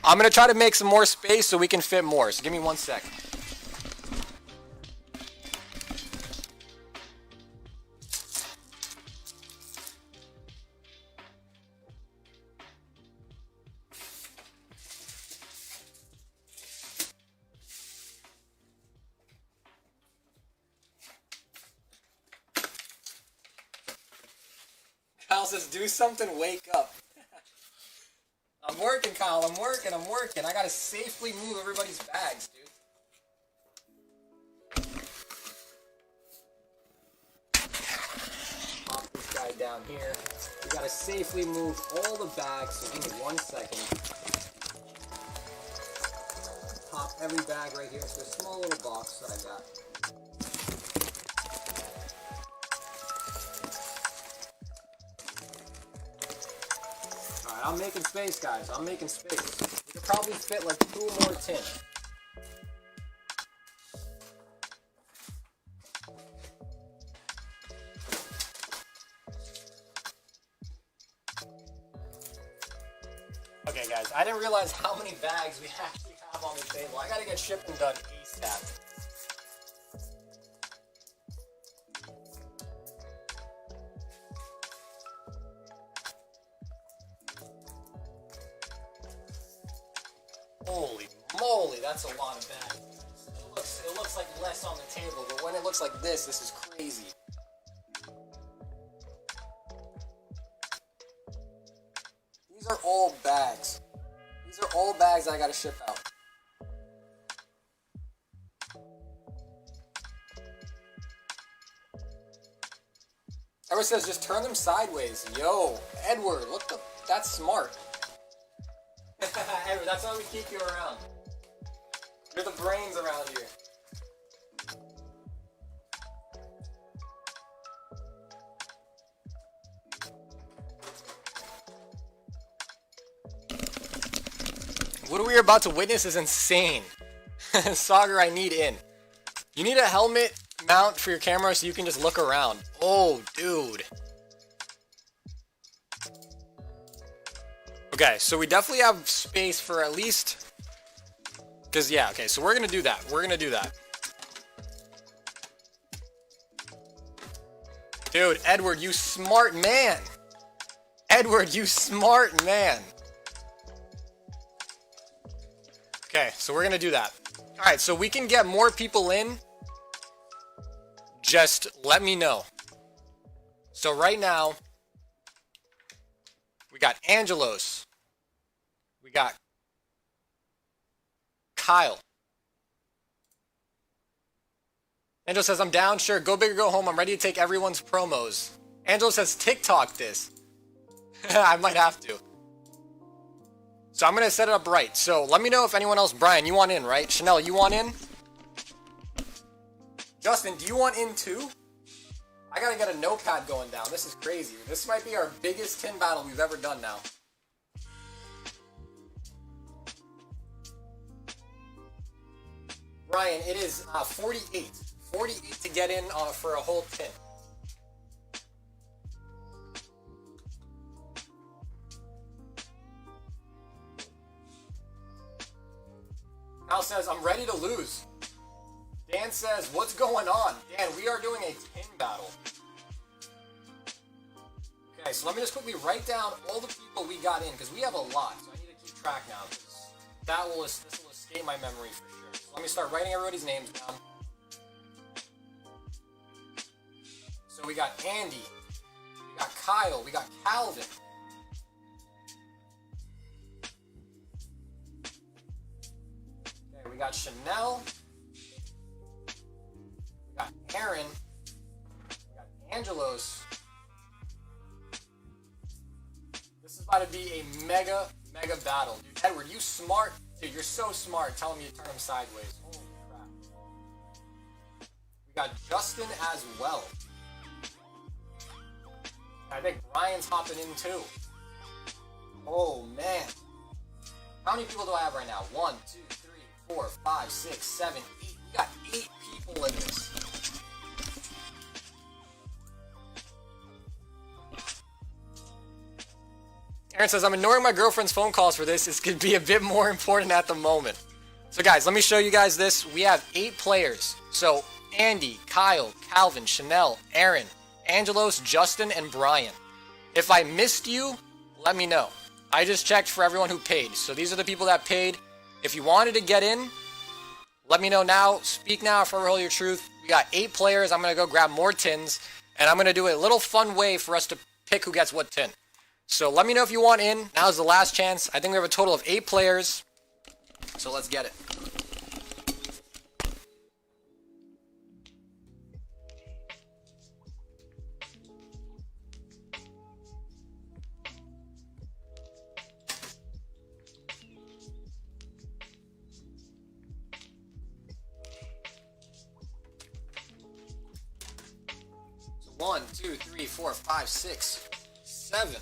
I'm going to try to make some more space so we can fit more. So give me 1 sec. Kyle says, do something, wake up. I'm working, Kyle. I'm working. I gotta safely move everybody's bags, dude. Pop this guy down here. We gotta safely move all the bags, so give me 1 second. Pop every bag right here. It's a small little box that I got. I'm making space, guys. I'm making space. We could probably fit like 2 more tin. Okay, guys. I didn't realize how many bags we actually have on the table. I gotta get shipping done ASAP. Holy moly, that's a lot of bags. It looks like less on the table, but when it looks like this is crazy. These are all bags. These are all bags I gotta ship out. Edward says just turn them sideways. Yo, Edward, that's smart. Edward, that's why we keep you around. You're the brains around here. What we are about to witness is insane. Sagar, I need in. You need a helmet mount for your camera so you can just look around. Oh, dude. Okay, so we definitely have space for at least... Because, yeah, okay, so we're going to do that. We're going to do that. Dude, Edward, you smart man. Edward, you smart man. Okay, so we're gonna do that. Alright, so we can get more people in. Just let me know. So right now, we got Angelos. We got Kyle. Angelo says, I'm down. Sure, go big or go home. I'm ready to take everyone's promos. Angelo says, TikTok this. I might have to. So I'm going to set it up right. So let me know if anyone else. Brian, you want in, right? Chanel, you want in? Justin, do you want in too? I got to get a notepad going down. This is crazy. This might be our biggest tin battle we've ever done now. Brian, it is 48. 48 to get in for a whole tin. Al says, I'm ready to lose. Dan says, what's going on? Dan, we are doing a tin battle. Okay, so let me just quickly write down all the people we got in, because we have a lot, so I need to keep track now. This will escape my memory for sure. So let me start writing everybody's names down. So we got Andy, we got Kyle, we got Calvin. Okay, we got Chanel, we got Aaron, we got Angelos. This is about to be a mega battle. Dude, Edward, you smart. Dude, you're so smart telling me to turn him sideways. Holy crap. We got Justin as well. I think Brian's hopping in too. Oh man. How many people do I have right now? 1, 2, 3, 4, 5, 6, 7, 8. We got 8 people in this. Aaron says, I'm ignoring my girlfriend's phone calls for this. This could be a bit more important at the moment. So guys, let me show you guys this. We have 8 players. So Andy, Kyle, Calvin, Chanel, Aaron, Angelos, Justin, and Brian. If I missed you, let me know. I just checked for everyone who paid. So these are the people that paid. If you wanted to get in, let me know now. Speak now, forever hold your truth. We got 8 players. I'm going to go grab more tins. And I'm going to do a little fun way for us to pick who gets what tin. So let me know if you want in. Now's the last chance. I think we have a total of 8 players. So let's get it. So 1, 2, 3, 4, 5, 6, 7.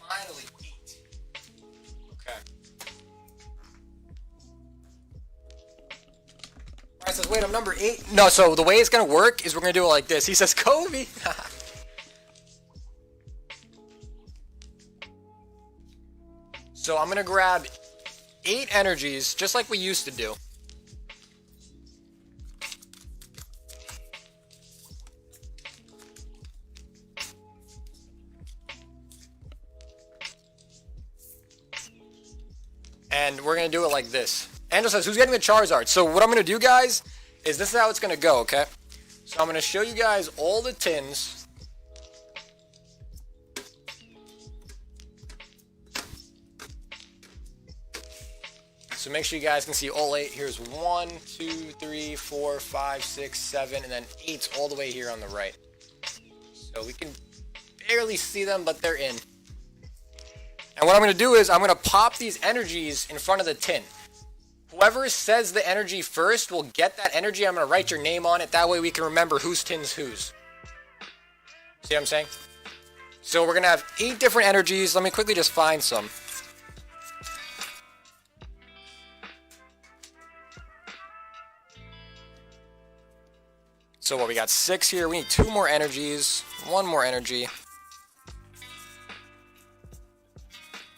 Finally, 8. Okay. Alright, says, wait, I'm number 8. No, so the way it's going to work is we're going to do it like this. He says, Kobe. So I'm going to grab 8 energies, just like we used to do. And we're going to do it like this. Angel says, who's getting the Charizard? So what I'm going to do, guys, is this is how it's going to go, okay? So I'm going to show you guys all the tins. So make sure you guys can see all 8. Here's 1, 2, 3, 4, 5, 6, 7, and then 8's all the way here on the right. So we can barely see them, but they're in. And what I'm going to do is I'm going to pop these energies in front of the tin. Whoever says the energy first will get that energy. I'm going to write your name on it. That way we can remember whose tin's whose. See what I'm saying? So we're going to have 8 different energies. Let me quickly just find some. So what, we got 6 here. We need 2 more energies. 1 more energy.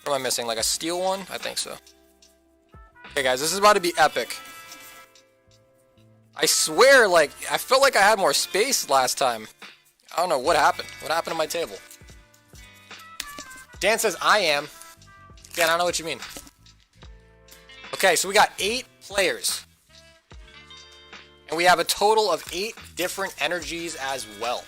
What am I missing? Like a steel one? I think so. Okay, guys, this is about to be epic. I swear, like, I felt like I had more space last time. I don't know what happened. What happened to my table? Dan says, I am. Dan, I don't know what you mean. Okay, so we got 8 players. And we have a total of 8 different energies as well.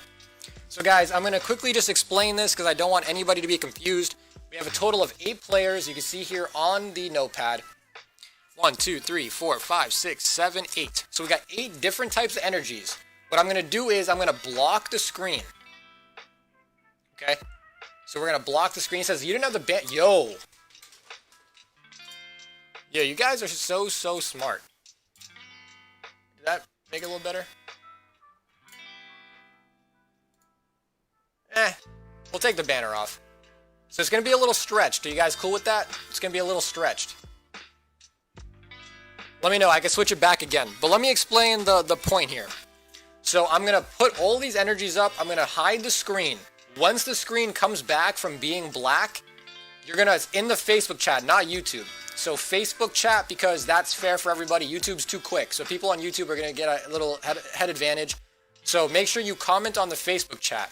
So guys, I'm going to quickly just explain this because I don't want anybody to be confused. We have a total of 8 players. You can see here on the notepad. 1, 2, 3, 4, 5, 6, 7, 8. So we got 8 different types of energies. What I'm going to do is I'm going to block the screen. Okay? So we're going to block the screen. It says, you didn't have the band. Yo, you guys are so smart. Did that make it a little better? We'll take the banner off. So it's going to be a little stretched. Are you guys cool with that? It's going to be a little stretched. Let me know. I can switch it back again. But let me explain the point here. So I'm going to put all these energies up. I'm going to hide the screen. Once the screen comes back from being black, you're going to, in the Facebook chat, not YouTube. So Facebook chat, because that's fair for everybody. YouTube's too quick. So people on YouTube are going to get a little head advantage. So make sure you comment on the Facebook chat.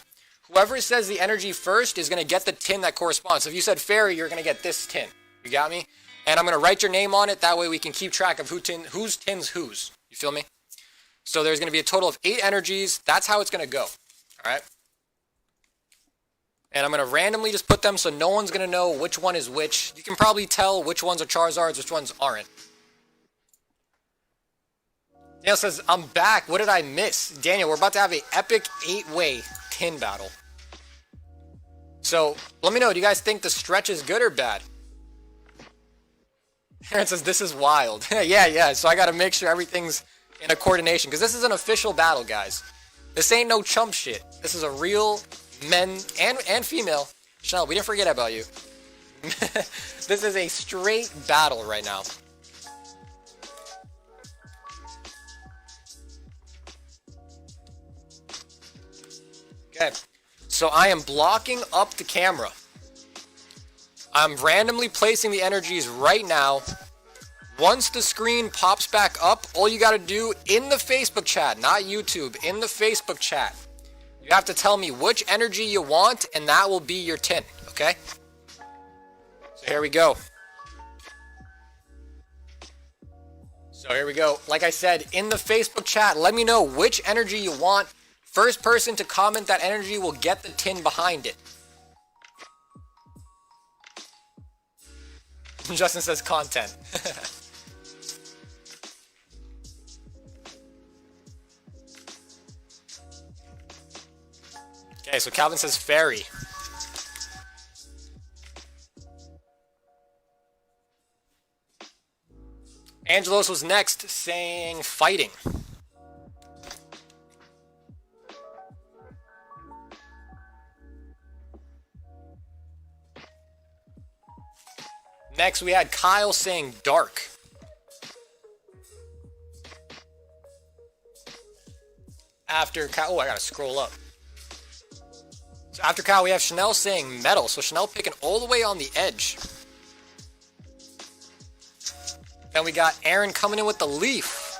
Whoever says the energy first is going to get the tin that corresponds. So if you said fairy, you're going to get this tin. You got me? And I'm going to write your name on it. That way we can keep track of whose tin's whose. You feel me? So there's going to be a total of 8 energies. That's how it's going to go. All right? And I'm going to randomly just put them so no one's going to know which one is which. You can probably tell which ones are Charizards, which ones aren't. Daniel says, I'm back. What did I miss? Daniel, we're about to have an epic 8-way tin battle. So, let me know. Do you guys think the stretch is good or bad? Aaron says, this is wild. Yeah. So I got to make sure everything's in a coordination. Because this is an official battle, guys. This ain't no chump shit. This is a real men and female. Chanel, we didn't forget about you. This is a straight battle right now. Okay, so I am blocking up the camera. I'm randomly placing the energies right now. Once the screen pops back up, all you got to do in the Facebook chat, not YouTube, in the Facebook chat, you have to tell me which energy you want, and that will be your tin, okay? So here we go. Like I said, in the Facebook chat, let me know which energy you want. First person to comment that energy will get the tin behind it. Justin says content. Okay, so Calvin says fairy. Angelos was next, saying fighting. Next, we had Kyle saying dark. After Kyle, oh, I gotta scroll up. So after Kyle, we have Chanel saying metal. So Chanel picking all the way on the edge. Then we got Aaron coming in with the leaf.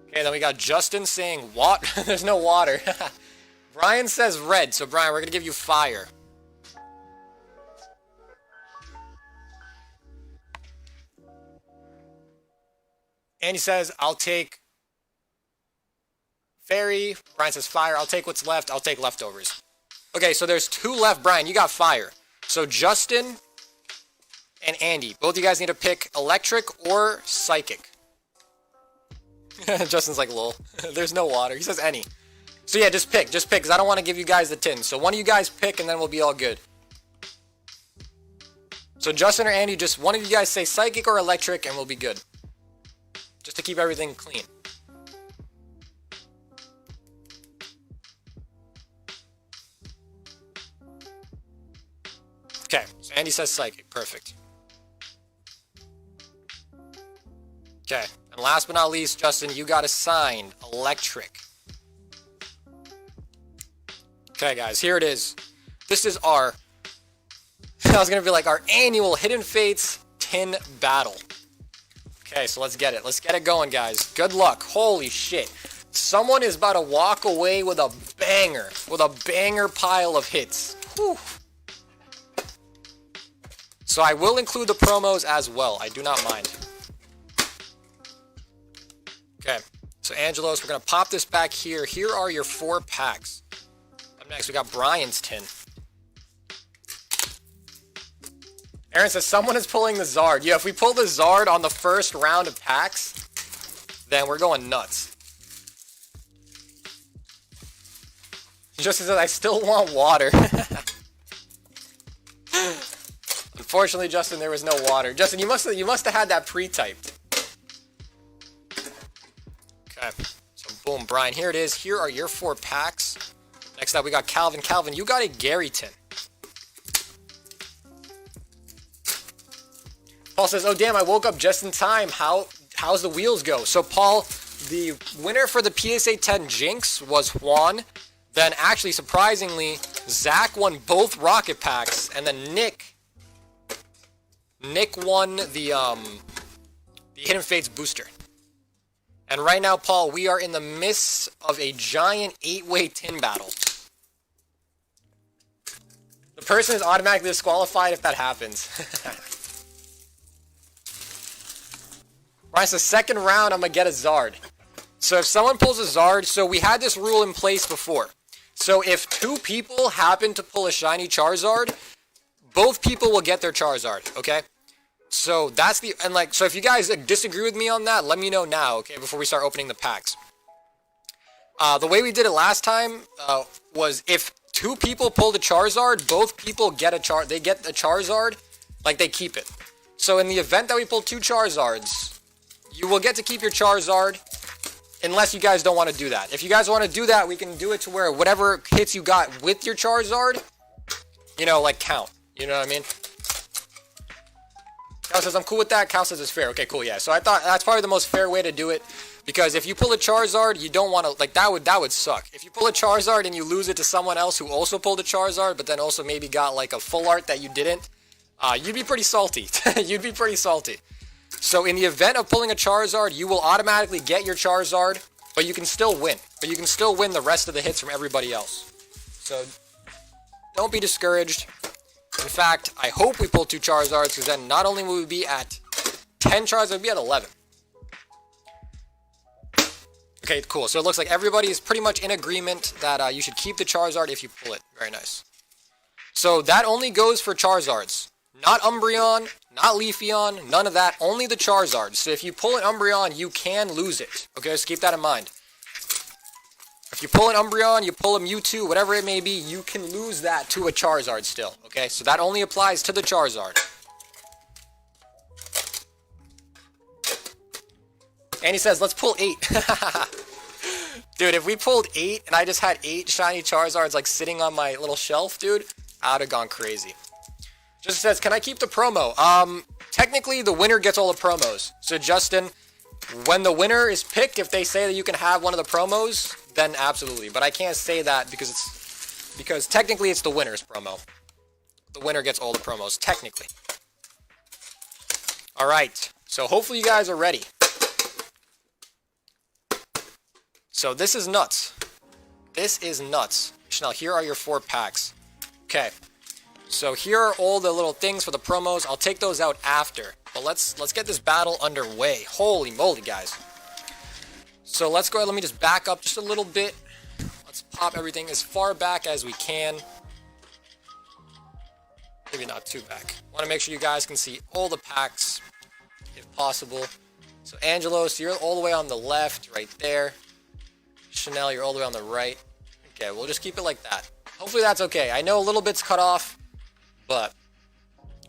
Okay, then we got Justin saying what? There's no water. Brian says red. So Brian, we're gonna give you fire. And he says, I'll take fairy. Brian says fire. I'll take what's left. I'll take leftovers. Okay, so there's 2 left. Brian, you got fire. So Justin and Andy, both of you guys need to pick electric or psychic. Justin's like, lol. There's no water. He says any. So yeah, just pick, because I don't want to give you guys the tin. So one of you guys pick, and then we'll be all good. So Justin or Andy, just one of you guys say psychic or electric, and we'll be good. Just to keep everything clean. Okay, so Andy says psychic. Perfect. Okay, and last but not least, Justin, you got assigned electric. Okay, guys, here it is. This is our, I was going to be like, our annual Hidden Fates tin battle. Okay, so let's get it. Let's get it going, guys. Good luck. Holy shit. Someone is about to walk away with a banger pile of hits. Whew. So I will include the promos as well. I do not mind. Okay, so Angelos, we're going to pop this back here. Here are your 4 packs. Up next, we got Brian's tin. Aaron says, someone is pulling the Zard. Yeah, if we pull the Zard on the first round of packs, then we're going nuts. Justin says, I still want water. Unfortunately, Justin, there was no water. Justin, you must have had that pre-typed. Okay, so boom, Brian, here it is. Here are your 4 packs. Next up, we got Calvin. Calvin, you got a Gary tin. Paul says, oh damn, I woke up just in time. How's the wheels go? So Paul, the winner for the PSA 10 Jinx was Juan. Then actually, surprisingly, Zach won both rocket packs, and then Nick won the Hidden Fates booster. And right now, Paul, we are in the midst of a giant 8-way tin battle. The person is automatically disqualified if that happens. Right, so second round, I'm going to get a Zard. So if someone pulls a Zard, so we had this rule in place before. So if 2 people happen to pull a shiny Charizard, both people will get their Charizard, okay? So that's the, and like, so if you guys disagree with me on that, let me know now, okay, before we start opening the packs. The way we did it last time was if 2 people pulled a Charizard, both people get they get a Charizard, like they keep it. So in the event that we pull 2 Charizards, you will get to keep your Charizard, unless you guys don't want to do that. If you guys want to do that, we can do it to where whatever hits you got with your Charizard, you know, like count. You know what I mean? Cal says, I'm cool with that. Cal says it's fair. Okay, cool, yeah. So I thought that's probably the most fair way to do it. Because if you pull a Charizard, you don't want to, like, that would suck. If you pull a Charizard and you lose it to someone else who also pulled a Charizard, but then also maybe got, like, a full art that you didn't, you'd be pretty salty. You'd be pretty salty. So in the event of pulling a Charizard, you will automatically get your Charizard, but you can still win. But you can still win the rest of the hits from everybody else. So don't be discouraged. In fact, I hope we pull 2 Charizards, because then not only will we be at 10 Charizards, we'll be at 11. Okay, cool. So it looks like everybody is pretty much in agreement that you should keep the Charizard if you pull it. Very nice. So that only goes for Charizards. Not Umbreon, not Leafeon, none of that, only the Charizard. So if you pull an Umbreon, you can lose it. Okay, so keep that in mind. If you pull an Umbreon, you pull a Mewtwo, whatever it may be, you can lose that to a Charizard still. Okay, so that only applies to the Charizard. And he says, let's pull 8. Dude, if we pulled 8 and I just had 8 shiny Charizards like sitting on my little shelf, dude, I'd have gone crazy. Just says, can I keep the promo? Technically, the winner gets all the promos. So, Justin, when the winner is picked, if they say that you can have one of the promos, then absolutely. But I can't say that because technically it's the winner's promo. The winner gets all the promos, technically. All right. So, hopefully you guys are ready. So, this is nuts. This is nuts. Chanel, here are your 4 packs. Okay. So here are all the little things for the promos. I'll take those out after. But let's get this battle underway. Holy moly, guys. So let's go ahead. Let me just back up just a little bit. Let's pop everything as far back as we can. Maybe not too back. Want to make sure you guys can see all the packs if possible. So Angelos, you're all the way on the left right there. Chanel, you're all the way on the right. Okay, we'll just keep it like that. Hopefully that's okay. I know a little bit's cut off, but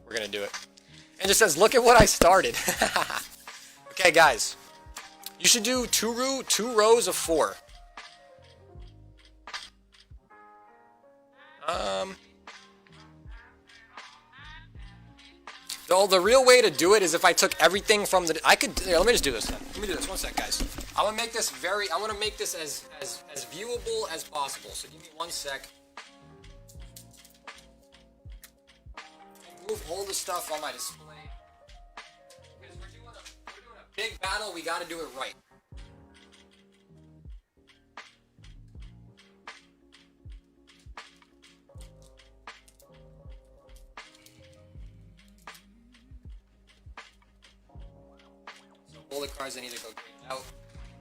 we're going to do it. And just says, look at what I started. Okay, guys. You should do two rows of 4. The real way to do it is if I took everything from the... Here, let me just do this then. Let me do this. One sec, guys. I want to make this as viewable as possible. So give me 1 sec. Move all the stuff on my display. Because we're doing a big battle, we gotta do it right. all the cards I need to go get out.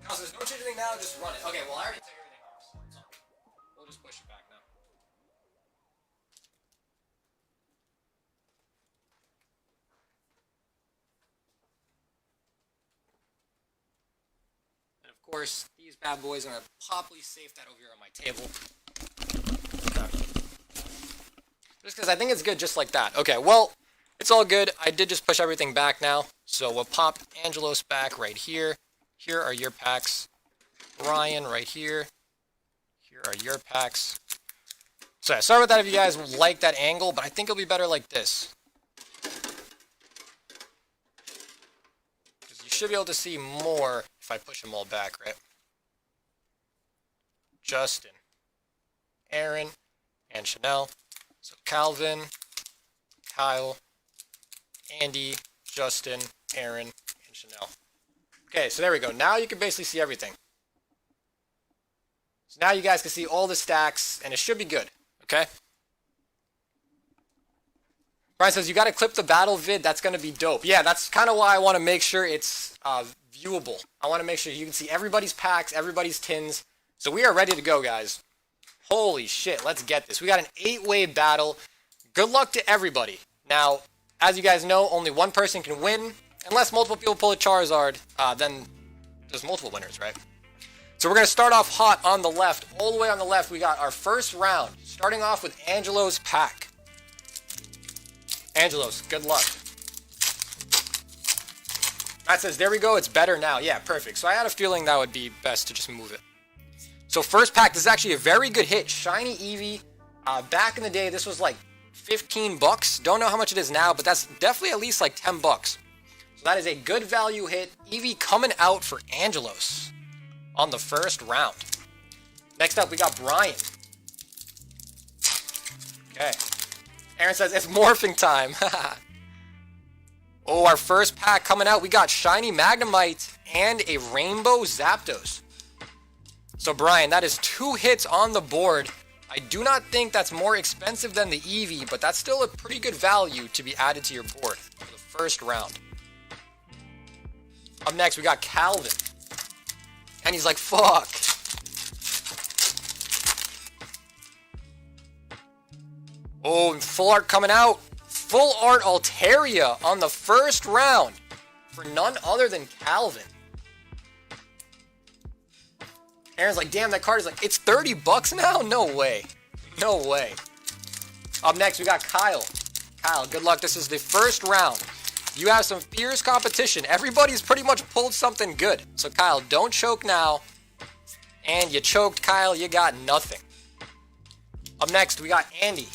Kyle says, don't change anything now, just run it. Okay, well, I already took everything off, so it's all good. We'll just push it back now. And of course, these bad boys, I'm going to properly safe that over here on my table. Just because I think it's good just like that. Okay, well, it's all good. I did just push everything back now. So we'll pop Angelos back right here. Here are your packs. Ryan right here. Here are your packs. So yeah, sorry about that if you guys like that angle, but I think it'll be better like this. Because you should be able to see more if I push them all back, right? Justin, Aaron, and Chanel. So Calvin, Kyle, Andy, Justin, Aaron, and Chanel. Okay, so there we go. Now you can basically see everything. So now you guys can see all the stacks, and it should be good, okay? Brian says, you got to clip the battle vid. That's going to be dope. Yeah, that's kind of why I want to make sure it's viewable. I want to make sure you can see everybody's packs, everybody's tins. So we are ready to go, guys. Holy shit, let's get this. We got an 8-way battle. Good luck to everybody. Now, as you guys know, only one person can win. Unless multiple people pull a Charizard, then there's multiple winners, right? So we're going to start off hot on the left. All the way on the left, we got our first round. Starting off with Angelo's pack. Angelos, good luck. Matt says, there we go, it's better now. Yeah, perfect. So I had a feeling that would be best to just move it. So first pack, this is actually a very good hit. Shiny Eevee. Back in the day, this was like 15 bucks. Don't know how much it is now, but that's definitely at least like 10 bucks. So that is a good value hit. Eevee coming out for Angelos on the first round. Next up, we got Brian. Okay. Aaron says, it's morphing time. Oh, our first pack coming out. We got Shiny Magnemite and a Rainbow Zapdos. So, Brian, that is 2 hits on the board. I do not think that's more expensive than the Eevee, but that's still a pretty good value to be added to your board for the first round. Up next, we got Calvin. And he's like, fuck. Oh, and full art coming out. Full art Altaria on the first round for none other than Calvin. Aaron's like, damn, that card is like, it's 30 bucks now? No way. No way. Up next, we got Kyle. Kyle, good luck. This is the first round. You have some fierce competition. Everybody's pretty much pulled something good. So, Kyle, don't choke now. And you choked, Kyle. You got nothing. Up next, we got Andy.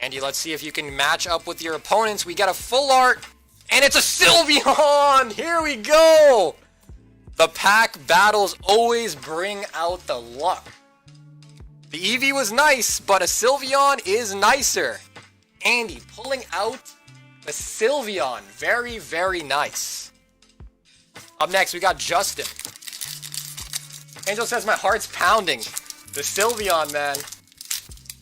Andy, let's see if you can match up with your opponents. We got a full art. And it's a Sylveon! Here we go! The pack battles always bring out the luck. The Eevee was nice, but a Sylveon is nicer. Andy pulling out the Sylveon. Very, very nice. Up next, we got Justin. Angel says, my heart's pounding. The Sylveon, man.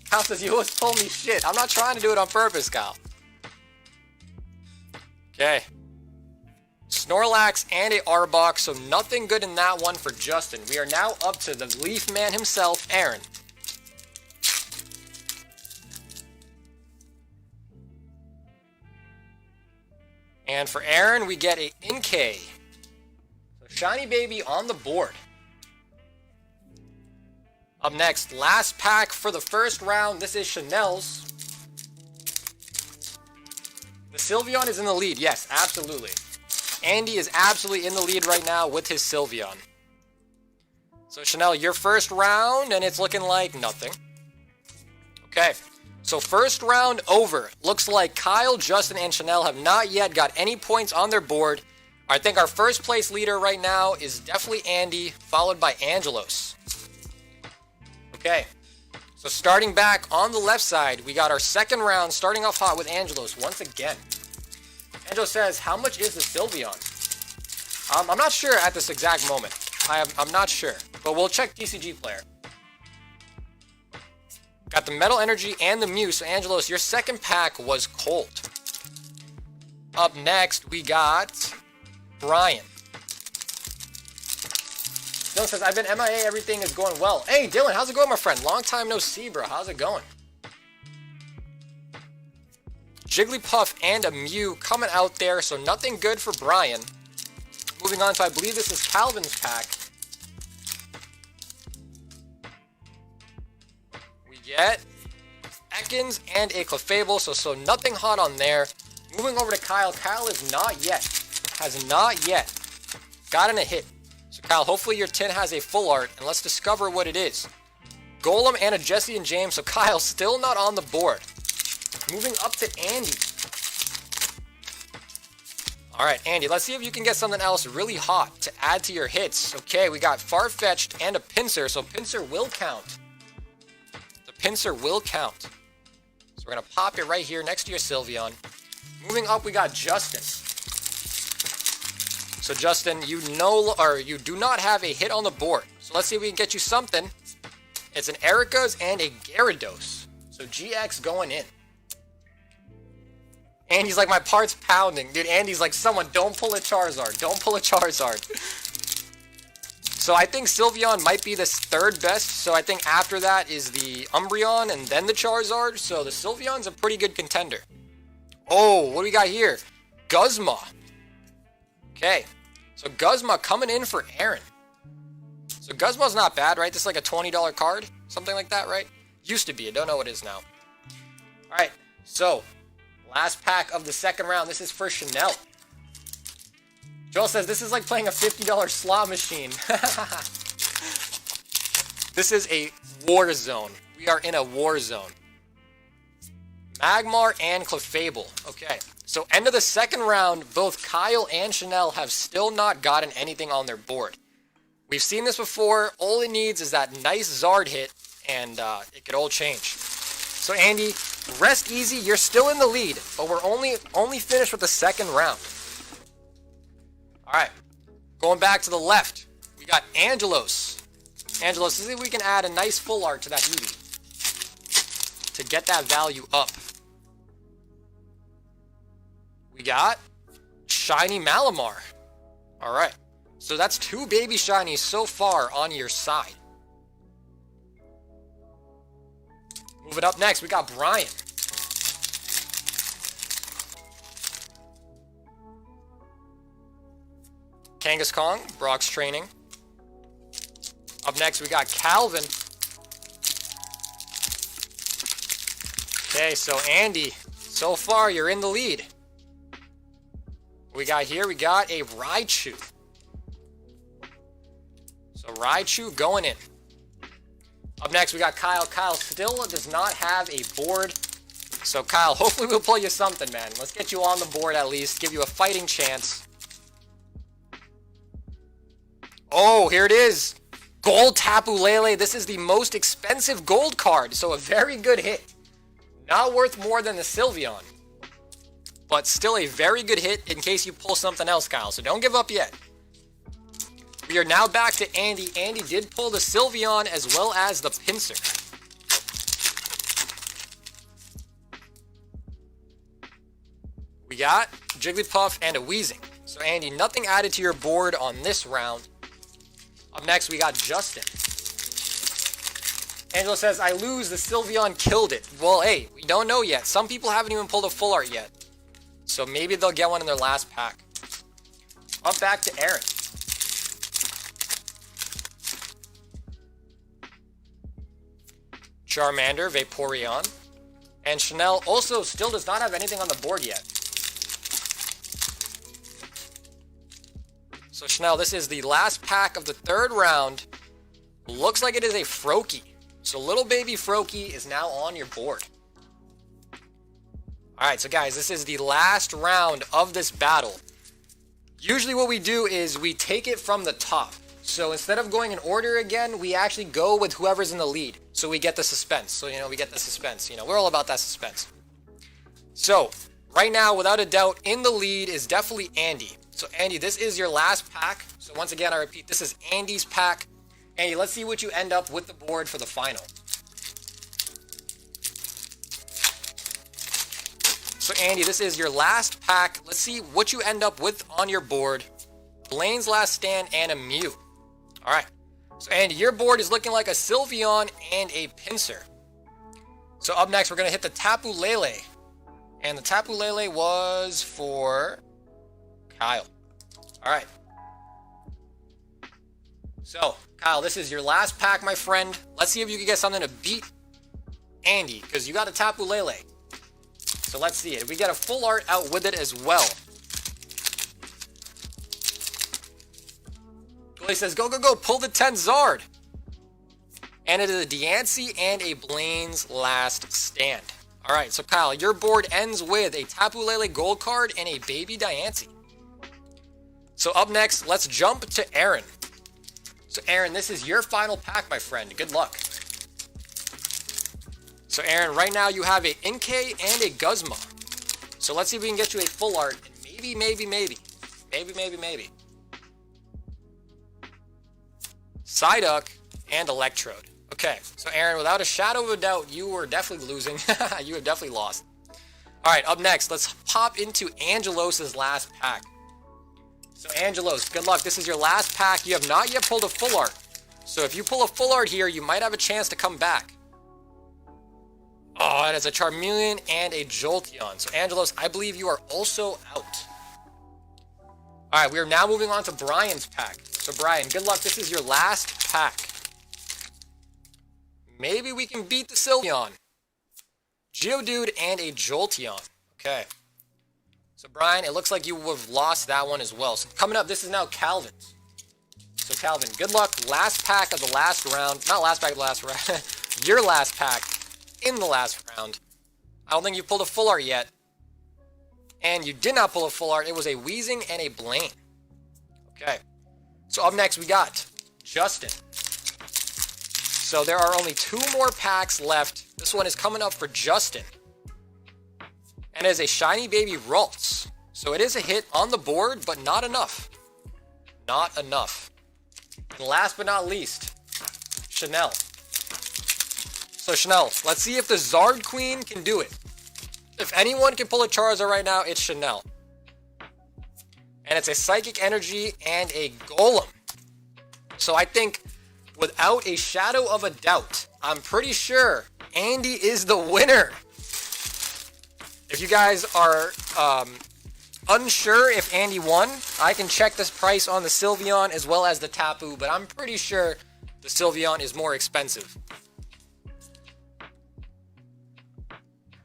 Kyle says, you always told me shit. I'm not trying to do it on purpose, Kyle. Okay. Snorlax and a Arbok, so nothing good in that one for Justin. We are now up to the Leaf Man himself, Aaron. And for Aaron, we get a Inkay. So Shiny Baby on the board. Up next, last pack for the first round. This is Chanel's. The Sylveon is in the lead. Yes, absolutely. Andy is absolutely in the lead right now with his Sylveon. So Chanel, your first round, and it's looking like nothing. Okay, so first round over. Looks like Kyle, Justin, and Chanel have not yet got any points on their board. I think our first place leader right now is definitely Andy, followed by Angelos. Okay, so starting back on the left side, we got our second round, starting off hot with Angelos once again. Angelo says, how much is the Sylveon? I'm not sure at this exact moment. I'm not sure, but we'll check TCG player. Got the Metal Energy and the Mew. So Angelos, your second pack was cold. Up next, we got Brian. Dylan says, I've been MIA, everything is going well. Hey, Dylan, how's it going, my friend? Long time no see, bro. How's it going? Jigglypuff and a Mew coming out there, so nothing good for Brian. Moving on to, I believe this is Calvin's pack. We get Ekans and a Clefable, so nothing hot on there. Moving over to Kyle. Kyle is has not yet gotten a hit. So Kyle, hopefully your tin has a full art, and let's discover what it is. Golem and a Jesse and James, so Kyle still not on the board. Moving up to Andy. Alright, Andy, let's see if you can get something else really hot to add to your hits. Okay, we got Farfetch'd and a Pinsir, so Pinsir will count. The Pinsir will count. So we're going to pop it right here next to your Sylveon. Moving up, we got Justin. So Justin, you do not have a hit on the board. So let's see if we can get you something. It's an Erica's and a Gyarados. So GX going in. Andy's like, my part's pounding. Dude, Andy's like, someone don't pull a Charizard. Don't pull a Charizard. So I think Sylveon might be the third best. So I think after that is the Umbreon and then the Charizard. So the Sylveon's a pretty good contender. Oh, what do we got here? Guzma. Okay. So Guzma coming in for Aaron. So Guzma's not bad, right? This is like a $20 card. Something like that, right? Used to be. I don't know what it is now. Alright. So last pack of the second round. This is for Chanel. Joel says, this is like playing a $50 slot machine. This is a war zone. We are in a war zone. Magmar and Clefable. Okay, so end of the second round, both Kyle and Chanel have still not gotten anything on their board. We've seen this before. All it needs is that nice Zard hit, and it could all change. So Andy, rest easy. You're still in the lead, but we're only finished with the second round. All right, going back to the left, we got Angelos. Angelos, let's see if we can add a nice full art to that Eevee to get that value up. We got Shiny Malamar. All right, so that's 2 baby shinies so far on your side. Moving up next, we got Brian. Kangaskhan, Brock's training. Up next, we got Calvin. Okay, so Andy, so far you're in the lead. We got here, we got a Raichu. So Raichu going in. Up next, we got Kyle. Kyle still does not have a board. So Kyle, hopefully we'll pull you something, man. Let's get you on the board at least, give you a fighting chance. Oh, here it is. Gold Tapu Lele. This is the most expensive gold card, so a very good hit. Not worth more than the Sylveon, but still a very good hit in case you pull something else, Kyle. So don't give up yet. We are now back to Andy. Andy did pull the Sylveon as well as the Pinsir. We got Jigglypuff and a Weezing. So Andy, nothing added to your board on this round. Up next, we got Justin. Angelo says, I lose, the Sylveon killed it. Well, hey, we don't know yet. Some people haven't even pulled a full art yet. So maybe they'll get one in their last pack. Up back to Aaron. Charmander, Vaporeon. And Chanel also still does not have anything on the board yet. So Chanel, this is the last pack of the third round. Looks like it is a Froakie. So little baby Froakie is now on your board. Alright, so guys, this is the last round of this battle. Usually what we do is we take it from the top. So instead of going in order again, we actually go with whoever's in the lead. So we get the suspense. So, we get the suspense. We're all about that suspense. So, right now, without a doubt, in the lead is definitely Andy. So Andy, this is your last pack. So once again, I repeat, this is Andy's pack. Andy, let's see what you end up with the board for the final. So Andy, this is your last pack. Let's see what you end up with on your board. Blaine's Last Stand and a Mew. All right. So Andy, your board is looking like a Sylveon and a Pinsir. So up next, we're going to hit the Tapu Lele. And the Tapu Lele was for Kyle. All right. So, Kyle, this is your last pack, my friend. Let's see if you can get something to beat Andy, because you got a Tapu Lele. So let's see it. We get a full art out with it as well. He says, go, go, go, pull the 10 Zard. And it is a Diancie and a Blaine's Last Stand. All right, so Kyle, your board ends with a Tapu Lele Gold card and a Baby Diancie. So up next, let's jump to Aaron. So Aaron, this is your final pack, my friend. Good luck. So Aaron, right now you have a Inkay and a Guzma. So let's see if we can get you a full art. And maybe. Psyduck and Electrode. Okay, so Aaron, without a shadow of a doubt, you were definitely losing. You have definitely lost. All right, up next, let's pop into Angelos' last pack. So Angelos, good luck. This is your last pack. You have not yet pulled a full art. So if you pull a full art here, you might have a chance to come back. Oh, and it's a Charmeleon and a Jolteon. So Angelos, I believe you are also out. All right, we are now moving on to Brian's pack. So Brian, good luck. This is your last pack. Maybe we can beat the Sylveon. Geodude and a Jolteon. Okay. So Brian, it looks like you have lost that one as well. So coming up, this is now Calvin's. So Calvin, good luck. Last pack of the last round. Not last pack of the last round. Your last pack in the last round. I don't think you pulled a full art yet. And you did not pull a full art. It was a Weezing and a Blaine. Okay. So up next, we got Justin. So there are only 2 more packs left. This one is coming up for Justin. And it is a Shiny Baby Ralts. So it is a hit on the board, but not enough. Not enough. And last but not least, Chanel. So Chanel, let's see if the Zard Queen can do it. If anyone can pull a Charizard right now, it's Chanel. And it's a Psychic Energy and a Golem. So I think, without a shadow of a doubt, I'm pretty sure Andy is the winner. If you guys are unsure if Andy won, I can check this price on the Sylveon as well as the Tapu, but I'm pretty sure the Sylveon is more expensive.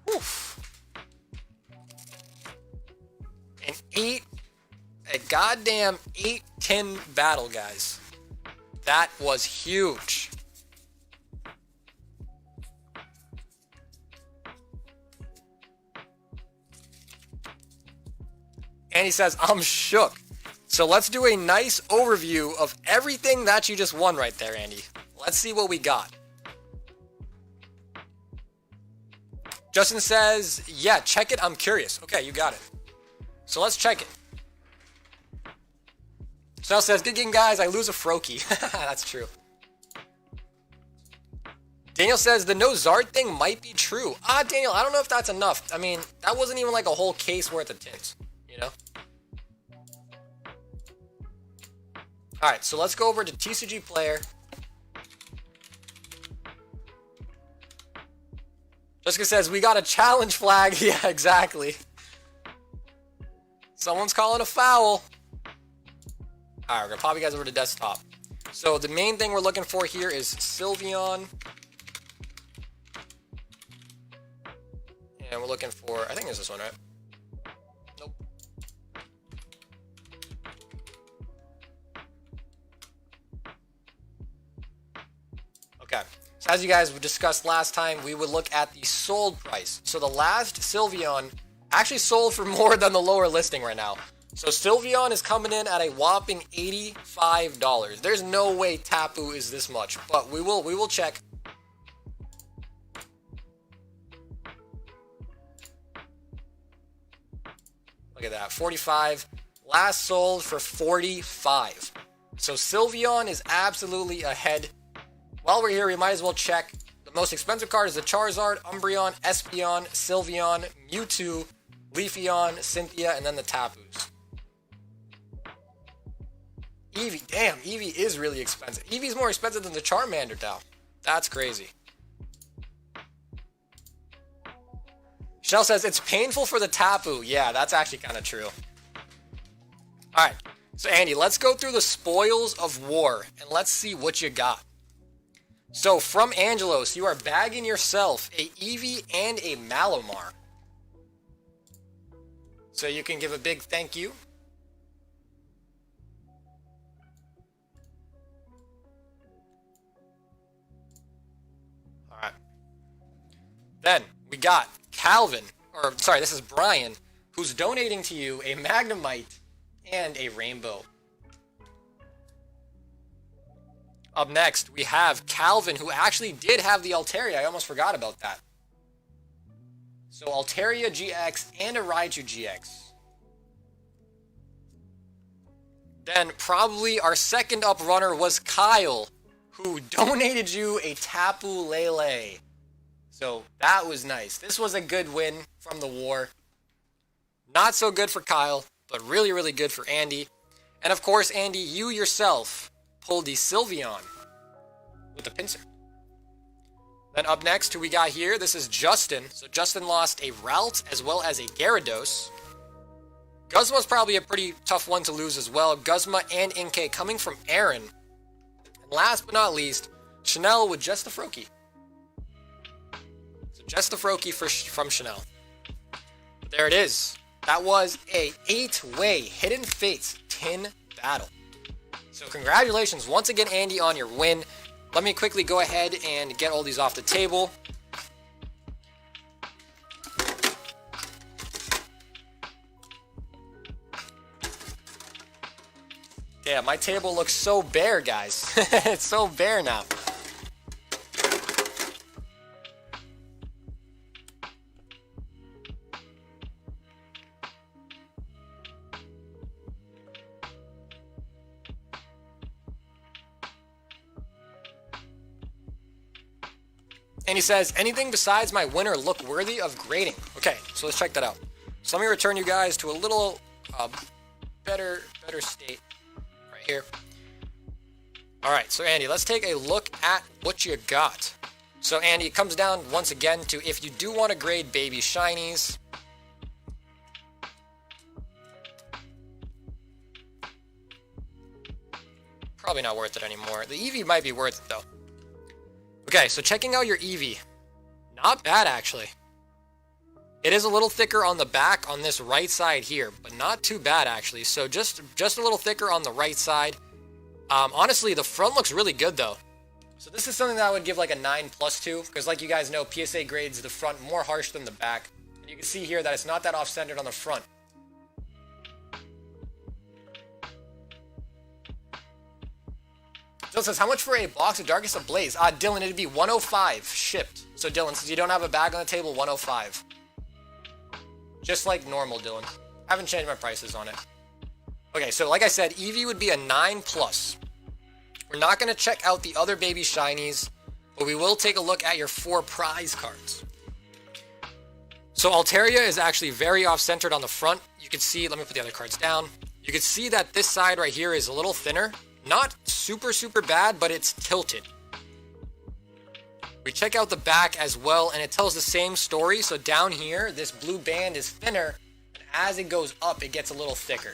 Whew. A goddamn 8-10 battle, guys. That was huge. And he says, I'm shook. So let's do a nice overview of everything that you just won right there, Andy. Let's see what we got. Justin says, yeah, check it. I'm curious. Okay, you got it. So let's check it. Snell says, good game, guys. I lose a Froakie. That's true. Daniel says, the no Zard thing might be true. Daniel, I don't know if that's enough. I mean, that wasn't even like a whole case worth of tins, you know? Alright, so let's go over to TCG Player. Jessica says, we got a challenge flag. Yeah, exactly. Someone's calling a foul. Alright, we're going to pop you guys over to desktop. So the main thing we're looking for here is Sylveon. And we're looking for, I think it's this one, right? Nope. Okay. So as you guys discussed last time, we would look at the sold price. So the last Sylveon actually sold for more than the lower listing right now. So Sylveon is coming in at a whopping $85. There's no way Tapu is this much, but we will check. Look at that, 45. Last sold for 45. So Sylveon is absolutely ahead. While we're here, we might as well check. The most expensive card is the Charizard, Umbreon, Espeon, Sylveon, Mewtwo, Leafeon, Cynthia, and then the Tapus. Eevee, damn, Eevee is really expensive. Eevee's more expensive than the Charmander now. That's crazy. Chanel says, it's painful for the Tapu. Yeah, that's actually kind of true. Alright, so Andy, let's go through the spoils of war, and let's see what you got. So, from Angelos, you are bagging yourself a Eevee and a Malamar. So you can give a big thank you. Alright. Then, we got Calvin, or sorry, this is Brian, who's donating to you a Magnemite and a Rainbow. Up next, we have Calvin, who actually did have the Altaria. I almost forgot about that. So Altaria GX and a Raichu GX. Then probably our second up runner was Kyle, who donated you a Tapu Lele. So that was nice. This was a good win from the war. Not so good for Kyle, but really, really good for Andy. And of course, Andy, you yourself pulled the Sylveon with the pincer. Then up next, who we got here, this is Justin. So Justin lost a Ralt as well as a Gyarados. Guzma's probably a pretty tough one to lose as well. Guzma and Inkay coming from Aaron. And last but not least, Chanel with just the Froakie. So just the Froakie from Chanel. But there it is. That was a 8-way Hidden Fates tin battle. So congratulations once again, Andy, on your win. Let me quickly go ahead and get all these off the table. Yeah, my table looks so bare, guys. It's so bare now. And he says, anything besides my winner look worthy of grading? Okay, so let's check that out. So let me return you guys to a little better state right here. All right, so Andy, let's take a look at what you got. So Andy, it comes down once again to if you do want to grade baby shinies. Probably not worth it anymore. The Eevee might be worth it though. Okay, so checking out your Eevee. Not bad, actually. It is a little thicker on the back on this right side here, but not too bad, actually. So just a little thicker on the right side. Honestly, the front looks really good, though. So this is something that I would give like a 9+ to, because like you guys know, PSA grades the front more harsh than the back. And you can see here that it's not that off-centered on the front. Dylan says, how much for a box of Darkest Ablaze? Dylan, it'd be 105 shipped. So Dylan, since you don't have a bag on the table, 105. Just like normal, Dylan. I haven't changed my prices on it. Okay, so like I said, Eevee would be a 9+. We're not going to check out the other baby shinies, but we will take a look at your 4 prize cards. So Altaria is actually very off-centered on the front. You can see, let me put the other cards down. You can see that this side right here is a little thinner. Not super bad, but it's tilted. We check out the back as well, and it tells the same story. So down here, this blue band is thinner, and as it goes up, it gets a little thicker.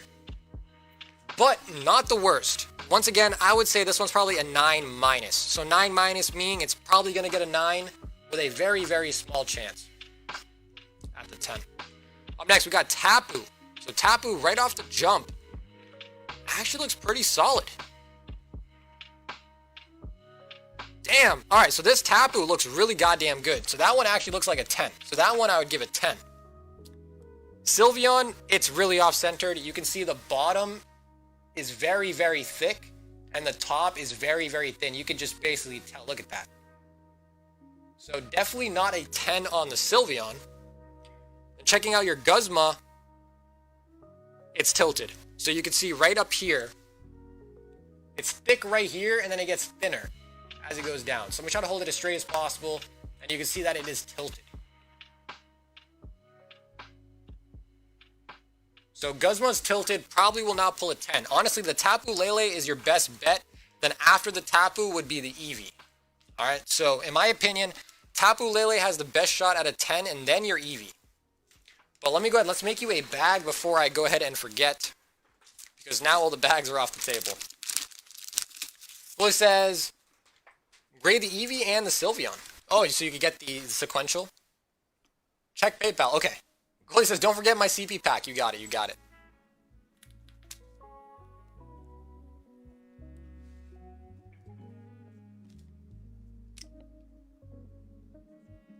But not the worst. Once again, I would say this one's probably a 9-. So 9- meaning it's probably going to get a 9 with a very small chance at the 10. Up next, we got Tapu. So Tapu, right off the jump, actually looks pretty solid. Damn. All right, so this Tapu looks really goddamn good. So that one actually looks like a 10. So that one I would give a 10. Sylveon, it's really off-centered. You can see the bottom is very thick, and the top is very thin. You can just basically tell. Look at that. So definitely not a 10 on the Sylveon. And checking out your Guzma, it's tilted. So you can see right up here, it's thick right here, and then it gets thinner as it goes down. So I'm going to try to hold it as straight as possible, and you can see that it is tilted. So Guzma's tilted, probably will not pull a 10. Honestly, the Tapu Lele is your best bet. Then after the Tapu would be the Eevee. Alright, so in my opinion, Tapu Lele has the best shot at a 10 and then your Eevee. But let me go ahead, let's make you a bag before I go ahead and forget. Because now all the bags are off the table. Well, it says, grade the Eevee and the Sylveon. Oh, so you could get the sequential? Check PayPal, okay. Goalie says, don't forget my CP pack. You got it, you got it.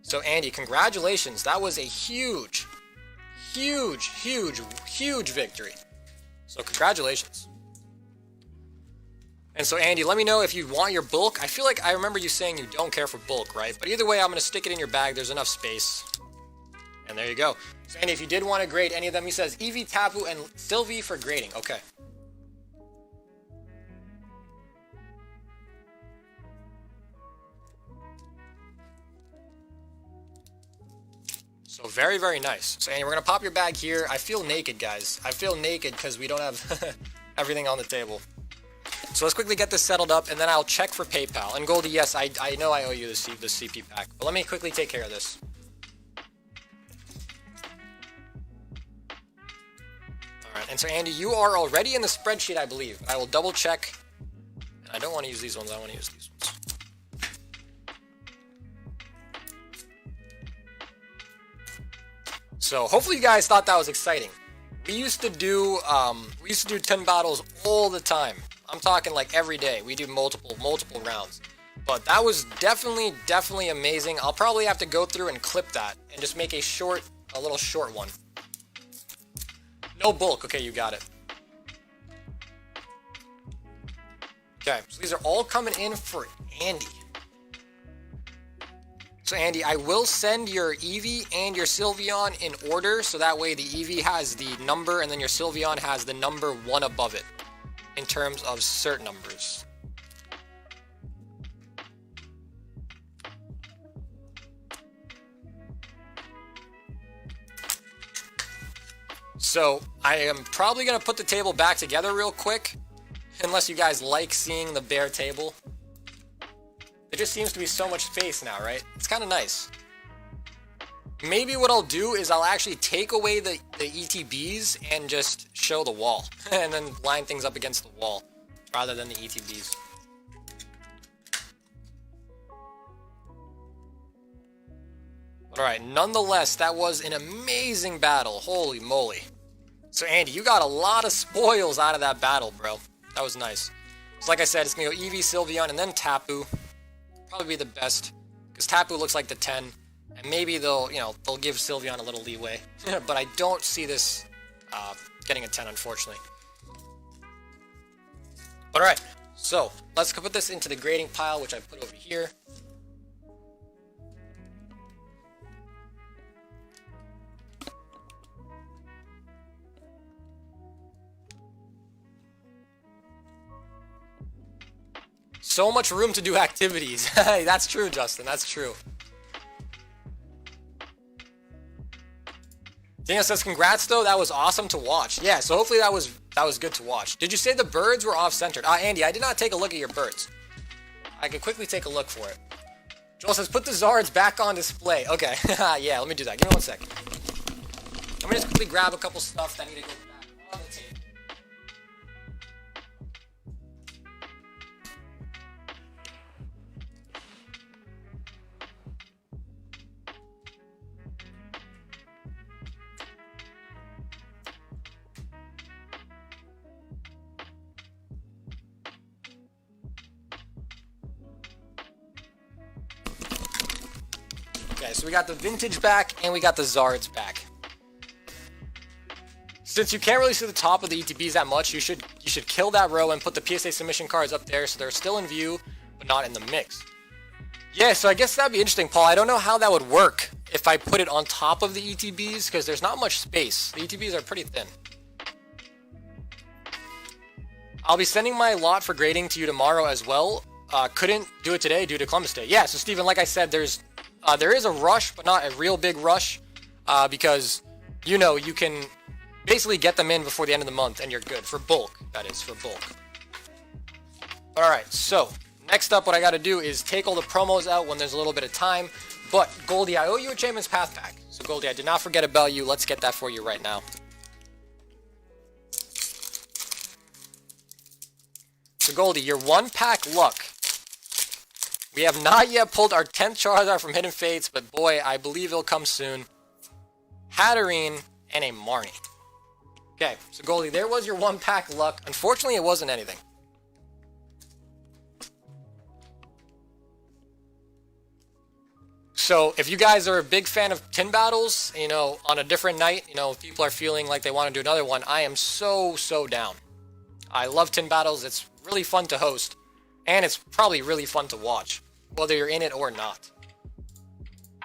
So Andy, congratulations. That was a huge victory. So congratulations. And so Andy, let me know if you want your bulk. I feel like I remember you saying you don't care for bulk, right? But either way, I'm going to stick it in your bag. There's enough space. And there you go. So Andy, if you did want to grade any of them, he says Eevee, Tapu, and Sylvie for grading. Okay. So very, very nice. So Andy, we're going to pop your bag here. I feel naked, guys. I feel naked because we don't have everything on the table. So let's quickly get this settled up, and then I'll check for PayPal. And Goldie, yes, I know I owe you the CP pack. But let me quickly take care of this. Alright, and so Andy, you are already in the spreadsheet, I believe. I will double check. I don't want to use these ones, I want to use these ones. So hopefully you guys thought that was exciting. We used to do 10 battles all the time. I'm talking like every day. We do multiple rounds. But that was definitely amazing. I'll probably have to go through and clip that and just make a little short one. No bulk. Okay, you got it. Okay, so these are all coming in for Andy. So Andy, I will send your Eevee and your Sylveon in order, so that way the Eevee has the number and then your Sylveon has the number 1 above it in terms of cert numbers. So I am probably going to put the table back together real quick, unless you guys like seeing the bare table. There just seems to be so much space now, right? It's kind of nice. Maybe what I'll do is I'll actually take away the ETBs and just show the wall. And then line things up against the wall, rather than the ETBs. Alright, nonetheless, that was an amazing battle. Holy moly. So Andy, you got a lot of spoils out of that battle, bro. That was nice. So like I said, it's going to go Eevee, Sylveon, and then Tapu. Probably be the best, because Tapu looks like the 10, and maybe they'll give Sylveon a little leeway. But I don't see this getting a 10, unfortunately. But alright, so let's put this into the grading pile, which I put over here. So much room to do activities. Hey, that's true, Justin. That's true. Daniel says, congrats, though. That was awesome to watch. Yeah, so hopefully that was good to watch. Did you say the birds were off-centered? Andy, I did not take a look at your birds. I could quickly take a look for it. Joel says, put the Zards back on display. Okay. Yeah, let me do that. Give me 1 second. Let me just quickly grab a couple stuff that need to go back on the table. Okay, so we got the vintage back and we got the Zards back. Since you can't really see the top of the ETBs that much, you should kill that row and put the PSA submission cards up there so they're still in view, but not in the mix. Yeah, so I guess that'd be interesting, Paul. I don't know how that would work if I put it on top of the ETBs, because there's not much space. The ETBs are pretty thin. I'll be sending my lot for grading to you tomorrow as well. Couldn't do it today due to Columbus Day. Yeah, so Steven, like I said, there is a rush, but not a real big rush, because you can basically get them in before the end of the month, and you're good. For bulk, that is, for bulk. Alright, so, next up what I gotta do is take all the promos out when there's a little bit of time. But, Goldie, I owe you a Champions Path pack. So, Goldie, I did not forget about you. Let's get that for you right now. So, Goldie, your 1-pack luck. We have not yet pulled our 10th Charizard from Hidden Fates, but boy, I believe it'll come soon. Hatterene and a Marnie. Okay, so Goldie, there was your 1-pack luck. Unfortunately, it wasn't anything. So, if you guys are a big fan of tin battles, you know, on a different night, you know, if people are feeling like they want to do another one, I am so down. I love tin battles. It's really fun to host, and it's probably really fun to watch, whether you're in it or not.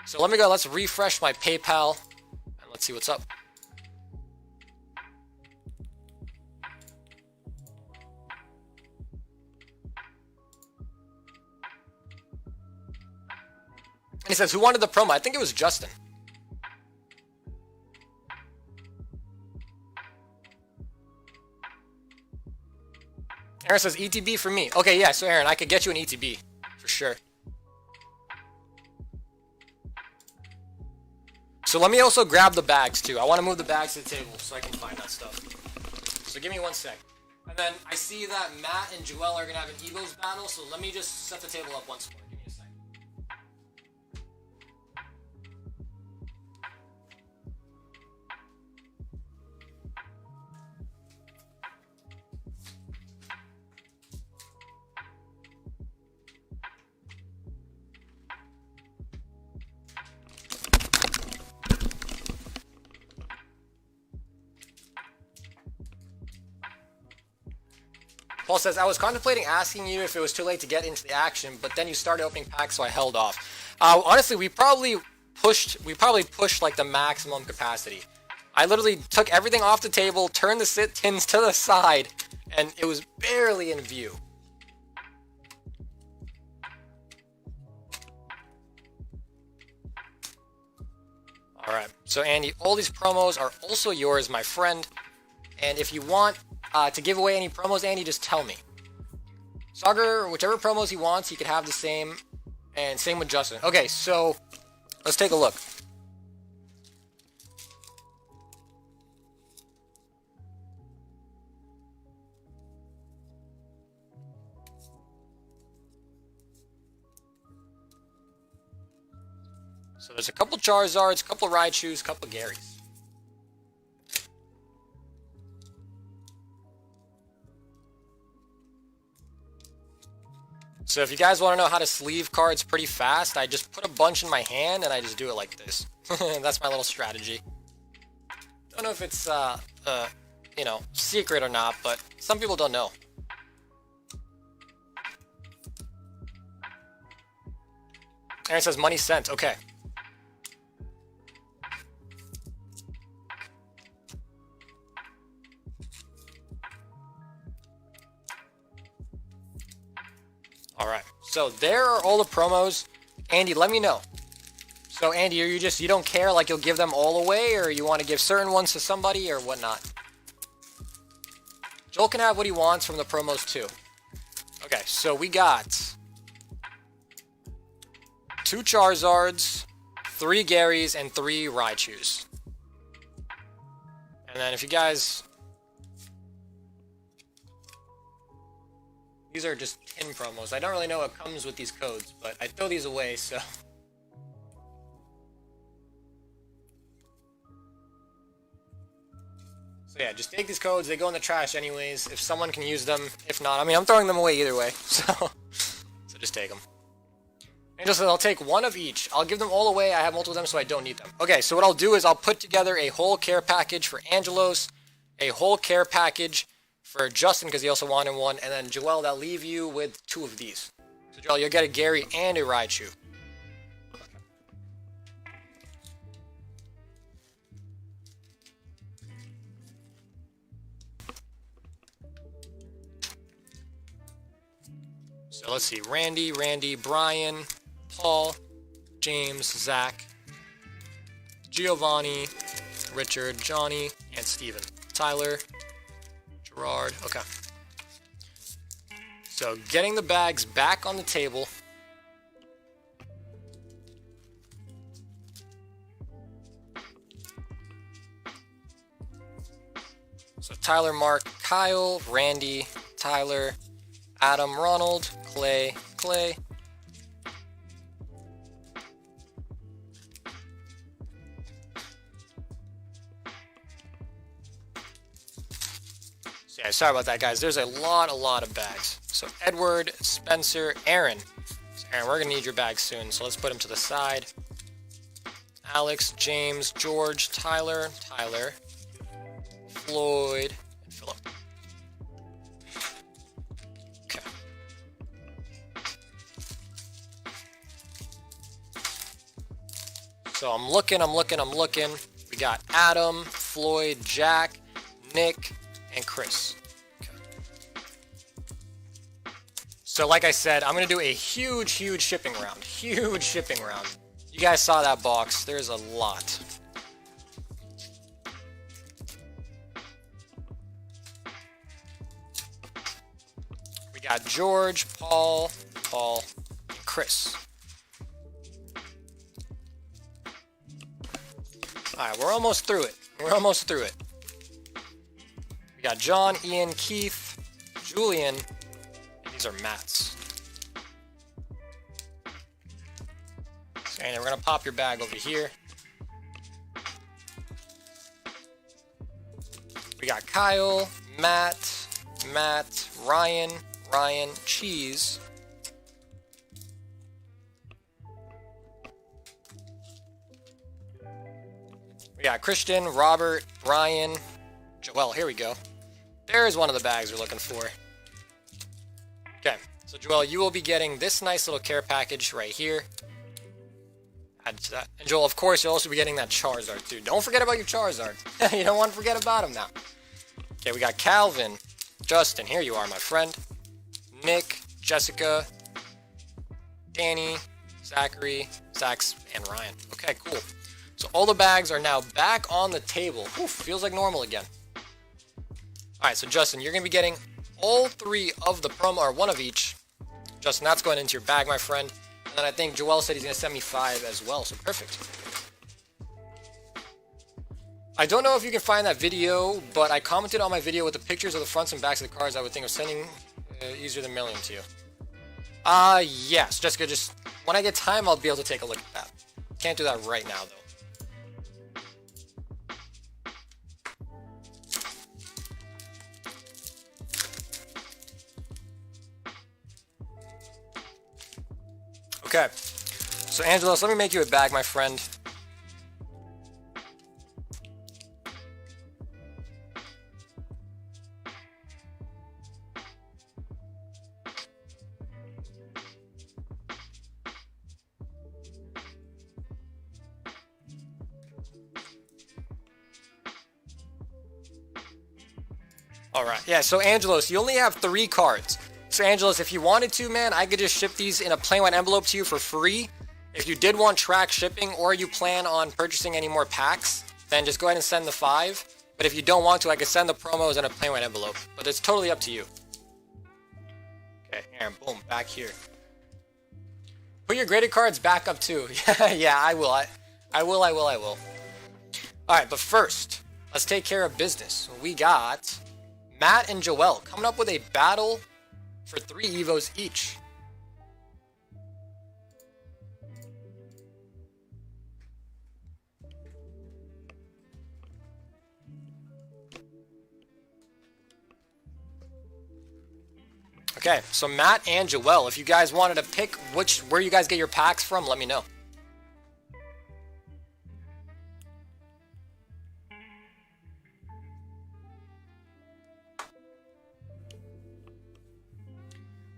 So let me go, let's refresh my PayPal, and let's see what's up. And he says, who wanted the promo? I think it was Justin. Aaron says, ETB for me. Okay, yeah, so Aaron, I could get you an ETB, for sure. So let me also grab the bags, too. I want to move the bags to the table so I can find that stuff. So give me 1 sec. And then I see that Matt and Joel are going to have an Eagles battle, so let me just set the table up once more. Give me a sec. Paul says, I was contemplating asking you if it was too late to get into the action, but then you started opening packs, so I held off. Honestly, we probably pushed like the maximum capacity. I literally took everything off the table, turned the sit tins to the side, and it was barely in view. Alright, so Andy, all these promos are also yours, my friend. And if you want to give away any promos, Andy, just tell me. Sagar, whichever promos he wants, he could have the same. And same with Justin. Okay, so let's take a look. So there's a couple Charizards, a couple Raichus, a couple Garys. So if you guys want to know how to sleeve cards pretty fast, I just put a bunch in my hand and I just do it like this. That's my little strategy. Don't know if it's, you know, secret or not, but some people don't know. Aaron says money sent. Okay. Alright, so there are all the promos. Andy, let me know. So Andy, are you don't care, like you'll give them all away, or you want to give certain ones to somebody, or whatnot? Joel can have what he wants from the promos too. Okay, so we got 2 Charizards, 3 Garys, and 3 Raichus. And then if you guys... These are just tin promos. I don't really know what comes with these codes, but I throw these away, so... So yeah, just take these codes. They go in the trash anyways. If someone can use them, if not, I mean, I'm throwing them away either way, so just take them. Angel says, I'll take 1 of each. I'll give them all away. I have multiple of them, so I don't need them. Okay, so what I'll do is I'll put together a whole care package for Angelos, a whole care package for Justin, because he also wanted one, and then Joel, that'll leave you with 2 of these. So Joel, you'll get a Gary and a Raichu. So let's see, Randy, Brian, Paul, James, Zach, Giovanni, Richard, Johnny, and Steven. Tyler, Gerard. Okay. So getting the bags back on the table. So Tyler, Mark, Kyle, Randy, Tyler, Adam, Ronald, Clay. So yeah, sorry about that, guys. There's a lot of bags. So Edward, Spencer, Aaron. So Aaron, we're gonna need your bag soon, so let's put him to the side. Alex, James, George, Tyler, Floyd, and Philip. Okay. So I'm looking. We got Adam, Floyd, Jack, Nick, and Chris. Okay. So like I said, I'm going to do a huge shipping round. You guys saw that box. There's a lot. We got George, Paul, and Chris. Alright, we're almost through it. We got John, Ian, Keith, Julian, and these are Matt's. So anyway, we're going to pop your bag over here. We got Kyle, Matt, Ryan, Cheese. We got Christian, Robert, Ryan, Joel. Here we go. There's one of the bags we're looking for. Okay, so Joel, you will be getting this nice little care package right here. Add to that. And Joel, of course, you'll also be getting that Charizard too. Don't forget about your Charizard. You don't want to forget about him now. Okay, we got Calvin, Justin. Here you are, my friend. Nick, Jessica, Danny, Zachary, Zax, and Ryan. Okay, cool. So all the bags are now back on the table. Oof, feels like normal again. Alright, so Justin, you're going to be getting all three of the promo, or one of each. Justin, that's going into your bag, my friend. And then I think Joel said he's going to send me 5 as well, so perfect. I don't know if you can find that video, but I commented on my video with the pictures of the fronts and backs of the cards I would think of sending easier than mailing them to you. Yes, Jessica, just when I get time, I'll be able to take a look at that. Can't do that right now, though. Okay, so Angelos, let me make you a bag, my friend. Alright, yeah, so Angelos, you only have 3 cards. So Angelos, if you wanted to, man, I could just ship these in a plain white envelope to you for free. If you did want track shipping or you plan on purchasing any more packs, then just go ahead and send the 5. But if you don't want to, I could send the promos in a plain white envelope. But it's totally up to you. Okay, Aaron, boom, back here. Put your graded cards back up too. Yeah, I will. I will. Alright, but first, let's take care of business. We got Matt and Joel coming up with a battle for 3 Evos each. Okay, so Matt and Joel, if you guys wanted to pick where you guys get your packs from, let me know.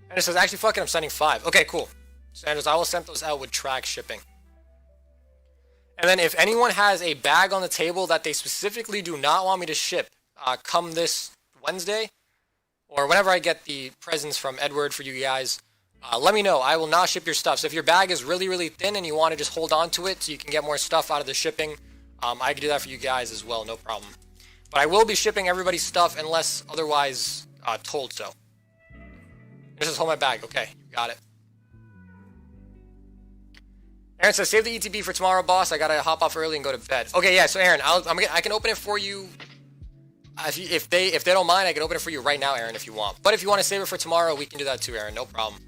And it says, actually, fuck it, I'm sending 5. Okay, cool. Sanders, I will send those out with track shipping. And then if anyone has a bag on the table that they specifically do not want me to ship, come this Wednesday, or whenever I get the presents from Edward for you guys, let me know. I will not ship your stuff. So if your bag is really, really thin and you want to just hold on to it so you can get more stuff out of the shipping, I can do that for you guys as well, no problem. But I will be shipping everybody's stuff unless otherwise told so. Just hold my bag. Okay, got it. Aaron says, save the ETB for tomorrow, boss. I gotta hop off early and go to bed. Okay, yeah. So Aaron, I can open it for you. If they don't mind, I can open it for you right now, Aaron, if you want. But if you want to save it for tomorrow, we can do that too, Aaron. No problem.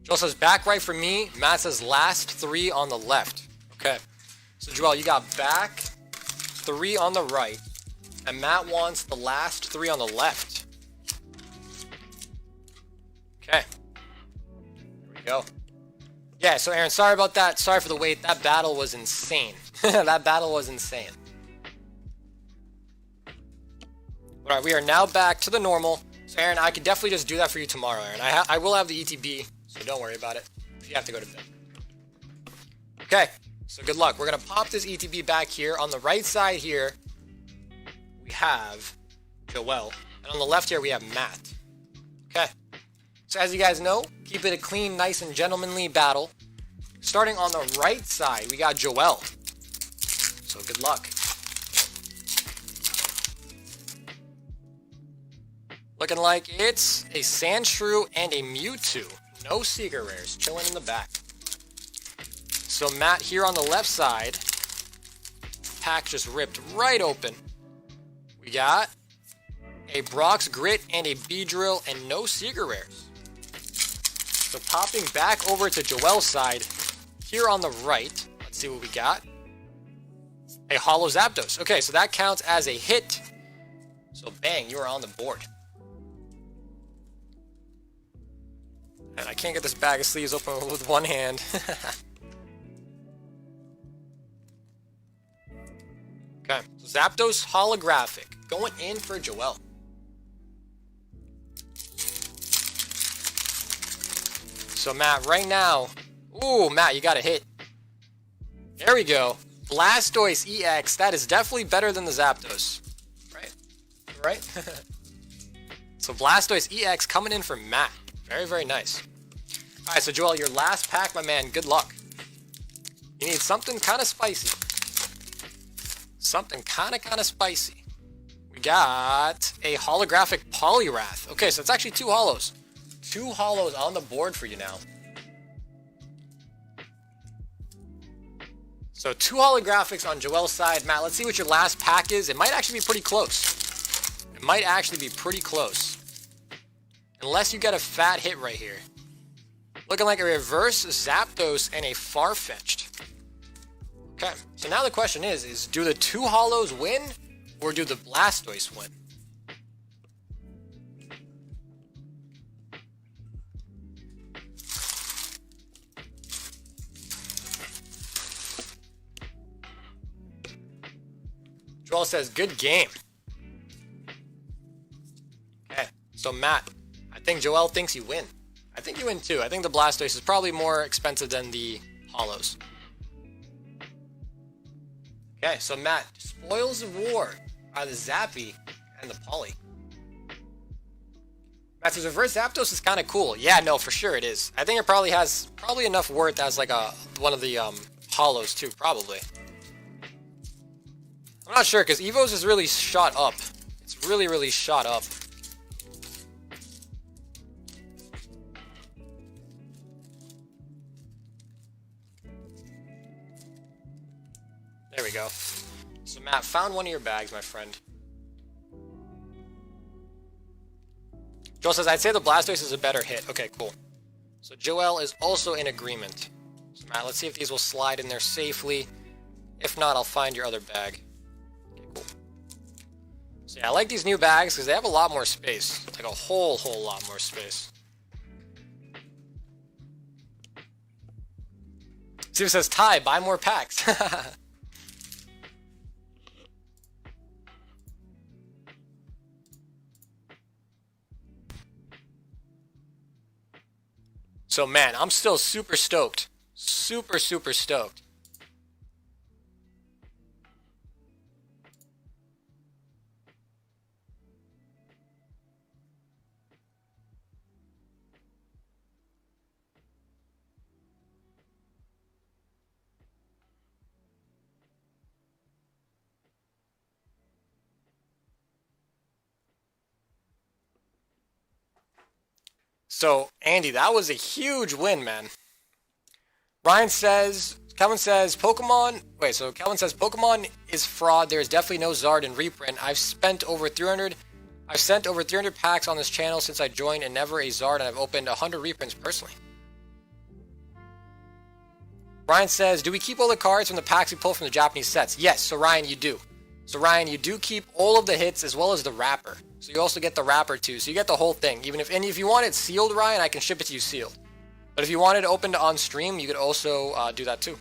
Joel says, back right for me. Matt says, last 3 on the left. Okay. So, Joel, you got back 3 on the right. And Matt wants the last 3 on the left. Okay. There we go. Yeah, so Aaron, sorry about that. Sorry for the wait. That battle was insane. That battle was insane. Alright, we are now back to the normal. So, Aaron, I can definitely just do that for you tomorrow, Aaron. I will have the ETB. So don't worry about it if you have to go to bed. Okay, so good luck. We're going to pop this ETB back here. On the right side here, we have Joel. And on the left here, we have Matt. Okay, so as you guys know, keep it a clean, nice, and gentlemanly battle. Starting on the right side, we got Joel. So good luck. Looking like it's a Sandshrew and a Mewtwo. No secret rares, chilling in the back. So Matt here on the left side, pack just ripped right open. We got a Brock's Grit and a Beedrill and no secret rares. So popping back over to Joel's side, here on the right, let's see what we got. A Holo Zapdos. Okay, so that counts as a hit. So bang, you are on the board. And I can't get this bag of sleeves open with one hand. Okay, so Zapdos holographic going in for Joel. So Matt, right now, ooh, Matt, you got a hit. There we go. Blastoise EX. That is definitely better than the Zapdos. Right? Right? So Blastoise EX coming in for Matt. Very, very nice. Alright, so Joel, your last pack, my man, good luck. You need something kind of spicy. Something kind of spicy. We got a holographic Poliwrath. Okay, so it's actually 2 holos. 2 holos on the board for you now. So 2 holographics on Joel's side. Matt, let's see what your last pack is. It might actually be pretty close. It might actually be pretty close. Unless you get a fat hit right here. Looking like a reverse Zapdos and a Farfetch'd. Okay, so now the question is do the 2 holos win or do the Blastoise win? Joel says, good game. Okay, so Matt, I think Joel thinks you win. I think you win too. I think the Blastoise is probably more expensive than the holos. Okay, so Matt, spoils of war are the Zappy and the Poly. Matt says reverse Zapdos is kind of cool. Yeah, no, for sure it is. I think it probably has enough worth as like one of the holos too, probably. I'm not sure because Evo's is really shot up. It's really shot up. There we go. So Matt, found one of your bags, my friend. Joel says, I'd say the Blastoise is a better hit. Okay, cool. So Joel is also in agreement. So Matt, let's see if these will slide in there safely. If not, I'll find your other bag. Okay, cool. So yeah, I like these new bags because they have a lot more space. Like a whole lot more space. Steve says, Ty, buy more packs. So man, I'm still super stoked. Super stoked. So, Andy, that was a huge win, man. Kelvin says, Pokemon is fraud. There is definitely no Zard in reprint. I've sent over 300 packs on this channel since I joined and never a Zard, and I've opened 100 reprints personally. Ryan says, do we keep all the cards from the packs we pull from the Japanese sets? Yes, so Ryan, you do. So Ryan, you do keep all of the hits as well as the wrapper. So you also get the wrapper too. So you get the whole thing. If you want it sealed, Ryan, I can ship it to you sealed. But if you want it opened on stream, you could also do that too.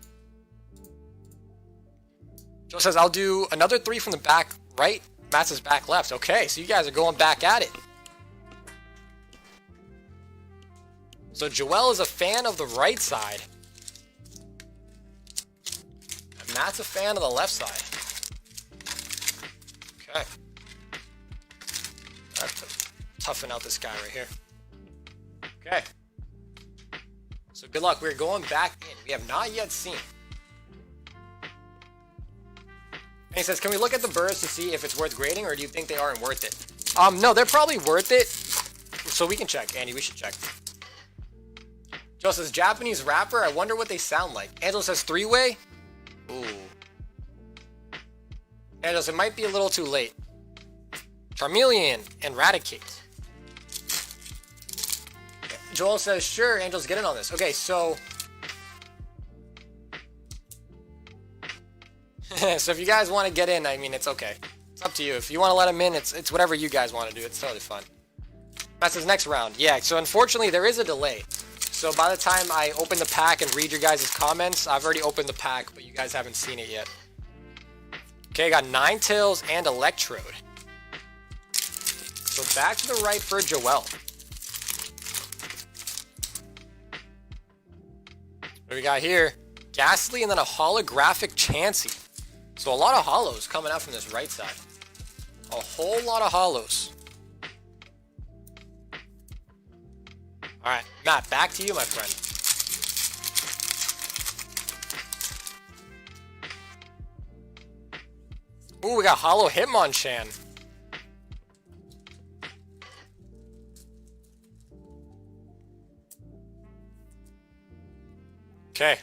Joe says, I'll do another 3 from the back right. Matt says back left. Okay, so you guys are going back at it. So Joel is a fan of the right side. And Matt's a fan of the left side. Okay. I have to toughen out this guy right here. Okay. So good luck. We're going back in. We have not yet seen. And he says, can we look at the birds to see if it's worth grading, or do you think they aren't worth it? No, they're probably worth it. So we can check. Andy, we should check. Joe says, Japanese rapper, I wonder what they sound like. Angelo says, 3-way? Ooh. Angelo says, it might be a little too late. Charmeleon and Raticate. Joel says, sure, Angels, get in on this. Okay, so... so if you guys want to get in, I mean, it's okay. It's up to you. If you want to let him in, it's whatever you guys want to do. It's totally fun. That's his next round. Yeah, so unfortunately, there is a delay. So by the time I open the pack and read your guys' comments, I've already opened the pack, but you guys haven't seen it yet. Okay, I got Ninetales and Electrode. So back to the right for Joel. What do we got here? Ghastly and then a holographic Chansey. So a lot of hollows coming out from this right side. A whole lot of hollows. Alright, Matt, back to you, my friend. Ooh, we got Hollow Hitmonchan. Okay,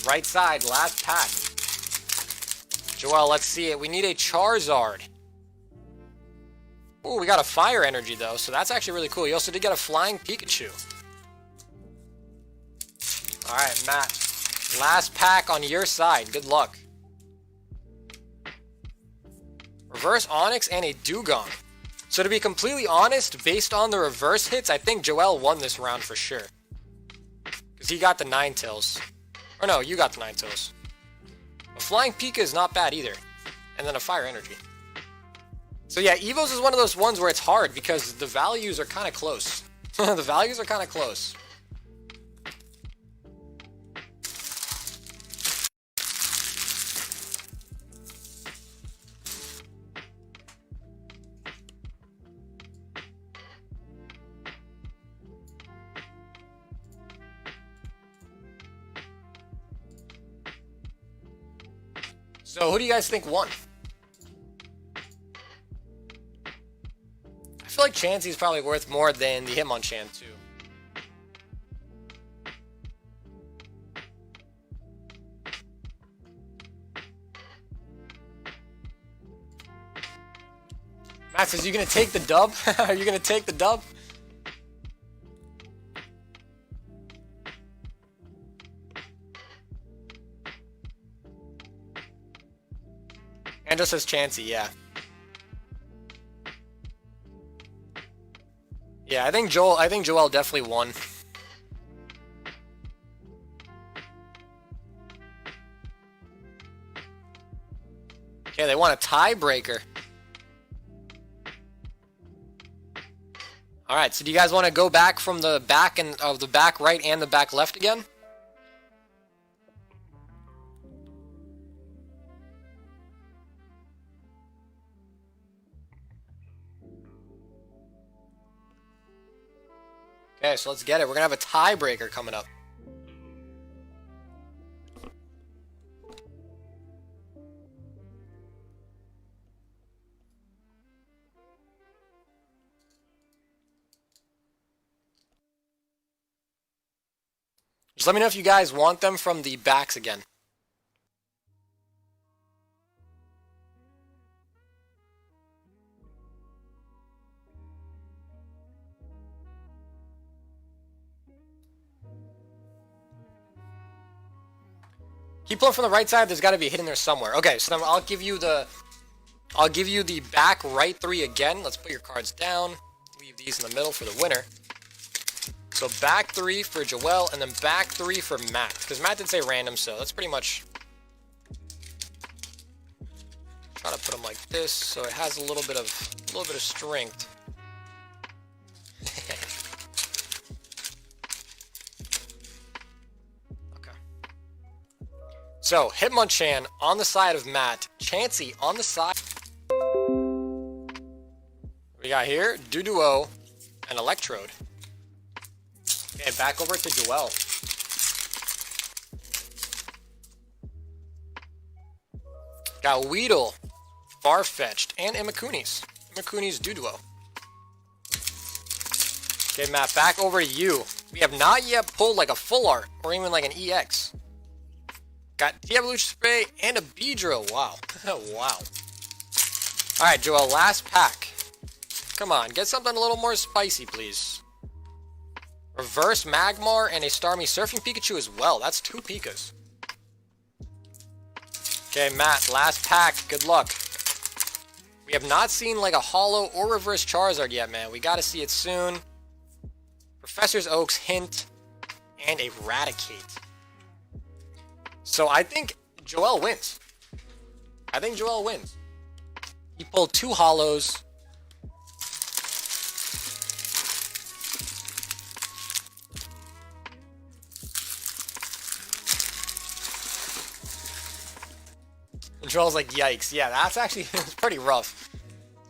right side, last pack. Joel, let's see it. We need a Charizard. Ooh, we got a Fire Energy, though, so that's actually really cool. You also did get a Flying Pikachu. Alright, Matt. Last pack on your side. Good luck. Reverse Onix and a Dugong. So to be completely honest, based on the reverse hits, I think Joel won this round for sure. Because he got the Ninetales. Or no, you got the Ninetales. A Flying Pika is not bad either. And then a Fire Energy. So yeah, Evos is one of those ones where it's hard because the values are kind of close. The values are kind of close. So who do you guys think won? I feel like Chansey's probably worth more than the Hitmonchan too. Matt says, you gonna take the dub? Are you gonna take the dub? Andrew says Chansey, yeah. Yeah, I think Joel definitely won. Okay, they want a tiebreaker. Alright, so do you guys want to go back from the back and of the back right and the back left again? Okay, so let's get it. We're going to have a tiebreaker coming up. Just let me know if you guys want them from the backs again. Keep pulling from the right side. There's got to be a hit in there somewhere. Okay, so then I'll give you the back right 3 again. Let's put your cards down. Leave these in the middle for the winner. So back 3 for Joel, and then back 3 for Matt. Because Matt did say random, so that's pretty much. Try to put them like this, so it has a little bit of strength. So, Hitmonchan on the side of Matt. Chansey on the side. We got here, Duduo and Electrode. Okay, back over to Joel. Got Weedle, Farfetch'd, and Imakunis. Imakunis Duduo. Okay, Matt, back over to you. We have not yet pulled like a full art or even like an EX. Got De-Evolution Spray and a Beedrill. Wow. Wow. Alright, Joel, last pack. Come on, get something a little more spicy, please. Reverse Magmar and a Starmie Surfing Pikachu as well. That's 2 Pikas. Okay, Matt, last pack. Good luck. We have not seen like a holo or reverse Charizard yet, man. We gotta see it soon. Professor's Oak's Hint and a Raticate. So I think Joel wins. I think Joel wins. He pulled 2 holos. And Joel's like, yikes. Yeah, that's actually it's pretty rough.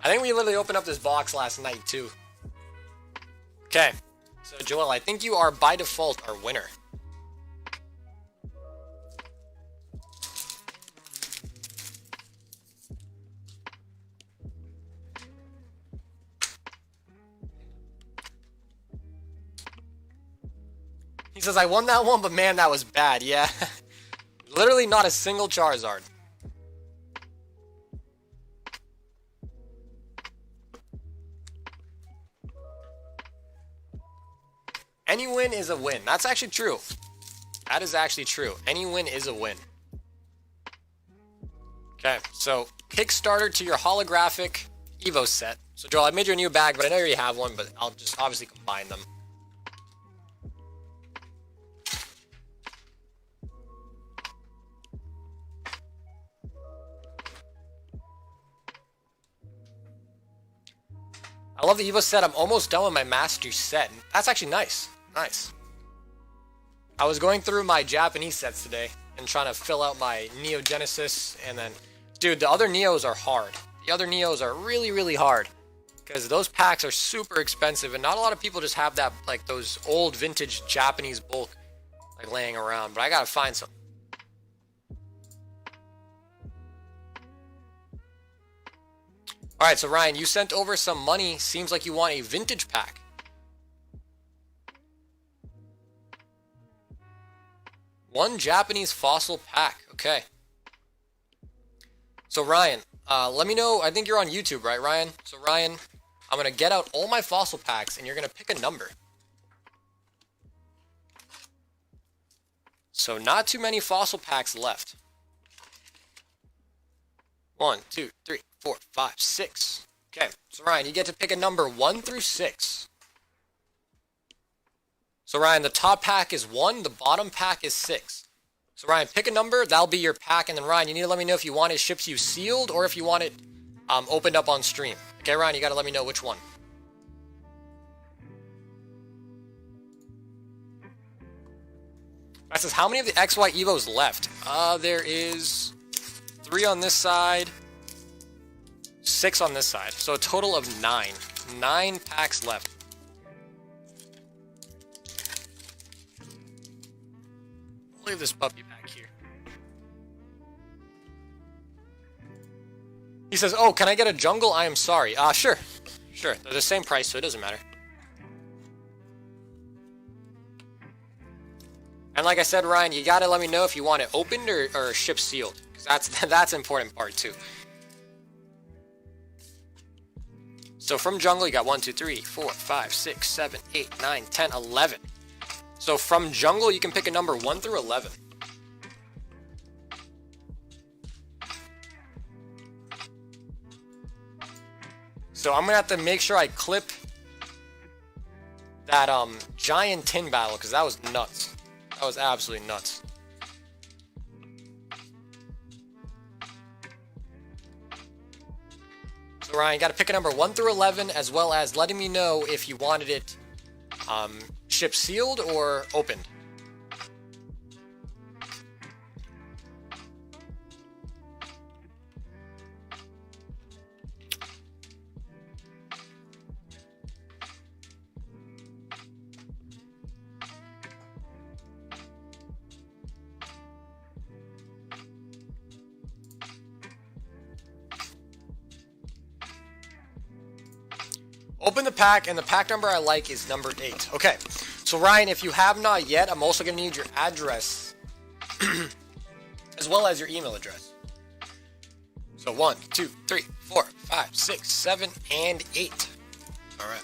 I think we literally opened up this box last night too. Okay. So Joel, I think you are by default our winner. He says, I won that one, but man, that was bad. Yeah. Literally not a single Charizard. Any win is a win. That's actually true. That is actually true. Any win is a win. Okay, so Kickstarter to your holographic Evo set. So Joel, I made you a new bag, but I know you already have one, but I'll just obviously combine them. I love the Evo set. I'm almost done with my Master set. That's actually nice. Nice. I was going through my Japanese sets today and trying to fill out my Neo Genesis, and then, dude, the other Neos are hard. The other Neos are really, really hard because those packs are super expensive, and not a lot of people just have that, like those old vintage Japanese bulk, like laying around. But I gotta find some. Alright, so Ryan, you sent over some money. Seems like you want a vintage pack. One Japanese fossil pack. Okay. So Ryan, let me know. I think you're on YouTube, right, Ryan? So Ryan, I'm going to get out all my fossil packs, and you're going to pick a number. So not too many fossil packs left. 1, 2, 3, 4, 5, 6. Okay, so Ryan, you get to pick a number 1 through 6. So Ryan, the top pack is 1, the bottom pack is 6. So Ryan, pick a number, that'll be your pack, and then Ryan, you need to let me know if you want it shipped to you sealed or if you want it opened up on stream. Okay, Ryan, you gotta let me know which one. That says, how many of the XY Evos left? There is 3 on this side, 6 on this side. So a total of 9. 9 packs left. Look at this puppy back here. He says, oh, can I get a jungle? I am sorry. Sure. Sure. They're the same price, so it doesn't matter. And like I said, Ryan, you gotta let me know if you want it opened or ship sealed, because that's an important part too. So from jungle, you got 1, 2, 3, 4, 5, 6, 7, 8, 9, 10, 11. So from jungle, you can pick a number 1 through 11. So I'm gonna have to make sure I clip that giant tin battle, because that was nuts. That was absolutely nuts. So Ryan, you got to pick a number 1 through 11, as well as letting me know if you wanted it shipped sealed or opened. Open the pack, and the pack number I like is number 8. Okay, so Ryan, if you have not yet, I'm also going to need your address as well as your email address. So 1, 2, 3, 4, 5, 6, 7, and 8. All right.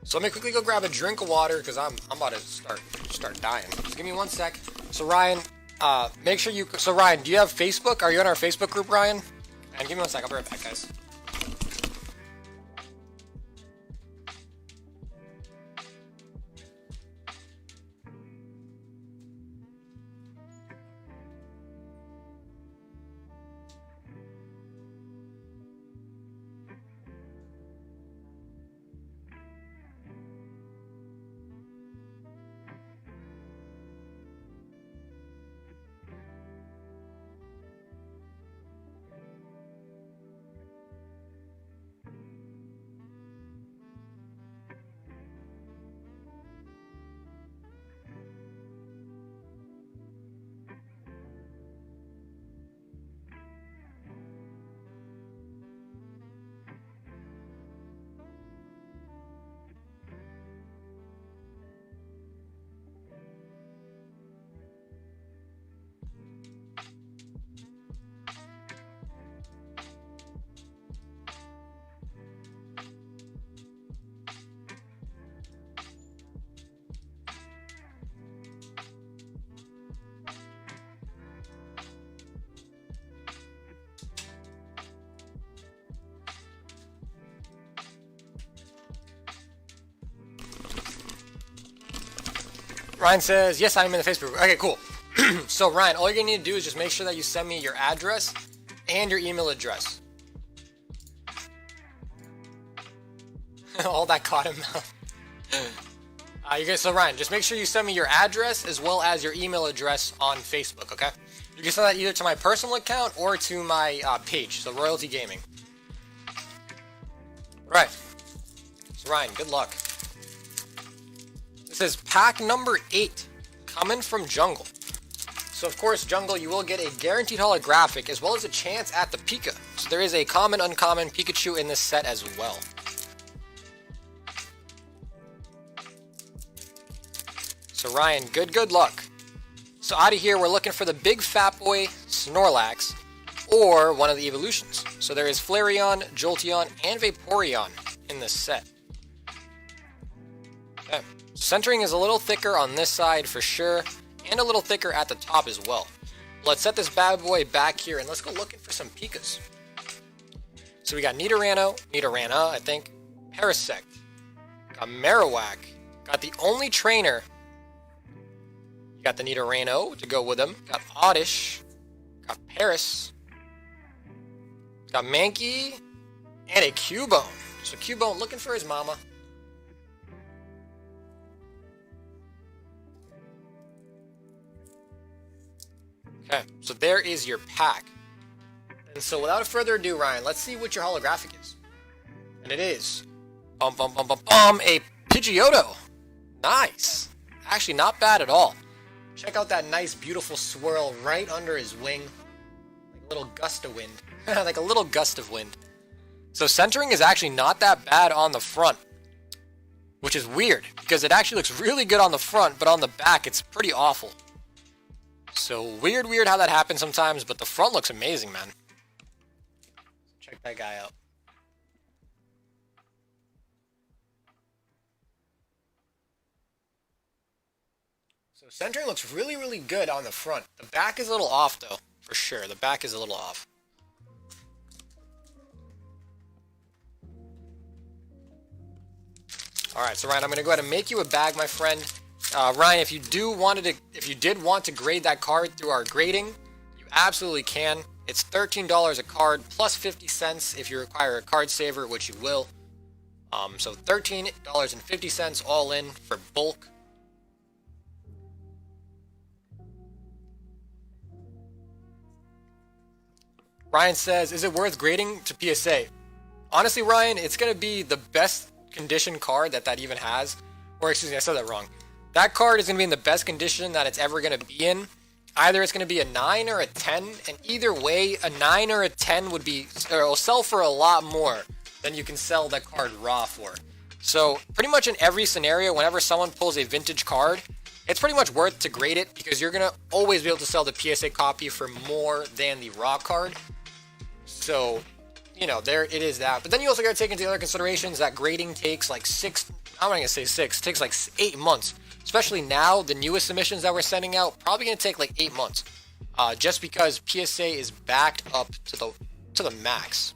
So let me quickly go grab a drink of water because I'm about to start dying. Just give me 1 sec. So Ryan, make sure you. So Ryan, do you have Facebook? Are you in our Facebook group, Ryan? And give me 1 sec. I'll be right back, guys. Ryan says, yes, I'm in the Facebook group. Okay, cool. So Ryan, all you're going to need to do is just make sure that you send me your address and your email address. All that cotton mouth. So Ryan, just make sure you send me your address as well as your email address on Facebook, okay? You can send that either to my personal account or to my page, so Royalty Gaming. Right. So Ryan, good luck. This is pack number 8, coming from Jungle. So of course, Jungle, you will get a guaranteed holographic as well as a chance at the Pika. So there is a common, uncommon Pikachu in this set as well. So Ryan, good luck. So out of here, we're looking for the big fat boy Snorlax or one of the evolutions. So there is Flareon, Jolteon, and Vaporeon in this set. Okay. Centering is a little thicker on this side for sure, and a little thicker at the top as well. Let's set this bad boy back here, and let's go looking for some Pikas. So we got Nidorano, I think, Parasect, got Marowak, got the only trainer, you got the Nidorano to go with him, got Oddish, got Paris, got Mankey, and a Cubone. So Cubone looking for his mama. Okay, so there is your pack. And so without further ado, Ryan, let's see what your holographic is. And it is a Pidgeotto. Nice. Actually, not bad at all. Check out that nice, beautiful swirl right under his wing. Like a little gust of wind. Like a little gust of wind. So centering is actually not that bad on the front. which is weird because it actually looks really good on the front, but on the back it's pretty awful. So weird how that happens sometimes, but the front looks amazing, man. Check that guy out. So centering looks really good on the front. The back is a little off though, for sure. The back is a little off. Alright, so Ryan, I'm going to go ahead and make you a bag, my friend. Ryan, if you did want to grade that card through our grading, you absolutely can. It's $13 a card plus 50 cents if you require a card saver, which you will. So $13.50 all in for bulk. Ryan says, is it worth grading to PSA? Honestly, Ryan, it's going to be the best condition card that even has. Or excuse me, I said that wrong. That card is going to be in the best condition that it's ever going to be in. Either it's going to be a 9 or a 10, and either way, a 9 or a 10 will sell for a lot more than you can sell that card raw for. So pretty much in every scenario, whenever someone pulls a vintage card, it's pretty much worth to grade it because you're going to always be able to sell the PSA copy for more than the raw card. So, you know, there it is that. But then you also got to take into other considerations that grading takes like I'm not going to say 6, it takes like 8 months. Especially now, the newest submissions that we're sending out, probably going to take like 8 months. Just because PSA is backed up to the max.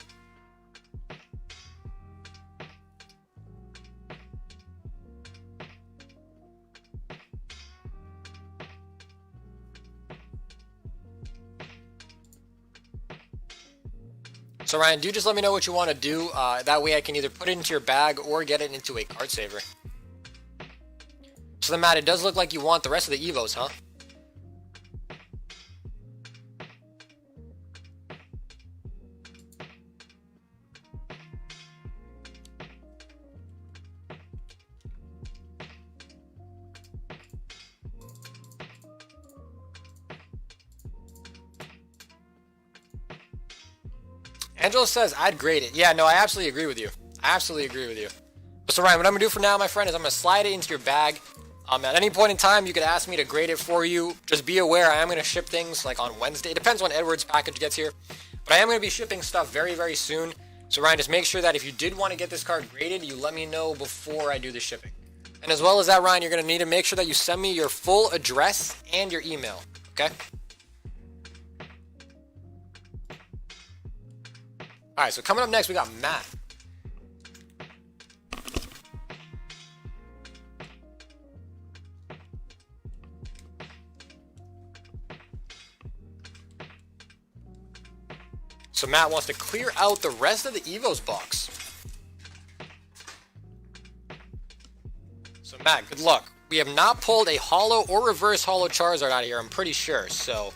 So Ryan, do just let me know what you want to do. That way I can either put it into your bag or get it into a card saver. So then Matt, it does look like you want the rest of the Evos, huh? Angela says, I'd grade it. Yeah, no, I absolutely agree with you. So Ryan, what I'm going to do for now, my friend, is I'm going to slide it into your bag. At any point in time, you could ask me to grade it for you. Just be aware, I am going to ship things like on Wednesday. It depends when Edward's package gets here. But I am going to be shipping stuff very soon. So Ryan, just make sure that if you did want to get this card graded, you let me know before I do the shipping. And as well as that, Ryan, you're going to need to make sure that you send me your full address and your email. Okay? Alright, so coming up next, we got Matt. So Matt wants to clear out the rest of the Evos box. So Matt, good luck. We have not pulled a holo or reverse holo Charizard out of here, I'm pretty sure. So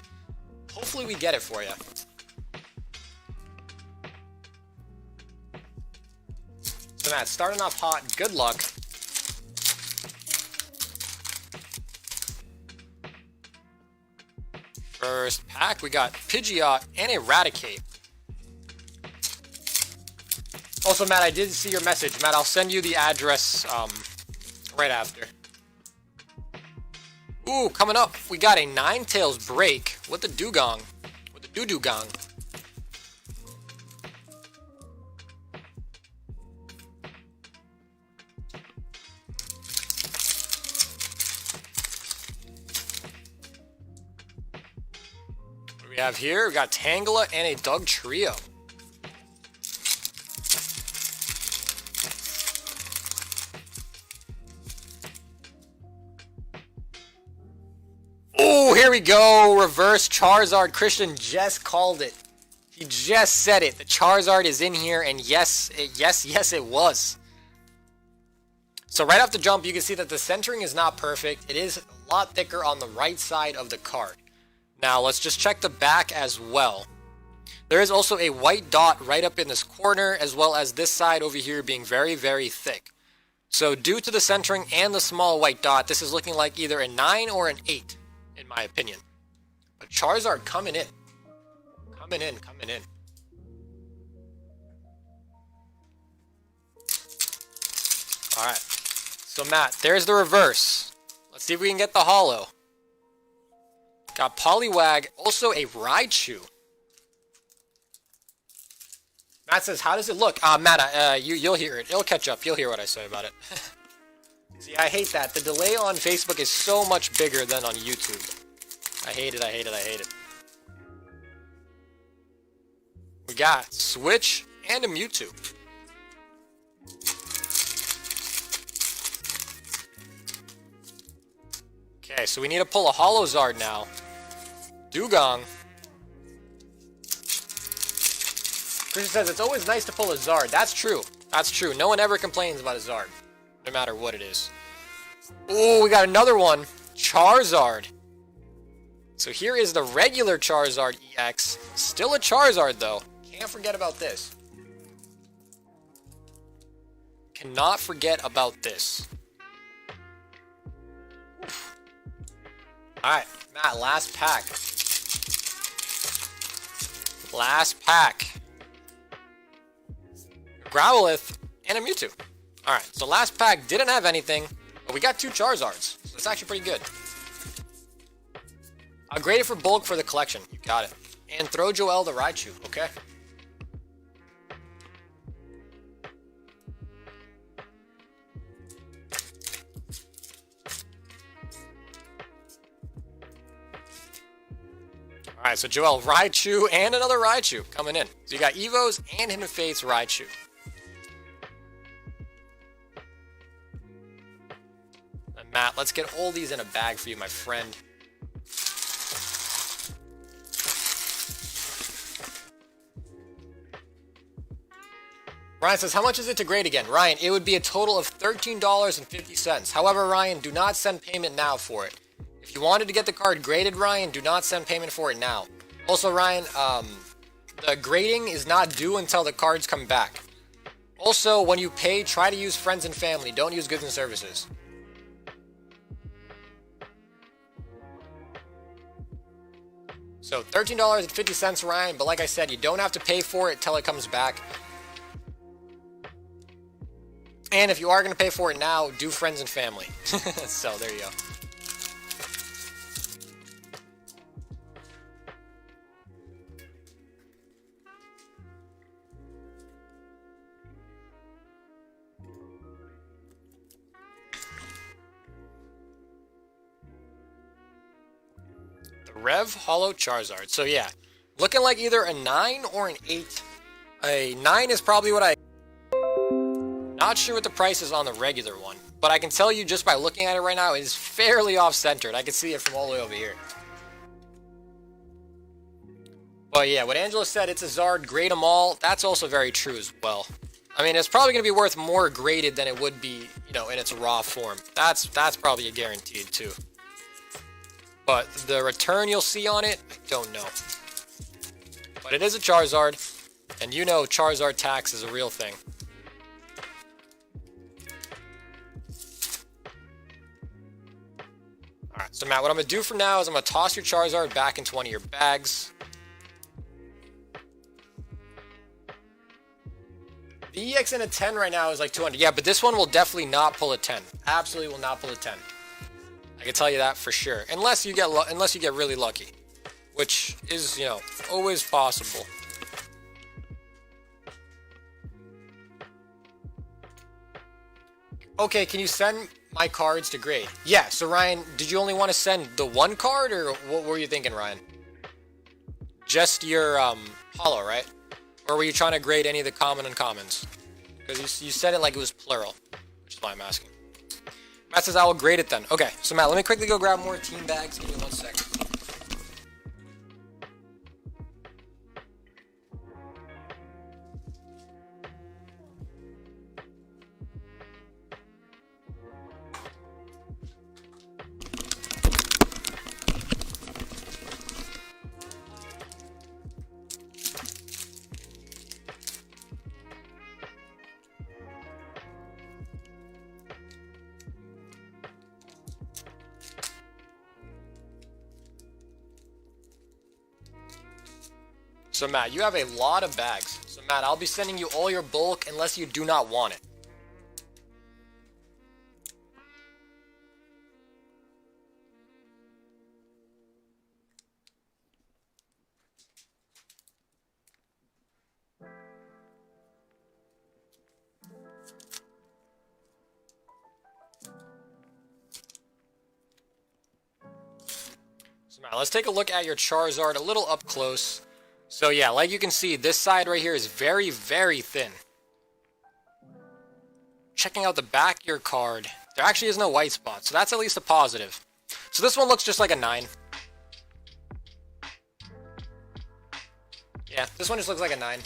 hopefully we get it for you. So Matt, starting off hot, good luck. First pack, we got Pidgeot and Eradicate. Also, Matt, I did see your message. Matt, I'll send you the address right after. Ooh, coming up, we got a Ninetales break with the Dugong. With the Doo-Doo-Gong. What do we have here? We got Tangela and a Doug Trio. Oh, here we go. Reverse Charizard. Christian just called it. He just said it. The Charizard is in here, and yes, it was. So right off the jump, you can see that the centering is not perfect. It is a lot thicker on the right side of the card. Now, let's just check the back as well. There is also a white dot right up in this corner, as well as this side over here being very thick. So due to the centering and the small white dot, this is looking like either a 9 or an 8. In my opinion. But Charizard coming in. Coming in. Alright. So Matt, there's the reverse. Let's see if we can get the holo. Got Poliwag, also a Raichu. Matt says, how does it look? Matt, you'll hear it. It'll catch up. You'll hear what I say about it. See, I hate that. The delay on Facebook is so much bigger than on YouTube. I hate it, I hate it, I hate it. We got Switch and a Mewtwo. Okay, so we need to pull a Holo Zard now. Dugong. Christian says, it's always nice to pull a Zard. That's true. That's true. No one ever complains about a Zard, no matter what it is. Ooh, we got another one. Charizard. So here is the regular Charizard EX. Still a Charizard, though. Can't forget about this. Cannot forget about this. Alright, Matt, last pack. Last pack. Growlithe and a Mewtwo. Alright, so last pack didn't have anything, but we got 2 Charizards. So it's actually pretty good. I'll grade it for bulk for the collection. You got it. And throw Joel the Raichu, okay? Alright, so Joel, Raichu, and another Raichu coming in. So you got Evos and Hidden Fates Raichu. And Matt, let's get all these in a bag for you, my friend. Ryan says, how much is it to grade again? Ryan, it would be a total of $13.50. However, Ryan, do not send payment now for it. If you wanted to get the card graded, Ryan, do not send payment for it now. Also, Ryan, the grading is not due until the cards come back. Also, when you pay, try to use friends and family. Don't use goods and services. So, $13.50, Ryan, but like I said, you don't have to pay for it till it comes back. And if you are going to pay for it now, do friends and family. So, there you go. The Rev Holo Charizard. So, yeah, looking like either a 9 or an 8. A 9 is probably what I... Not sure what the price is on the regular one, but I can tell you just by looking at it right now, it is fairly off-centered. I can see it from all the way over here. But yeah, what Angela said, it's a Zard, grade them all. That's also very true as well. I mean, it's probably going to be worth more graded than it would be, you know, in its raw form. That's probably a guaranteed too. But the return you'll see on it, I don't know. But it is a Charizard, and you know Charizard tax is a real thing. Alright, so Matt, what I'm going to do for now is I'm going to toss your Charizard back into one of your bags. The EX in a 10 right now is like 200. Yeah, but this one will definitely not pull a 10. Absolutely will not pull a 10. I can tell you that for sure. Unless you get really lucky, which is, you know, always possible. Okay, can you send my cards to grade? Yeah, so Ryan, did you only want to send the one card, or what were you thinking, Ryan? Just your holo, right? Or were you trying to grade any of the common and uncommons? Because you said it like it was plural, which is why I'm asking. Matt says I will grade it then. Okay, so Matt, let me quickly go grab more team bags. Give me 1 second. So Matt, you have a lot of bags. So Matt, I'll be sending you all your bulk unless you do not want it. So now let's take a look at your Charizard a little up close. So yeah, like you can see, this side right here is very, very thin. Checking out the back of your card, there actually is no white spot, so that's at least a positive. So this one looks just like a 9. Yeah, this one just looks like a 9.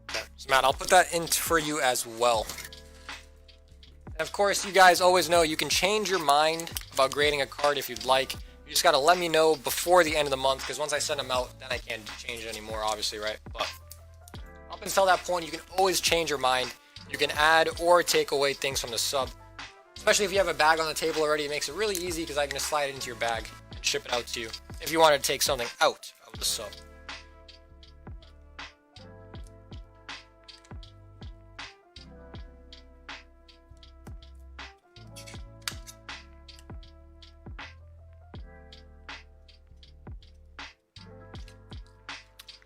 Okay, so Matt, I'll put that in for you as well. And of course, you guys always know you can change your mind about grading a card if you'd like. You just gotta let me know before the end of the month, because once I send them out, then I can't change it anymore, obviously, right? But up until that point, you can always change your mind. You can add or take away things from the sub. Especially if you have a bag on the table already, it makes it really easy because I can just slide it into your bag and ship it out to you if you wanted to take something out of the sub.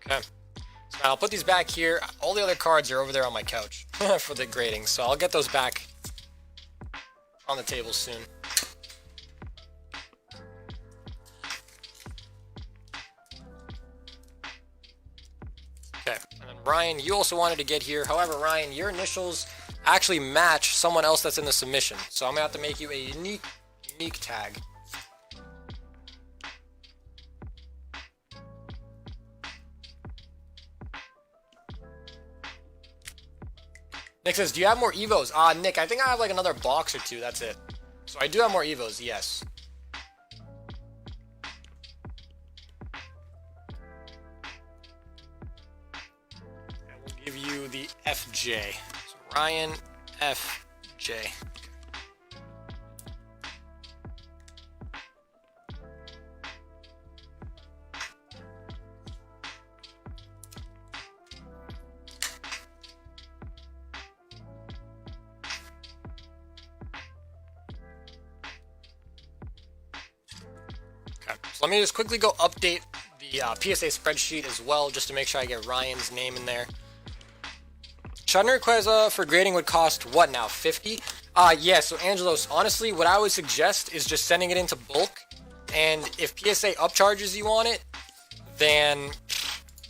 Okay, so now I'll put these back here. All the other cards are over there on my couch for the grading, so I'll get those back on the table soon. Okay, and then Ryan, you also wanted to get here. However, Ryan, your initials actually match someone else that's in the submission, so I'm gonna have to make you a unique tag. Nick says, do you have more Evos? Nick, I think I have like another box or two, that's it. So I do have more Evos, yes. And we'll give you the FJ. So Ryan FJ. So let me just quickly go update the PSA spreadsheet as well, just to make sure I get Ryan's name in there. Shunner Queza for grading would cost what now, 50? Yeah, so Angelos, honestly, what I would suggest is just sending it into bulk, and if PSA upcharges you on it, then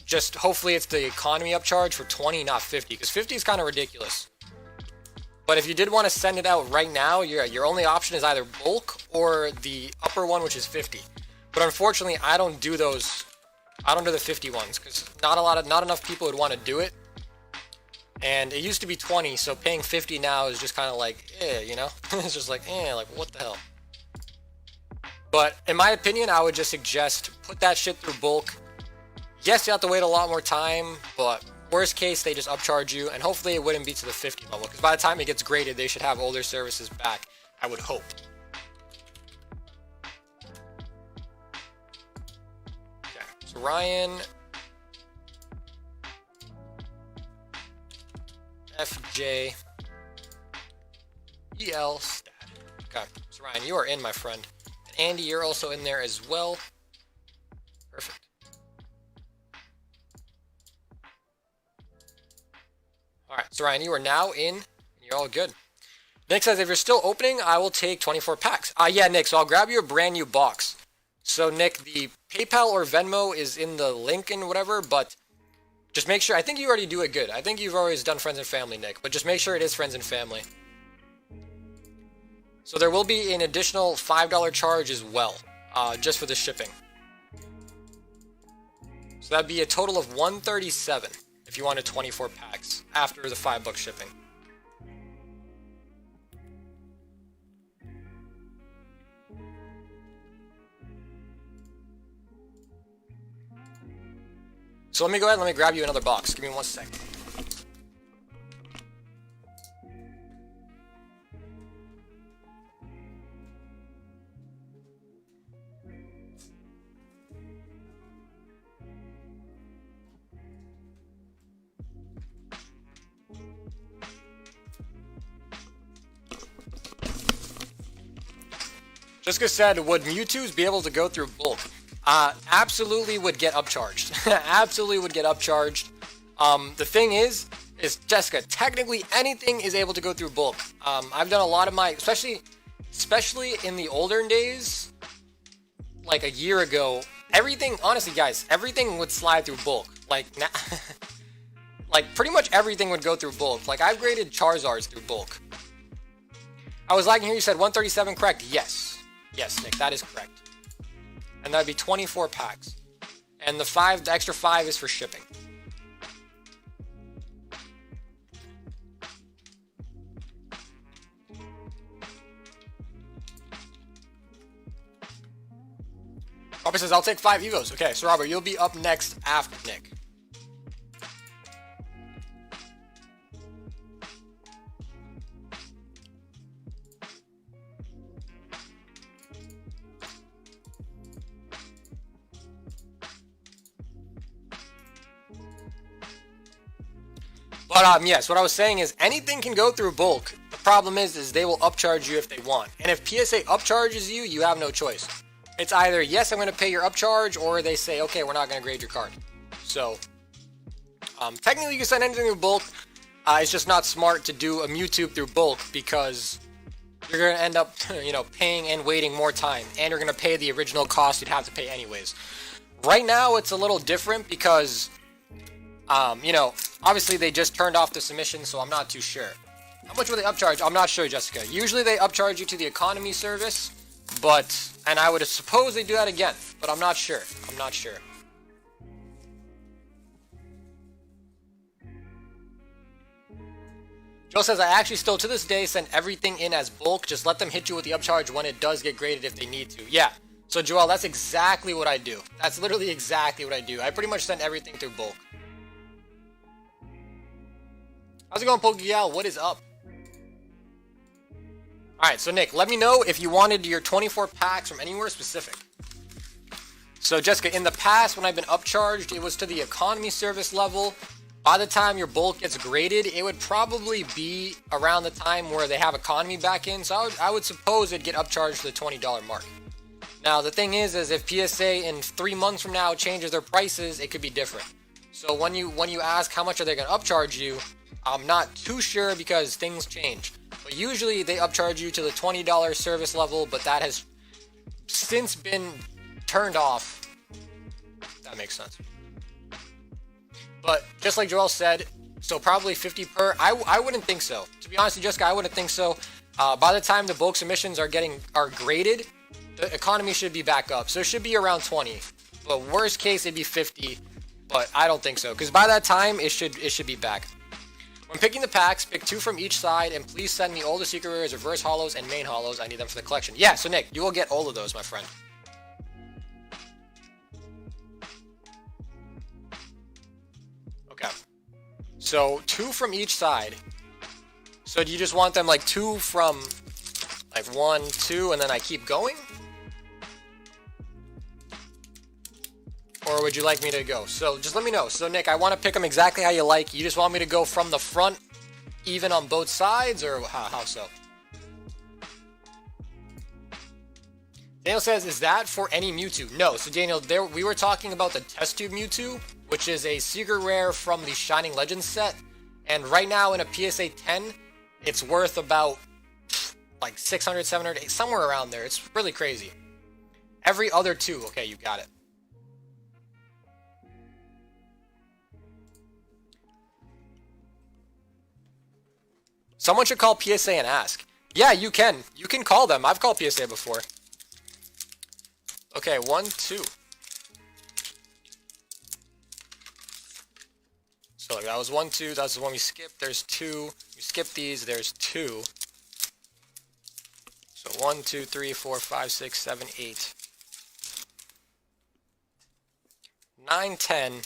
just hopefully it's the economy upcharge for 20, not 50, because 50 is kind of ridiculous. But if you did want to send it out right now, your only option is either bulk or the upper one, which is 50. But unfortunately, I don't do those. I don't do the 50 ones because not enough people would want to do it. And it used to be 20, so paying 50 now is just kind of like, you know? It's just like, like what the hell? But in my opinion, I would just suggest put that shit through bulk. Yes, you have to wait a lot more time, but worst case, they just upcharge you, and hopefully it wouldn't be to the 50 level, because by the time it gets graded, they should have all their services back, I would hope. Okay, so Ryan FJ EL stat. Okay, so Ryan, you are in, my friend. And Andy, you're also in there as well. Perfect. Alright, so Ryan, you are now in, and you're all good. Nick says, if you're still opening, I will take 24 packs. Yeah, Nick, so I'll grab you a brand new box. So, Nick, the PayPal or Venmo is in the link and whatever, but just make sure, I think you already do it good. I think you've always done friends and family, Nick, but just make sure it is friends and family. So there will be an additional $5 charge as well, just for the shipping. So that'd be a total of $137 if you wanted 24 packs after the $5 shipping. So let me go ahead and let me grab you another box. Give me 1 second. Jessica said, would Mewtwo's be able to go through bulk? Absolutely would get upcharged. Absolutely would get upcharged. The thing is Jessica, technically anything is able to go through bulk. I've done a lot of my, especially especially in the older days, like a year ago, everything, honestly guys, everything would slide through bulk. Like, like pretty much everything would go through bulk. Like I've graded Charizards through bulk. I was liking here, you said 137 correct? Yes. Yes, Nick, that is correct. And that'd be 24 packs. And the extra 5 is for shipping. Robert says, I'll take 5 Evos. Okay, so Robert, you'll be up next after Nick. But yes, what I was saying is anything can go through bulk. The problem is they will upcharge you if they want. And if PSA upcharges you, you have no choice. It's either, yes, I'm going to pay your upcharge, or they say, okay, we're not going to grade your card. So, technically you can send anything through bulk. It's just not smart to do a Mewtwo through bulk because you're going to end up, you know, paying and waiting more time. And you're going to pay the original cost you'd have to pay anyways. Right now, it's a little different because, you know, obviously they just turned off the submission, so I'm not too sure. How much will they upcharge? I'm not sure, Jessica. Usually they upcharge you to the economy service, but, and I would suppose they do that again, but I'm not sure. I'm not sure. Joe says, I actually still to this day send everything in as bulk. Just let them hit you with the upcharge when it does get graded if they need to. Yeah. So Joel, that's exactly what I do. That's literally exactly what I do. I pretty much send everything through bulk. How's it going, Pokegal? What is up? Alright, so Nick, let me know if you wanted your 24 packs from anywhere specific. So Jessica, in the past when I've been upcharged, it was to the economy service level. By the time your bulk gets graded, it would probably be around the time where they have economy back in. So I would suppose it'd get upcharged to the $20 mark. Now the thing is if PSA in 3 months from now changes their prices, it could be different. So when you ask how much are they going to upcharge you, I'm not too sure because things change. But usually they upcharge you to the $20 service level, but that has since been turned off. That makes sense. But just like Joel said, so probably 50 per. I wouldn't think so. To be honest with you, Jessica, I wouldn't think so. By the time the bulk submissions are graded, the economy should be back up. So it should be around 20. But worst case, it'd be 50. But I don't think so, because by that time it should be back. When picking the packs, pick 2 from each side, and please send me all the secret rares, reverse holos, and main holos. I need them for the collection. Yeah, so Nick, you will get all of those, my friend. Okay. So 2 from each side. So do you just want them like 2 from like 1, 2, and then I keep going? Or would you like me to go? So just let me know. So Nick, I want to pick them exactly how you like. You just want me to go from the front, even on both sides, or how so? Daniel says, is that for any Mewtwo? No. So Daniel, we were talking about the test tube Mewtwo, which is a secret rare from the Shining Legends set. And right now in a PSA 10, it's worth about like 600, 700, somewhere around there. It's really crazy. Every other 2. Okay, you got it. Someone should call PSA and ask. Yeah, you can. You can call them. I've called PSA before. Okay, 1, 2. So that was 1, 2. That's the one we skipped. There's 2. We skipped these. There's 2. So 1, 2, 3, 4, 5, 6, 7, 8. 9, 10. And I'm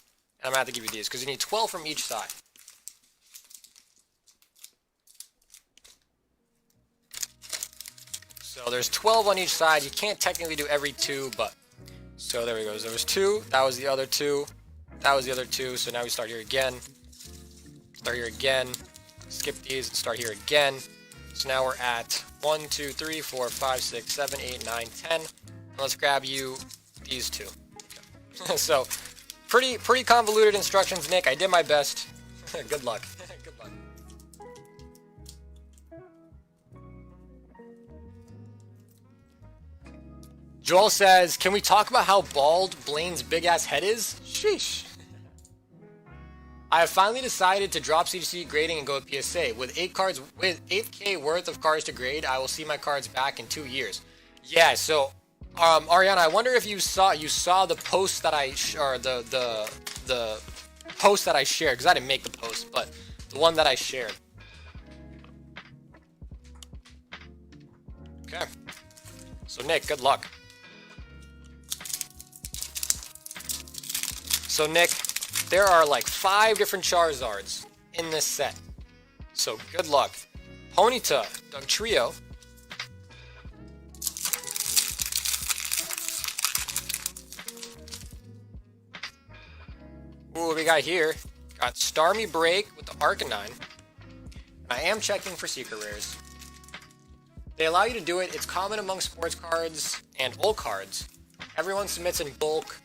going to have to give you these because you need 12 from each side. So there's 12 on each side. You can't technically do every 2, but so there we go. There was 2. That was the other 2. That was the other 2. So now we start here again. Start here again. Skip these and start here again. So now we're at 1, 2, 3, 4, 5, 6, 7, 8, 9, 10. And let's grab you these 2. Okay. So pretty convoluted instructions, Nick. I did my best. Good luck. Good luck. Joel says, can we talk about how bald Blaine's big-ass head is? Sheesh. I have finally decided to drop CGC grading and go with PSA. With 8K worth of cards to grade, I will see my cards back in 2 years. Yeah, so Ariana, I wonder if you saw the post that the post that I shared, because I didn't make the post, but the one that I shared. Okay. So Nick, good luck. So Nick, there are like 5 different Charizards in this set. So good luck. Ponyta, Doug Trio. Ooh, what we got here? Got Starmie Break with the Arcanine. I am checking for secret rares. They allow you to do it. It's common among sports cards and old cards. Everyone submits in bulk,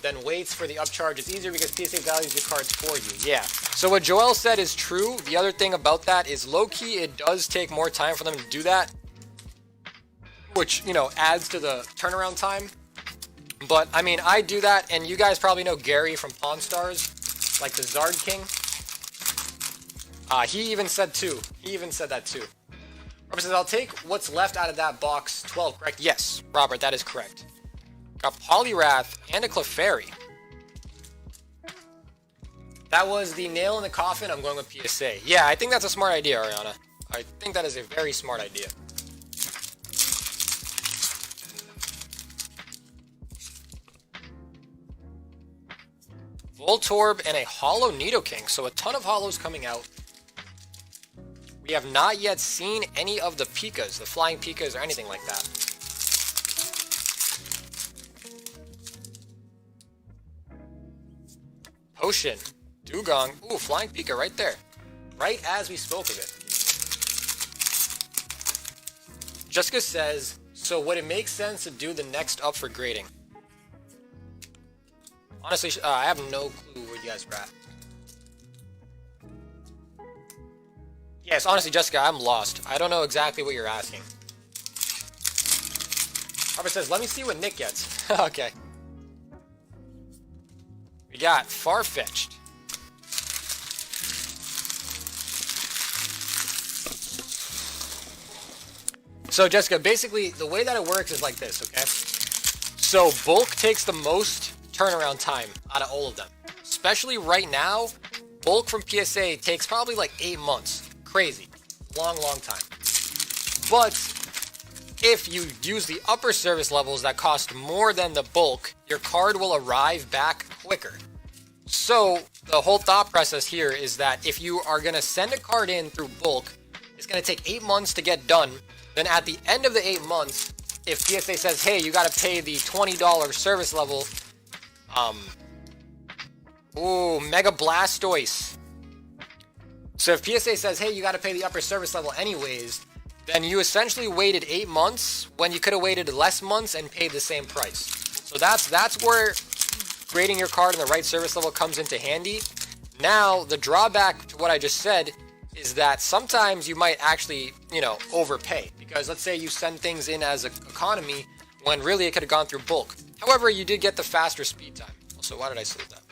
then waits for the upcharge. It's easier because PSA values your cards for you. Yeah. So what Joel said is true. The other thing about that is low-key, it does take more time for them to do that, which, you know, adds to the turnaround time. But, I mean, I do that, and you guys probably know Gary from Pawn Stars, like the Zard King. He even said that too. Robert says, I'll take what's left out of that box 12, correct? Yes, Robert, that is correct. Got Poliwrath and a Clefairy. That was the nail in the coffin. I'm going with PSA. Yeah, I think that's a smart idea, Ariana. I think that is a very smart idea. Voltorb and a Hollow Nidoking. So a ton of Hollows coming out. We have not yet seen any of the Pikas, the Flying Pikas or anything like that. Potion, Dugong, ooh, Flying Pika right there. Right as we spoke of it. Jessica says, so would it make sense to do the next up for grading? Honestly, I have no clue where you guys are at. Yes, honestly, Jessica, I'm lost. I don't know exactly what you're asking. Robert says, let me see what Nick gets. Okay. We got Farfetch'd. So, Jessica, basically, the way that it works is like this, okay? So, bulk takes the most turnaround time out of all of them. Especially right now, bulk from PSA takes probably like 8 months. Crazy. Long time. But if you use the upper service levels that cost more than the bulk, your card will arrive back quicker. So the whole thought process here is that if you are going to send a card in through bulk, it's going to take 8 months to get done. Then at the end of the 8 months, if PSA says, hey, you got to pay the $20 service level, Mega Blastoise. So if PSA says, hey, you got to pay the upper service level anyways, then you essentially waited 8 months when you could have waited less months and paid the same price. So that's where grading your card in the right service level comes into handy. Now, the drawback to what I just said is that sometimes you might actually, overpay. Because let's say you send things in as an economy when really it could have gone through bulk. However, you did get the faster speed time. So why did I select that?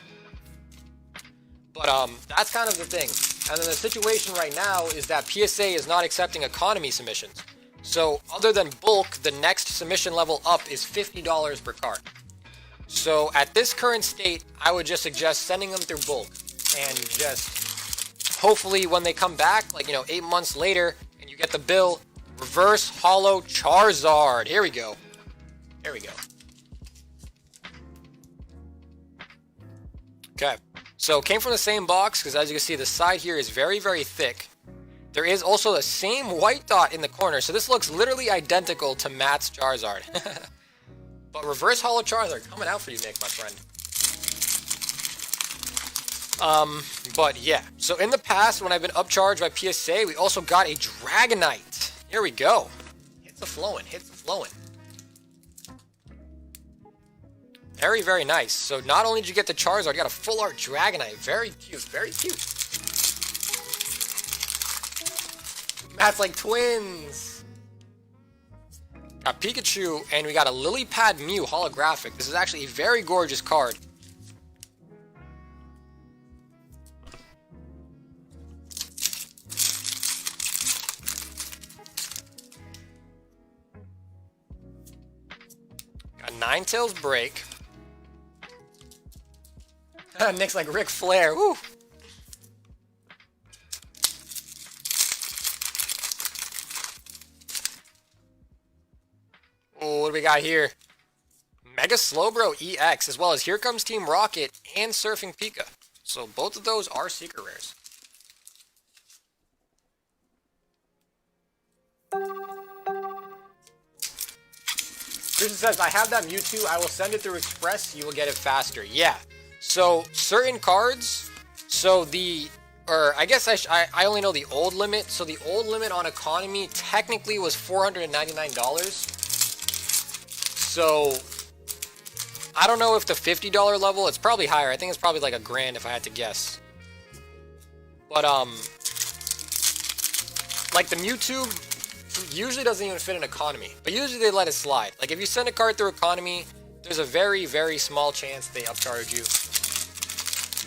But that's kind of the thing. And then the situation right now is that PSA is not accepting economy submissions. So other than bulk, the next submission level up is $50 per card. So at this current state, I would just suggest sending them through bulk. And just hopefully when they come back, 8 months later, and you get the bill, reverse holo Charizard. Here we go. There we go. Okay. So it came from the same box, because as you can see, the side here is very, very thick. There is also the same white dot in the corner, so this looks literally identical to Matt's Charizard. But reverse holo Charizard coming out for you, Nick, my friend. But yeah, so in the past, when I've been upcharged by PSA, we also got a Dragonite. Here we go. Hits a flowing, hits a flowing. Very, very nice. So not only did you get the Charizard, you got a full art Dragonite. Very cute, very cute. Matt's like twins. Got Pikachu, and we got a Lily Pad Mew holographic. This is actually a very gorgeous card. Got Ninetales Break. Nick's like Ric Flair. Woo! Oh, what do we got here? Mega Slowbro EX, as well as Here Comes Team Rocket and Surfing Pika. So both of those are secret rares. Christian says, I have that Mewtwo. I will send it through Express. You will get it faster. Yeah. So certain cards, I guess I only know the old limit. So the old limit on economy technically was $499. So I don't know if the $50 level, it's probably higher. I think it's probably like $1,000 if I had to guess. But like the Mewtwo usually doesn't even fit in economy, but usually they let it slide. Like if you send a card through economy, there's a very, very small chance they upcharge you.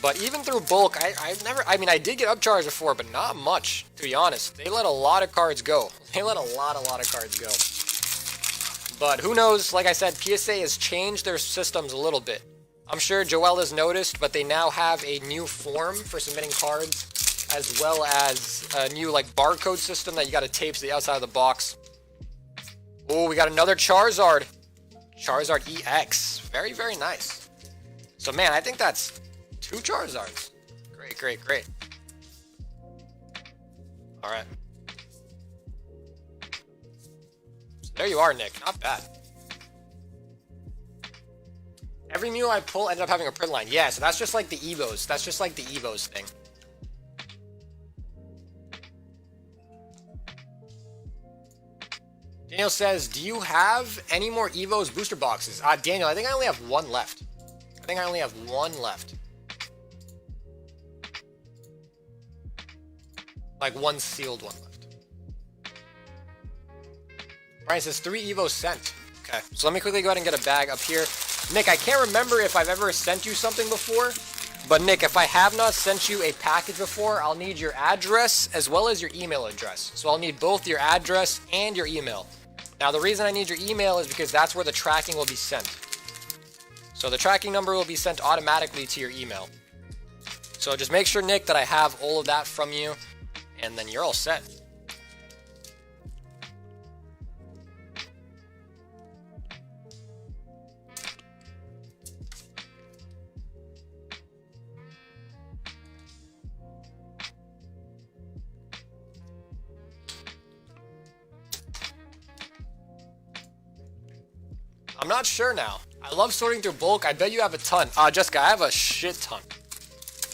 But even through bulk, I did get upcharged before, but not much, to be honest. They let a lot of cards go. They let a lot of cards go. But who knows, like I said, PSA has changed their systems a little bit. I'm sure Joel has noticed, but they now have a new form for submitting cards, as well as a new like barcode system that you gotta tape to the outside of the box. Oh, we got another Charizard. Charizard EX. Very, very nice. So man, I think that's 2 Charizards. Great, great, great. Alright. So there you are, Nick. Not bad. Every Mew I pull ended up having a print line. Yeah, so that's just like the Evos. That's just like the Evos thing. Daniel says, do you have any more Evos booster boxes? Daniel, I think I only have 1 left. I think I only have 1 left. Like 1 sealed one left. Brian says 3 Evos sent. Okay, so let me quickly go ahead and get a bag up here. Nick, I can't remember if I've ever sent you something before, but Nick, if I have not sent you a package before, I'll need your address as well as your email address. So I'll need both your address and your email. Now, the reason I need your email is because that's where the tracking will be sent. So the tracking number will be sent automatically to your email. So just make sure, Nick, that I have all of that from you, and then you're all set. I'm not sure now. I love sorting through bulk. I bet you have a ton. Jessica, I have a shit ton.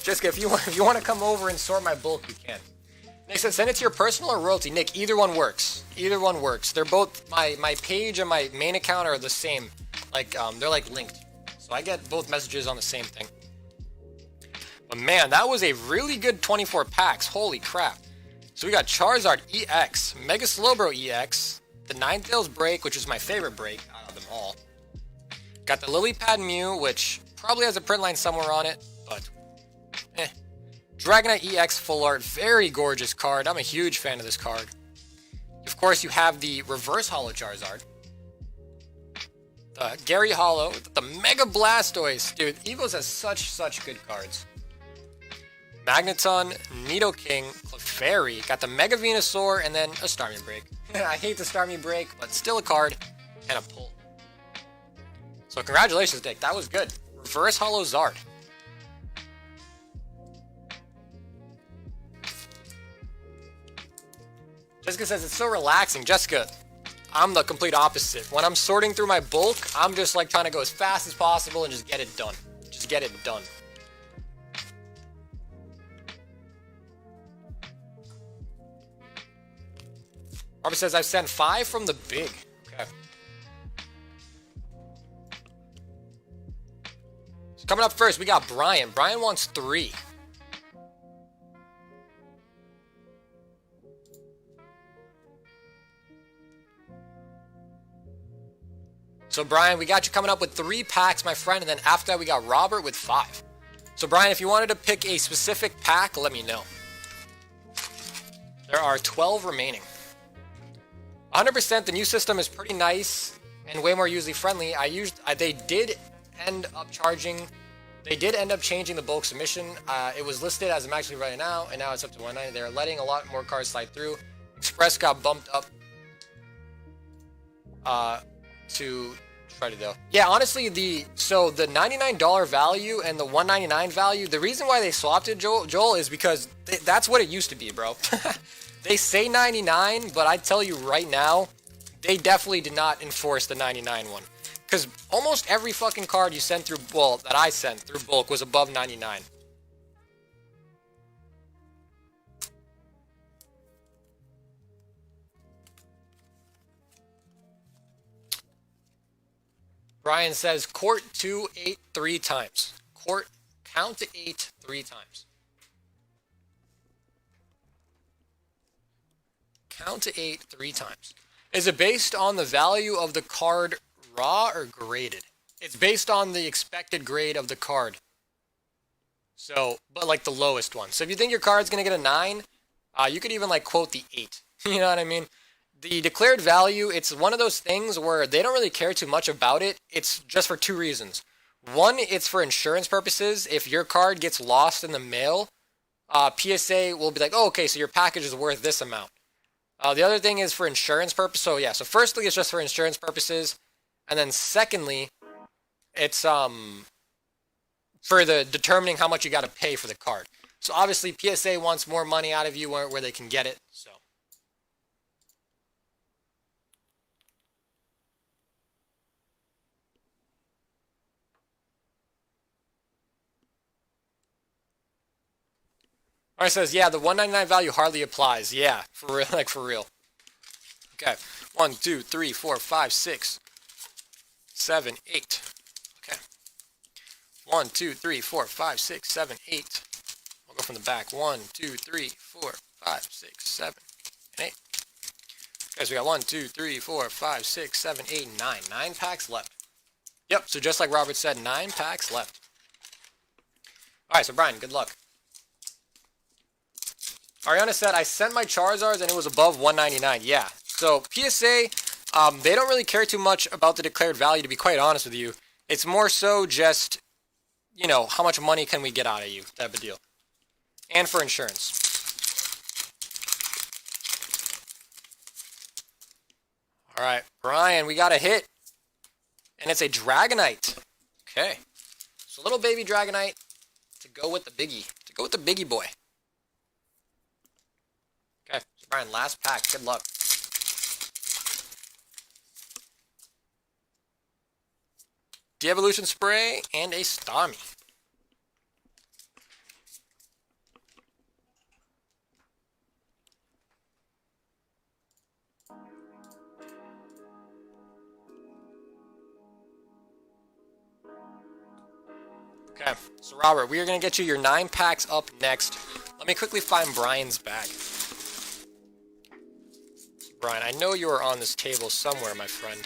Jessica, if you want to come over and sort my bulk, you can. Nick said, send it to your personal or royalty. Nick, either one works. Either one works. They're both, my page and my main account are the same. Like, they're like linked. So I get both messages on the same thing. But man, that was a really good 24 packs. Holy crap. So we got Charizard EX, Mega Slowbro EX, the Ninetales Break, which is my favorite break out of them all. Got the Lily Pad Mew, which probably has a print line somewhere on it, but Dragonite EX Full Art, very gorgeous card. I'm a huge fan of this card. Of course, you have the Reverse Holo Charizard, the Gary Holo, the Mega Blastoise. Dude, Evos has such good cards. Magneton, Nidoking, Clefairy, got the Mega Venusaur, and then a Starmie Break. I hate the Starmie Break, but still a card, and a pull. So congratulations, Dick, that was good. Reverse Holo Zard. Jessica says, it's so relaxing. Jessica, I'm the complete opposite. When I'm sorting through my bulk, I'm just like trying to go as fast as possible and just get it done. Just get it done. Robert says, I've sent 5 from the big. Okay. So coming up first, we got Brian. Brian wants 3. So Brian, we got you coming up with 3 packs, my friend, and then after that we got Robert with 5. So Brian, if you wanted to pick a specific pack, let me know. There are 12 remaining. 100%, the new system is pretty nice and way more user friendly. They did end up changing the bulk submission. It was listed as I'm actually right now, and now it's up to 190. They're letting a lot more cards slide through. Express got bumped up to try to though. Yeah, honestly, the $99 value and the $199 value, the reason why they swapped it, Joel, is because that's what it used to be, bro. They say 99, but I tell you right now, they definitely did not enforce the 99 one. Because almost every fucking card you sent through, well, that I sent through bulk was above 99. Brian says, court to 8 3 times. Count to 8 3 times. Count to 8 3 times. Is it based on the value of the card raw or graded? It's based on the expected grade of the card. So, but like the lowest one. So if you think your card's going to get a 9, you could even like quote the 8. You know what I mean? The declared value, it's one of those things where they don't really care too much about it. It's just for 2 reasons. One, it's for insurance purposes. If your card gets lost in the mail, PSA will be like, oh, okay, so your package is worth this amount. The other thing is for insurance purposes. So yeah, so firstly, it's just for insurance purposes. And then secondly, it's for the determining how much you got to pay for the card. So obviously, PSA wants more money out of you where they can get it. So. Alright, says, yeah, the $199 value hardly applies. Yeah, for real, like for real. Okay, 1, 2, 3, 4, 5, 6, 7, 8. Okay. 1, 2, 3, 4, 5, 6, 7, 8. I'll go from the back. 1, 2, 3, 4, 5, 6, 7, and 8. Okay, so we got 1, 2, 3, 4, 5, 6, 7, 8, 9. 9 packs left. Yep, so just like Robert said, 9 packs left. Alright, so Brian, good luck. Ariana said, I sent my Charizards and it was above 199. Yeah. So PSA, they don't really care too much about the declared value, to be quite honest with you. It's more so just, you know, how much money can we get out of you type of deal. And for insurance. Alright, Brian, we got a hit. And it's a Dragonite. Okay. So little baby Dragonite to go with the biggie. To go with the biggie boy. Okay, so Brian, last pack. Good luck. De-evolution spray and a Starmie. Okay, so Robert, we are going to get you your 9 packs up next. Let me quickly find Brian's bag. Brian, I know you are on this table somewhere, my friend.